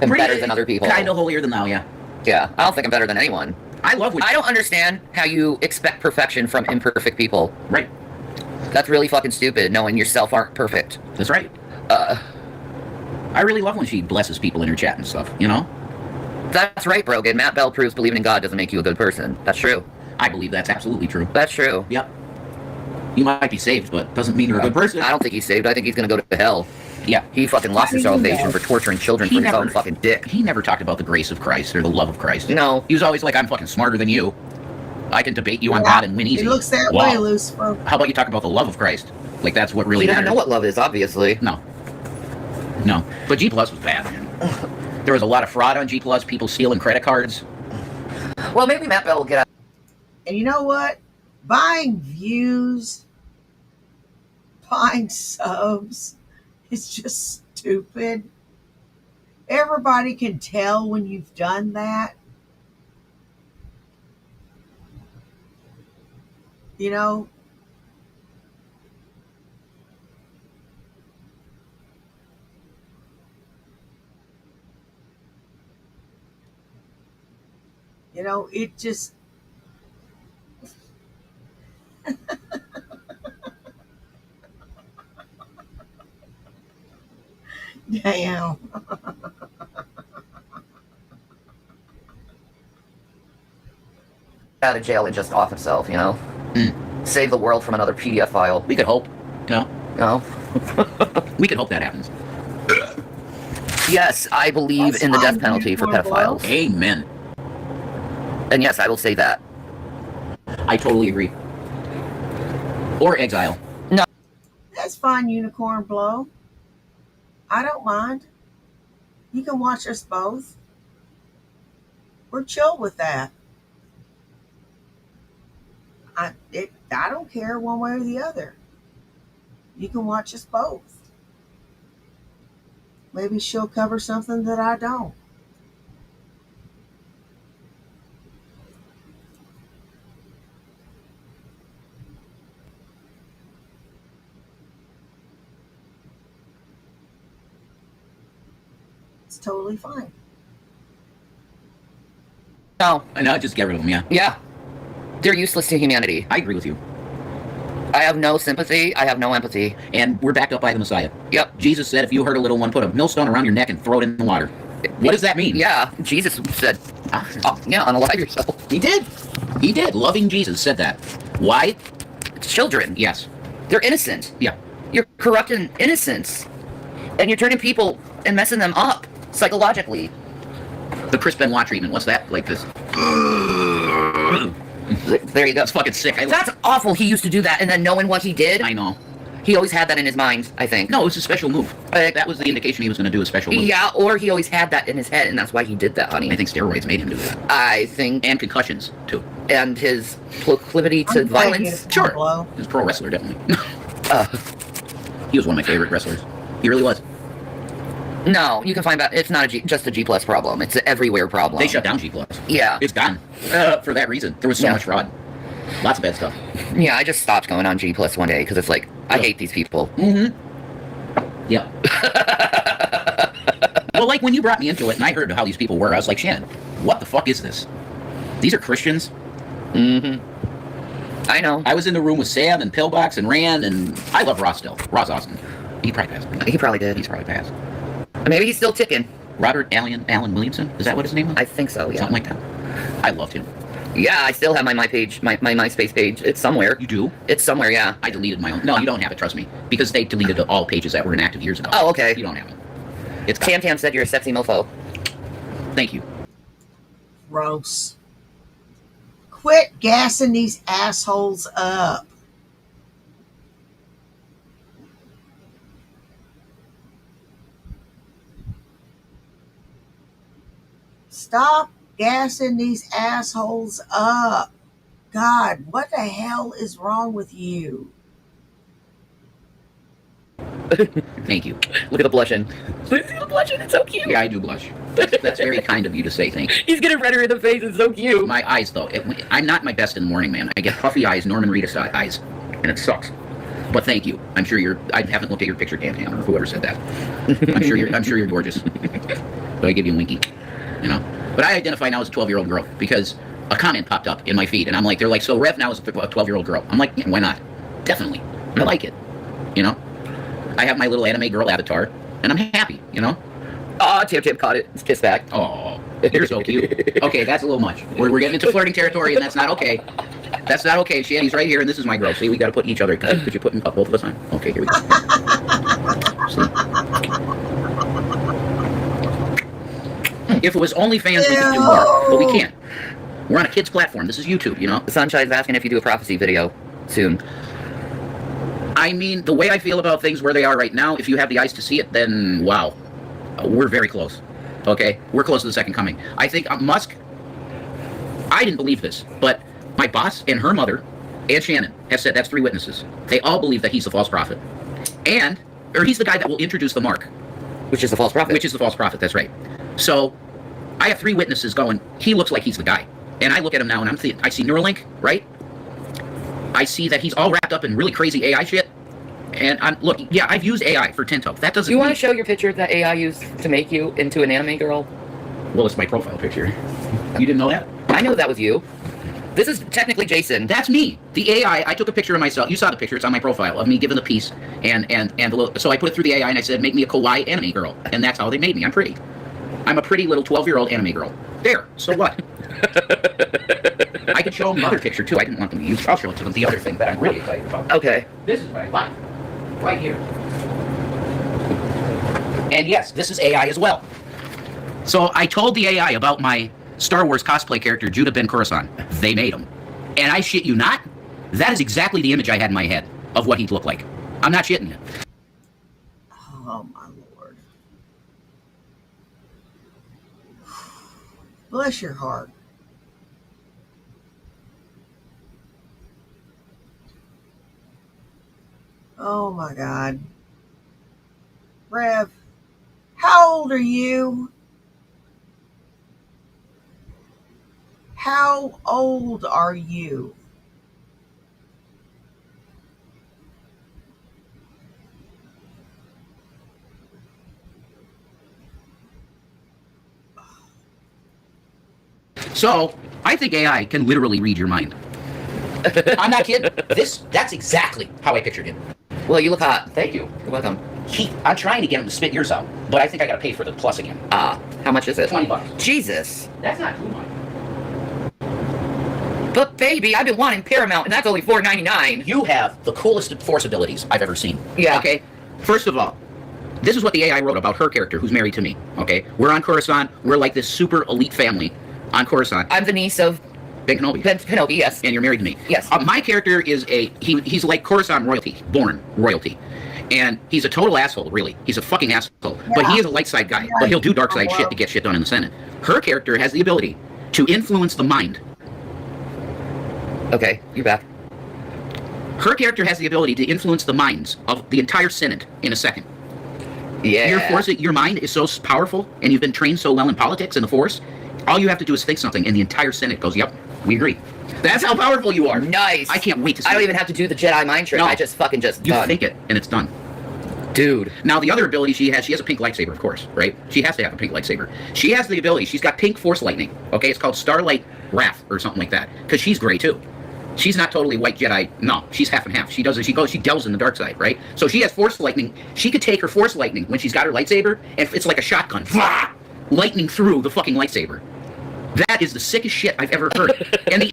And better than other people. Kind of holier than thou, yeah. Yeah, I don't think I'm better than anyone. I love what I don't understand how you expect perfection from imperfect people. Right. That's really fucking stupid, knowing yourself aren't perfect. That's right. I really love when she blesses people in her chat and stuff, you know? That's right, Brogan. Matt Bell proves believing in God doesn't make you a good person. That's true. I believe that's absolutely true. That's true. Yep. You might be saved, but doesn't mean you're a good person. I don't think he's saved. I think he's gonna go to hell. Yeah. He fucking lost his salvation for torturing children He for his never- own fucking dick. He never talked about the grace of Christ or the love of Christ. No. He was always like, I'm fucking smarter than you. I can debate you on God and win easy. It looks that Wow. way, Lucifer. How about you talk about the love of Christ? Like, that's what really He doesn't matters. know what love is, obviously. No. No. But G Plus was bad, man. There was a lot of fraud on G Plus, people stealing credit cards. Well, maybe Matt Bell will get out. And you know what? Buying views, buying subs is just stupid. Everybody can tell when you've done that. You know? You know, it just damn. Out of jail and just off himself, you know? Save the world from another PDF file. We could hope. No. No? We could hope that happens. Yes, I believe That's in the fine, death penalty for Unicorn Blow. pedophiles. Amen. And yes, I will say that. I totally agree. Or exile. That's fine, Unicorn Blow. I don't mind. You can watch us both. We're chill with that. I don't care one way or the other. You can watch us both. Maybe she'll cover something that I don't. It's totally fine. No. No, just get rid of them, yeah. Yeah. They're useless to humanity. I agree with you. I have no sympathy. I have no empathy. And we're backed up by the Messiah. Yep. Jesus said, if you hurt a little one, put a millstone around your neck and throw it in the water. What does that mean? Yeah, Jesus said, yeah, unalive yourself. He did. He did. Loving Jesus said that. Why? Children. Yes. They're innocent. Yeah. You're corrupting innocence. And you're turning people and messing them up psychologically. The Chris Benoit treatment, what's that? Like this. There you go. That's fucking sick. That's awful. He used to do that, and then knowing what he did. I know. He always had that in his mind, I think. No, it was a special move. That was the indication he was going to do a special move. Yeah, or he always had that in his head, and that's why he did that, honey. I think steroids made him do that. I think. And concussions, too. And his proclivity to violence. Sure. He was a pro wrestler, definitely. He was one of my favorite wrestlers. He really was. No, you can find that. It's not just a G Plus problem. It's an everywhere problem. They shut down G Plus. Yeah. It's gone. For that reason. There was so much fraud. Lots of bad stuff. Yeah, I just stopped going on G Plus one day because it's like, I hate these people. Mm-hmm. Yeah. Well, like when you brought me into it and I heard how these people were, I was like, Shannon, what the fuck is this? These are Christians? Mm-hmm. I know. I was in the room with Sam and Pillbox and Rand, and I love Ross still. Ross Austin. He probably passed. He probably did. He's probably passed. Maybe he's still ticking. Robert Allen Williamson? Is that what his name was? I think so, yeah. Something like that. I loved him. Yeah, I still have my MySpace page. It's somewhere. You do? It's somewhere, yeah. I deleted my own. No, you don't have it, trust me. Because they deleted all pages that were inactive years ago. Oh, okay. You don't have it. It's Tam Tam said you're a sexy mofo. Thank you. Gross. Quit gassing these assholes up. Stop gassing these assholes up. God, what the hell is wrong with you? Thank you. Look at the blushing. Look at the blushing. It's so cute. Yeah, I do blush. That's very kind of you to say thanks. He's getting redder in the face. It's so cute. My eyes, though. I'm not my best in the morning, man. I get puffy eyes, Norman Reedus eyes, and it sucks. But thank you. I'm sure I haven't looked at your picture, Tam Tam, or whoever said that. I'm sure you're gorgeous. But I give you a winky. You know. But I identify now as a 12-year-old girl because a comment popped up in my feed, and I'm like, they're like, so Rev now is a 12-year-old girl. I'm like, yeah, why not? Definitely. I like it. You know. I have my little anime girl avatar, and I'm happy. You know. Oh, Tam Tam caught it. It's kiss back. Oh, you're so cute. Okay, that's a little much. We're getting into flirting territory, and that's not okay. That's not okay. Shanny's right here, and this is my girl. See, we got to put each other. Could you put both of us on? Okay, here we go. See? If it was OnlyFans, we could do more, but we can't. We're on a kid's platform. This is YouTube, you know? Sunshine's asking if you do a prophecy video soon. I mean, the way I feel about things where they are right now, if you have the eyes to see it, then wow. We're very close. Okay? We're close to the second coming. I think Musk, I didn't believe this, but my boss and her mother and Shannon have said that's 3 witnesses. They all believe that he's the false prophet. Or he's the guy that will introduce the mark. Which is the false prophet. Which is the false prophet, that's right. So, I have 3 witnesses going, he looks like he's the guy. And I look at him now and I see Neuralink, right? I see that he's all wrapped up in really crazy AI shit. And look, yeah, I've used AI for Tinto. That doesn't. You want to show your picture that AI used to make you into an anime girl? Well, it's my profile picture. You didn't know that? I know that was you. This is technically Jason. That's me. The AI. I took a picture of myself. You saw the picture. It's on my profile of me giving the piece, and so I put it through the AI and I said, make me a kawaii anime girl, and that's how they made me. I'm pretty. I'm a pretty little 12-year-old anime girl. There. So what? I could show them the other picture too. I didn't want them to use. I'll show it to them. The other thing that I'm really excited about. Okay. This is what I like. Right here. And yes, this is AI as well. So I told the AI about my Star Wars cosplay character, Judah Ben Coruscant. They made him. And I shit you not, that is exactly the image I had in my head of what he'd look like. I'm not shitting you. Oh, my Lord. Bless your heart. Oh, my God. Rev, How old are you? How old are you? So, I think AI can literally read your mind. I'm not kidding. That's exactly how I pictured him. Well, you look hot. Thank you. You're welcome. I'm trying to get him to spit yours out, but I think I gotta pay for the plus again. How much is it? $20. Jesus. That's not too much. But baby, I've been wanting Paramount, and that's only $4.99. You have the coolest force abilities I've ever seen. Yeah. Okay? First of all, this is what the AI wrote about her character who's married to me. Okay? We're on Coruscant. We're like this super elite family on Coruscant. I'm the niece of Ben Kenobi. Ben Kenobi, yes. And you're married to me. Yes. My character is he's like Coruscant royalty, born royalty. And he's a total asshole, really. He's a fucking asshole. Yeah. But he is a light side guy. But he'll do dark side shit to get shit done in the Senate. Her character has the ability to influence the mind. Okay, you're back. Her character has the ability to influence the minds of the entire Senate in a second. Yeah. Your mind is so powerful, and you've been trained so well in politics and the Force, all you have to do is think something, and the entire Senate goes, yep, we agree. That's how powerful you are. Nice. I can't wait to see I don't it. even have to do the Jedi mind trick. No. I just fucking just You done. think it, and it's done. Dude. Now, the other ability she has a pink lightsaber, of course, right? She has to have a pink lightsaber. She has the ability, she's got pink force lightning, okay? It's called Starlight Wrath or something like that, because she's gray, too. She's not totally white Jedi. No, she's half and half. She delves in the dark side, right? So she has force lightning. She could take her force lightning when she's got her lightsaber, and it's like a shotgun. Lightning through the fucking lightsaber. That is the sickest shit I've ever heard. And the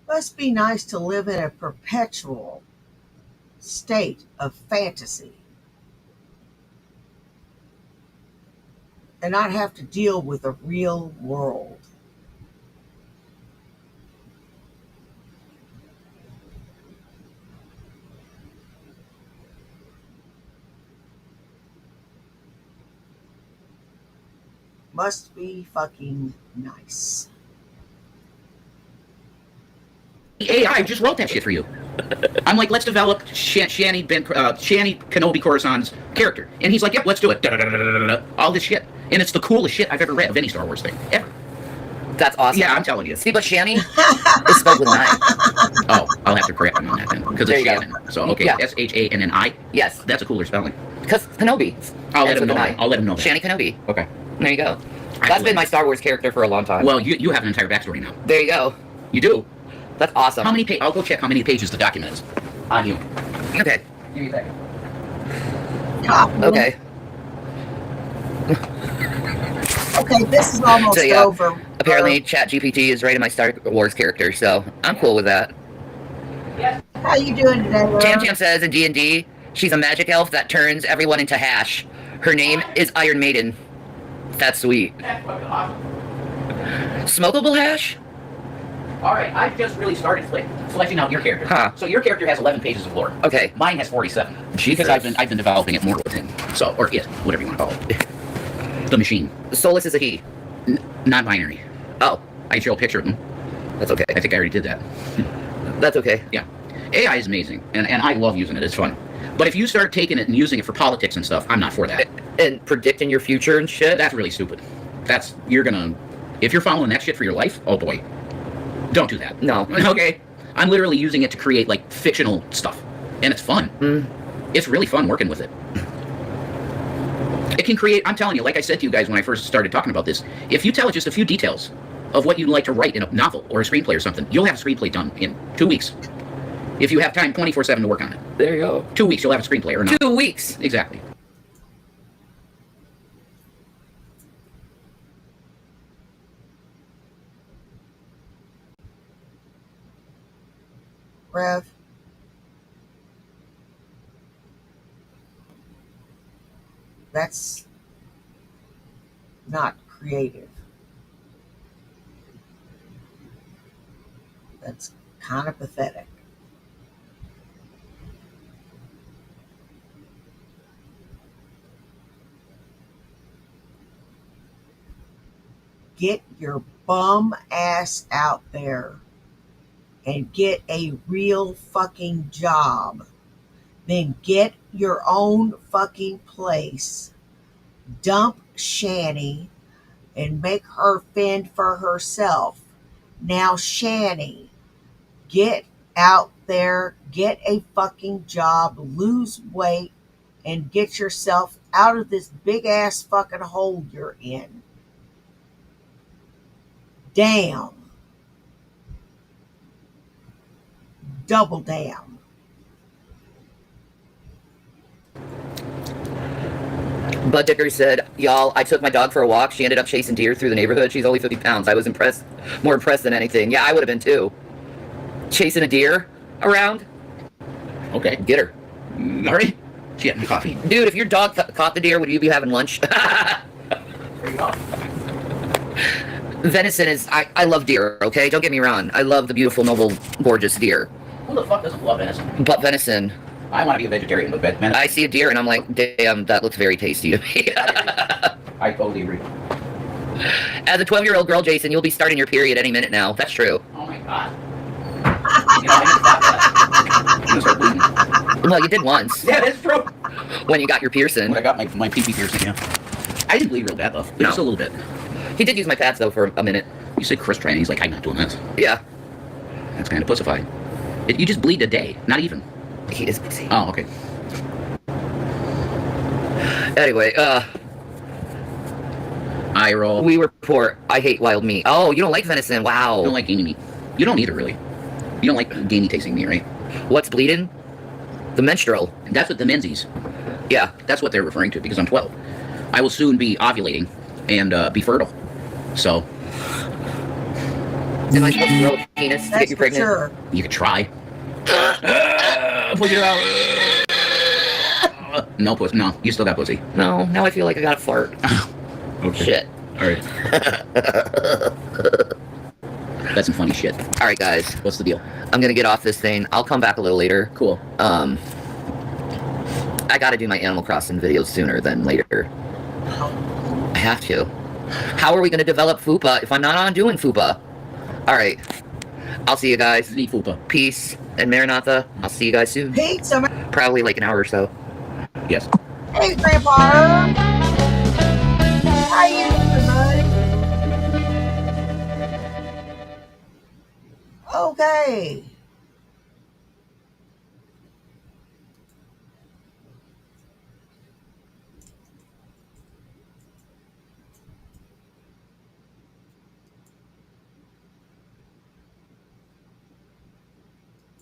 Must be nice to live in a perpetual state of fantasy and not have to deal with the real world. Must be fucking nice. The AI just wrote that shit for you. I'm like, let's develop Shanny Kenobi Coruscant's character. And he's like, yep, let's do it. All this shit. And it's the coolest shit I've ever read of any Star Wars thing. Ever. That's awesome. Yeah, I'm telling you. See, but Shanny is spelled with an I. Oh, I'll have to correct him on that then. Because it's Shannon. So, okay, Yeah. Shanni. Yes. That's a cooler spelling. Because Kenobi. I'll let Ends him with know an that. I. I'll let him know that. Shanny Kenobi. Okay. There you go. That's been my Star Wars character for a long time. Well, you have an entire backstory now. There you go. You do. That's awesome. How many I'll go check how many pages the document is on you. Okay. Give me a second. Okay. Okay, this is almost So, yeah, over. Apparently, ChatGPT is rating my Star Wars character, so I'm cool with that. How you doing today, Laura? Tam Tam says in D&D, she's a magic elf that turns everyone into hash. Her name is Iron Maiden. That's sweet. That's fucking awesome. Smokable hash? Alright, I've just really started fleshing out your character. Huh. So your character has 11 pages of lore. Okay. Mine has 47. Jesus. Because I've been developing it more with him. So, or it, whatever you want to call it. The machine. Solus is a he. Non-binary. Oh, I show a picture of him. that's okay. I think I already did that. That's okay. Yeah. AI is amazing, and I love using it. It's fun. But if you start taking it and using it for politics and stuff, I'm not for that. And predicting your future and shit? That's really stupid. If you're following that shit for your life, oh boy. Don't do that. No. Okay? I'm literally using it to create, like, fictional stuff. And it's fun. It's really fun working with it. It can create, I'm telling you, like I said to you guys when I first started talking about this, if you tell it just a few details of what you'd like to write in a novel or a screenplay or something, you'll have a screenplay done in 2 weeks. If you have time 24/7 to work on it. There you go. 2 weeks, you'll have a screenplay or not. 2 weeks. Exactly. Rev. That's not creative. That's kind of pathetic. Get your bum ass out there and get a real fucking job. then get your own fucking place. Dump Shani and make her fend for herself. Now, Shani, get out there, get a fucking job, lose weight, and get yourself out of this big ass fucking hole you're in. Damn. Double damn. Bud Dicker said, y'all, I took my dog for a walk. She ended up chasing deer through the neighborhood. She's only 50 pounds. I was impressed, more impressed than anything. Yeah, I would have been too. Chasing a deer around? Okay. Get her. All right. She had coffee. Dude, if your dog caught the deer, would you be having lunch? There you go. Venison is, I love deer, okay? Don't get me wrong. I love the beautiful, noble, gorgeous deer. Who the fuck doesn't love venison? But venison, I want to be a vegetarian, but venison. I see a deer and I'm like, damn, that looks very tasty to me. I totally agree. As a 12-year-old girl, Jason, you'll be starting your period any minute now. That's true. Oh my god. You know, I need to stop that. I'm gonna start bleeding. Well, you did once. Yeah, that's true. When you got your piercing. When I got my pee-pee piercing, yeah. I didn't bleed real bad, though. No. Just a little bit. He did use my pads, though, for a minute. You said Chris training. He's like, I'm not doing this. Yeah. That's kind of pussified. You just bleed a day. Not even. He is busy. Oh, okay. Anyway, Eye roll. we report, I hate wild meat. Oh, you don't like venison? Wow. You don't like gamey meat. You don't either, really. You don't like gamey tasting meat, right? What's bleeding? The menstrual. That's what the menses. Yeah. That's what they're referring to, because I'm 12. I will soon be ovulating and be fertile. So. Am I supposed to grow a penis to That's get you for pregnant? sure. You could try. Push it out. No, pussy. No, you still got pussy. No, now I feel like I got a fart. Okay. Shit. All right. That's some funny shit. All right, guys. What's the deal? I'm gonna get off this thing. I'll come back a little later. Cool. I gotta do my Animal Crossing videos sooner than later. I have to. How are we gonna develop FUPA if I'm not on doing FUPA? All right. I'll see you guys. Need fupa. Peace and Maranatha. I'll see you guys soon. Pizza. Probably like an hour or so. Yes. Hey, Grandpa. How you doing, buddy? Okay.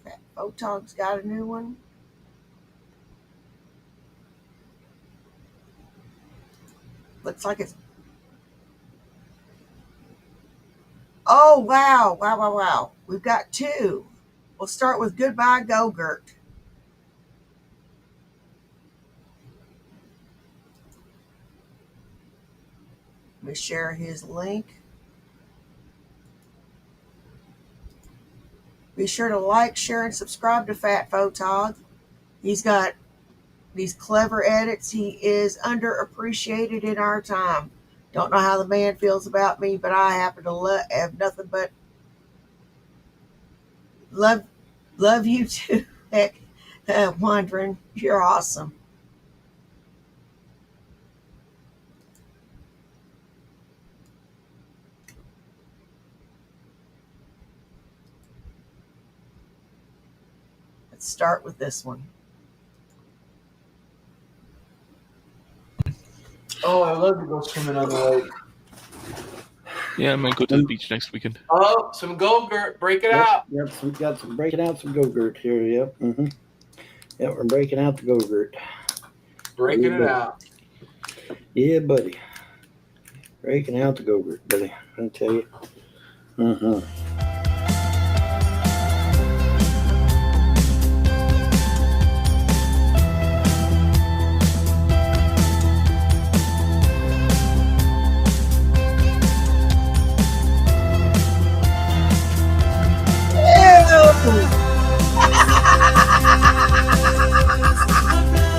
That Photog's got a new one. Looks like it's. Oh, wow. Wow, wow, wow. We've got two. We'll start with Goodbye Go-Gurt. Let me share his link. Be sure to like, share, and subscribe to Fat Photog. He's got these clever edits. He is underappreciated in our time. Don't know how the man feels about me, but I happen to have nothing but love you too. Heck, Wondering, you're awesome. Let's start with this one. Oh, I love to go swimming on the lake. Yeah, I might go to the beach next weekend. Oh, some Go-Gurt. Break it out. Yep, we've got some breaking out some Go-Gurt here. Yep. Mm-hmm. Yep, we're breaking out the Go-Gurt. Breaking it out. Yeah, buddy. Breaking out the Go-Gurt, buddy. I tell you. Mm-hmm.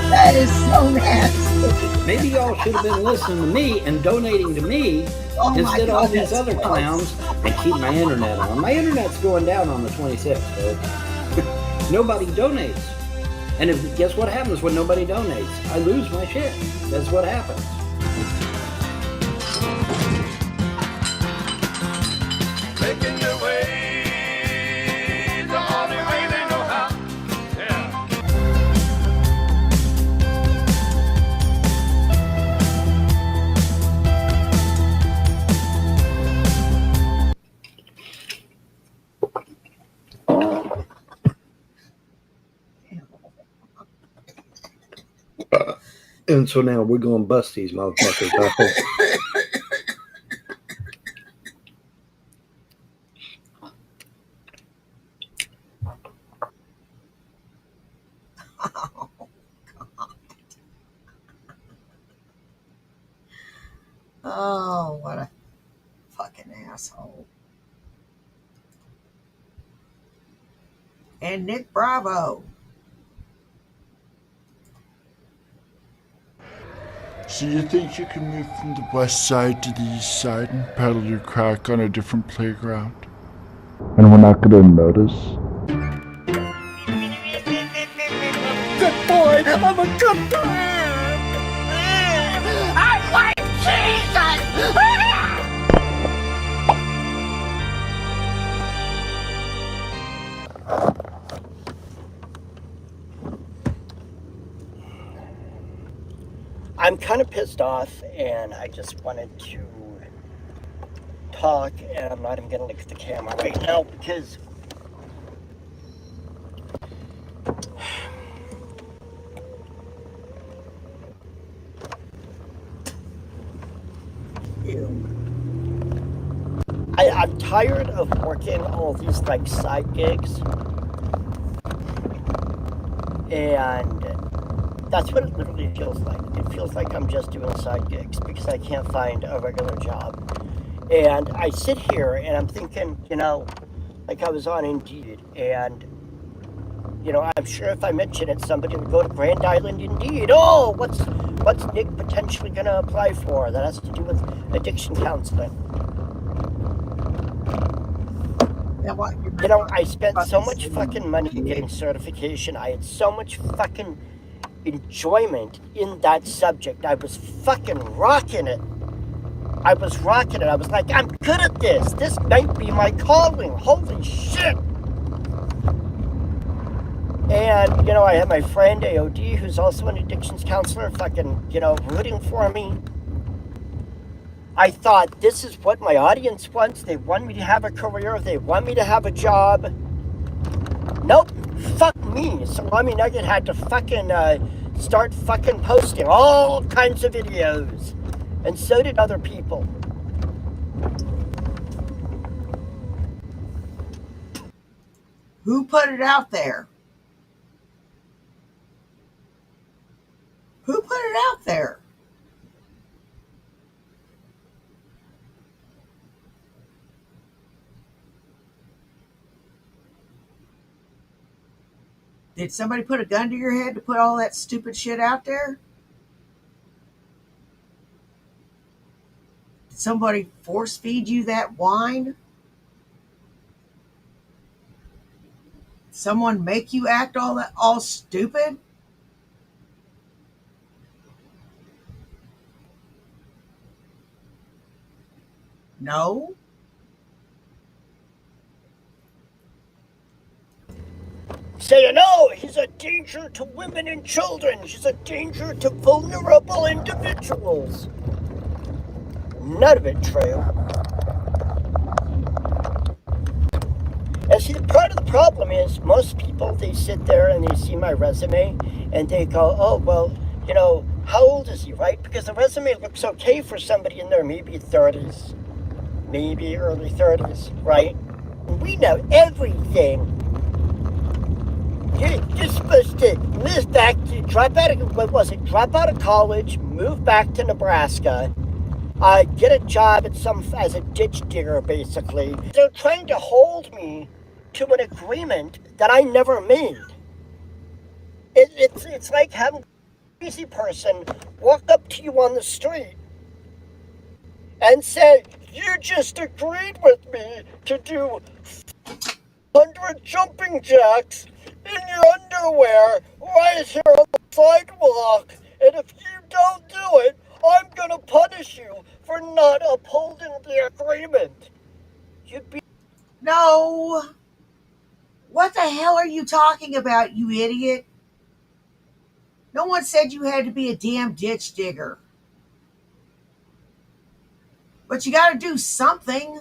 That is so nasty. Maybe y'all should have been listening to me and donating to me instead of all these other clowns and keep my internet on. My internet's going down on the 26th, folks. Nobody donates. And guess what happens when nobody donates? I lose my shit. That's what happens. Making your way the only way they know how. Yeah. And so now we're going to bust these motherfuckers. I hope. Oh, what a fucking asshole. And Nick Bravo. So you think you can move from the west side to the east side and paddle your crack on a different playground? And we're not gonna notice? Good boy! I'm a good boy! I like Jesus! I'm kind of pissed off, and I just wanted to talk, and I'm not even going to look at the camera right now because I'm tired of working all these like side gigs, and that's what it literally feels like. It feels like I'm just doing side gigs because I can't find a regular job. And I sit here and I'm thinking, you know, like I was on Indeed, and, you know, I'm sure if I mention it, somebody would go to Grand Island Indeed. Oh, what's Nick potentially going to apply for? That has to do with addiction counseling. You know, I spent so much fucking money getting certification. I had so much fucking enjoyment in that subject. I was fucking rocking it. I was like, I'm good at this. This might be my calling. Holy shit. And, you know, I had my friend AOD, who's also an addictions counselor, fucking, you know, rooting for me. I thought, this is what my audience wants. They want me to have a career. They want me to have a job. Nope. Fuck me. So Mommy Nugget had to fucking start fucking posting all kinds of videos. And so did other people. Who put it out there? Who put it out there? Did somebody put a gun to your head to put all that stupid shit out there? Did somebody force feed you that wine? Someone make you act all stupid? No. Saying, oh, he's a danger to women and children. He's a danger to vulnerable individuals. None of it true. And see, part of the problem is most people, they sit there and they see my resume and they go, oh, well, you know, how old is he, right? Because the resume looks okay for somebody in their maybe 30s, maybe early 30s, right? We know everything. You're supposed to move back to, drop out of college, move back to Nebraska, get a job as a ditch digger, basically. They're trying to hold me to an agreement that I never made. It's like having a crazy person walk up to you on the street and say, you just agreed with me to do 100 jumping jacks in your underwear right here on the sidewalk, and if you don't do it, I'm gonna punish you for not upholding the agreement. You'd be... No. What the hell are you talking about, you idiot? No one said you had to be a damn ditch digger. But you got to do something.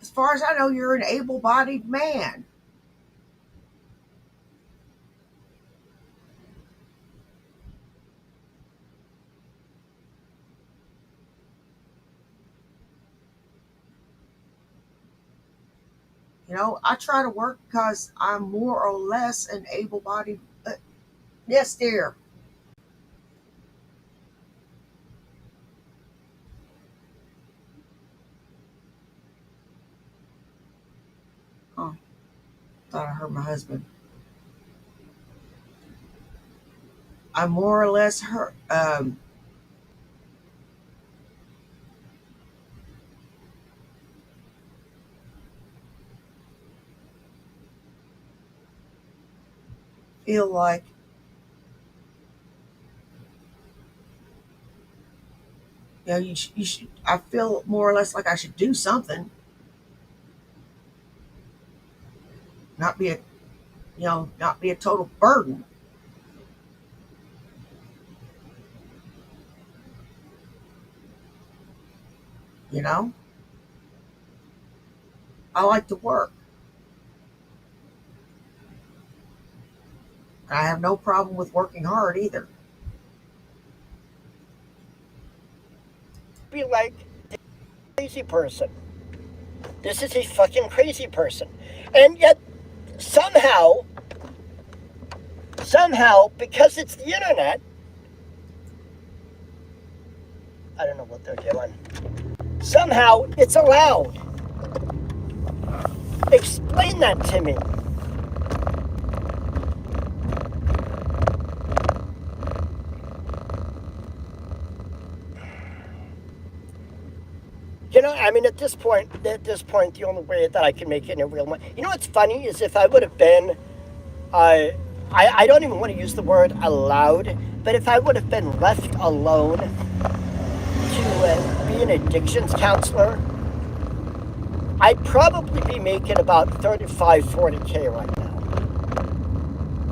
As far as I know, you're an able-bodied man. You know, I try to work because I'm more or less an able-bodied. Yes, dear. Oh, thought I heard my husband. I more or less feel like you should. I feel more or less like I should do something, not be a total burden. You know, I like to work. I have no problem with working hard either. Be like the crazy person. This is a fucking crazy person. And yet, somehow, because it's the internet, I don't know what they're doing. Somehow, it's allowed. Explain that to me. You know, I mean, at this point, the only way that I can make it in real money. You know what's funny is if I would have been, I don't even want to use the word allowed, but if I would have been left alone to be an addictions counselor, I'd probably be making about 35, 40K right now.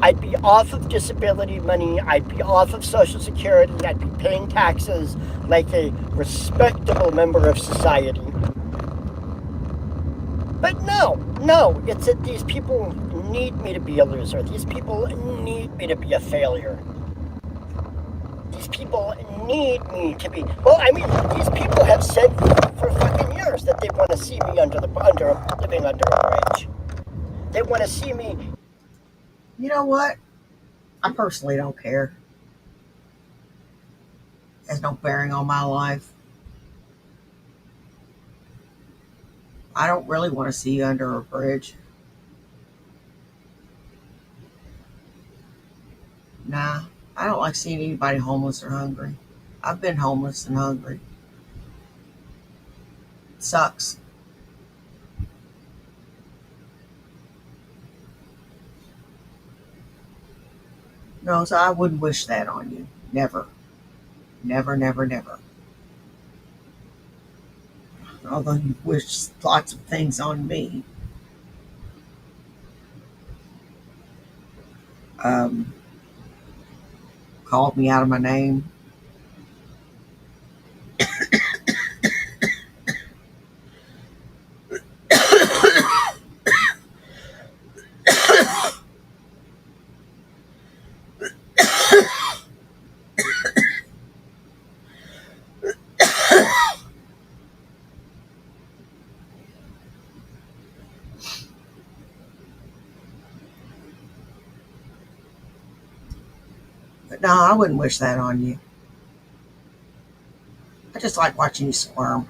I'd be off of disability money, I'd be off of Social Security, I'd be paying taxes like a respectable member of society. But no, it's that these people need me to be a loser. These people need me to be a failure. These people need me to be... Well, I mean, these people have said for fucking years that they want to see me living under a bridge. They want to see me... You know what? I personally don't care. It has no bearing on my life. I don't really want to see you under a bridge. Nah, I don't like seeing anybody homeless or hungry. I've been homeless and hungry. It sucks. No, so I wouldn't wish that on you. Never. Never, never, never. Although you wish lots of things on me. Called me out of my name. But no, I wouldn't wish that on you. I just like watching you squirm.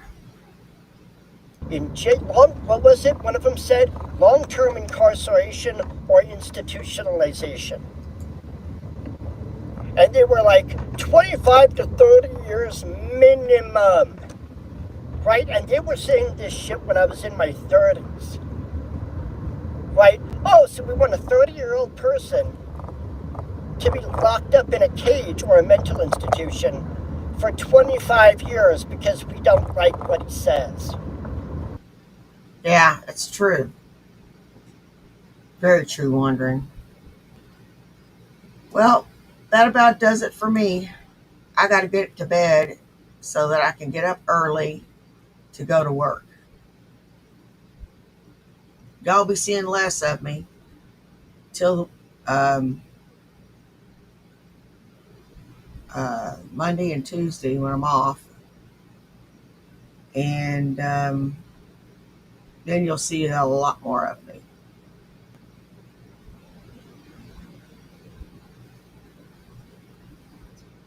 What was it? One of them said long-term incarceration or institutionalization. And they were like 25 to 30 years minimum. right? And they were saying this shit when I was in my 30s, right? Oh, so we want a 30-year-old person to be locked up in a cage or a mental institution for 25 years because we don't like what he says. Yeah, it's true. Very true, wondering. Well, that about does it for me. I got to get to bed so that I can get up early to go to work. Y'all be seeing less of me till Monday and Tuesday when I'm off. And then you'll see a lot more of me.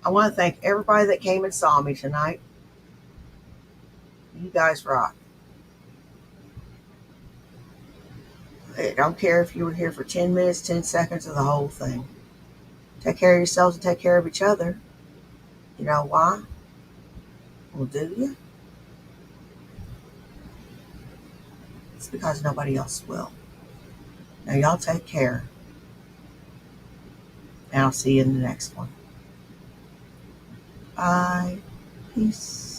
I want to thank everybody that came and saw me tonight. You guys rock. I don't care if you were here for 10 minutes, 10 seconds, or the whole thing. Take care of yourselves and take care of each other. You know why? Well, do you? It's because nobody else will. Now, y'all take care. And I'll see you in the next one. Bye. Peace.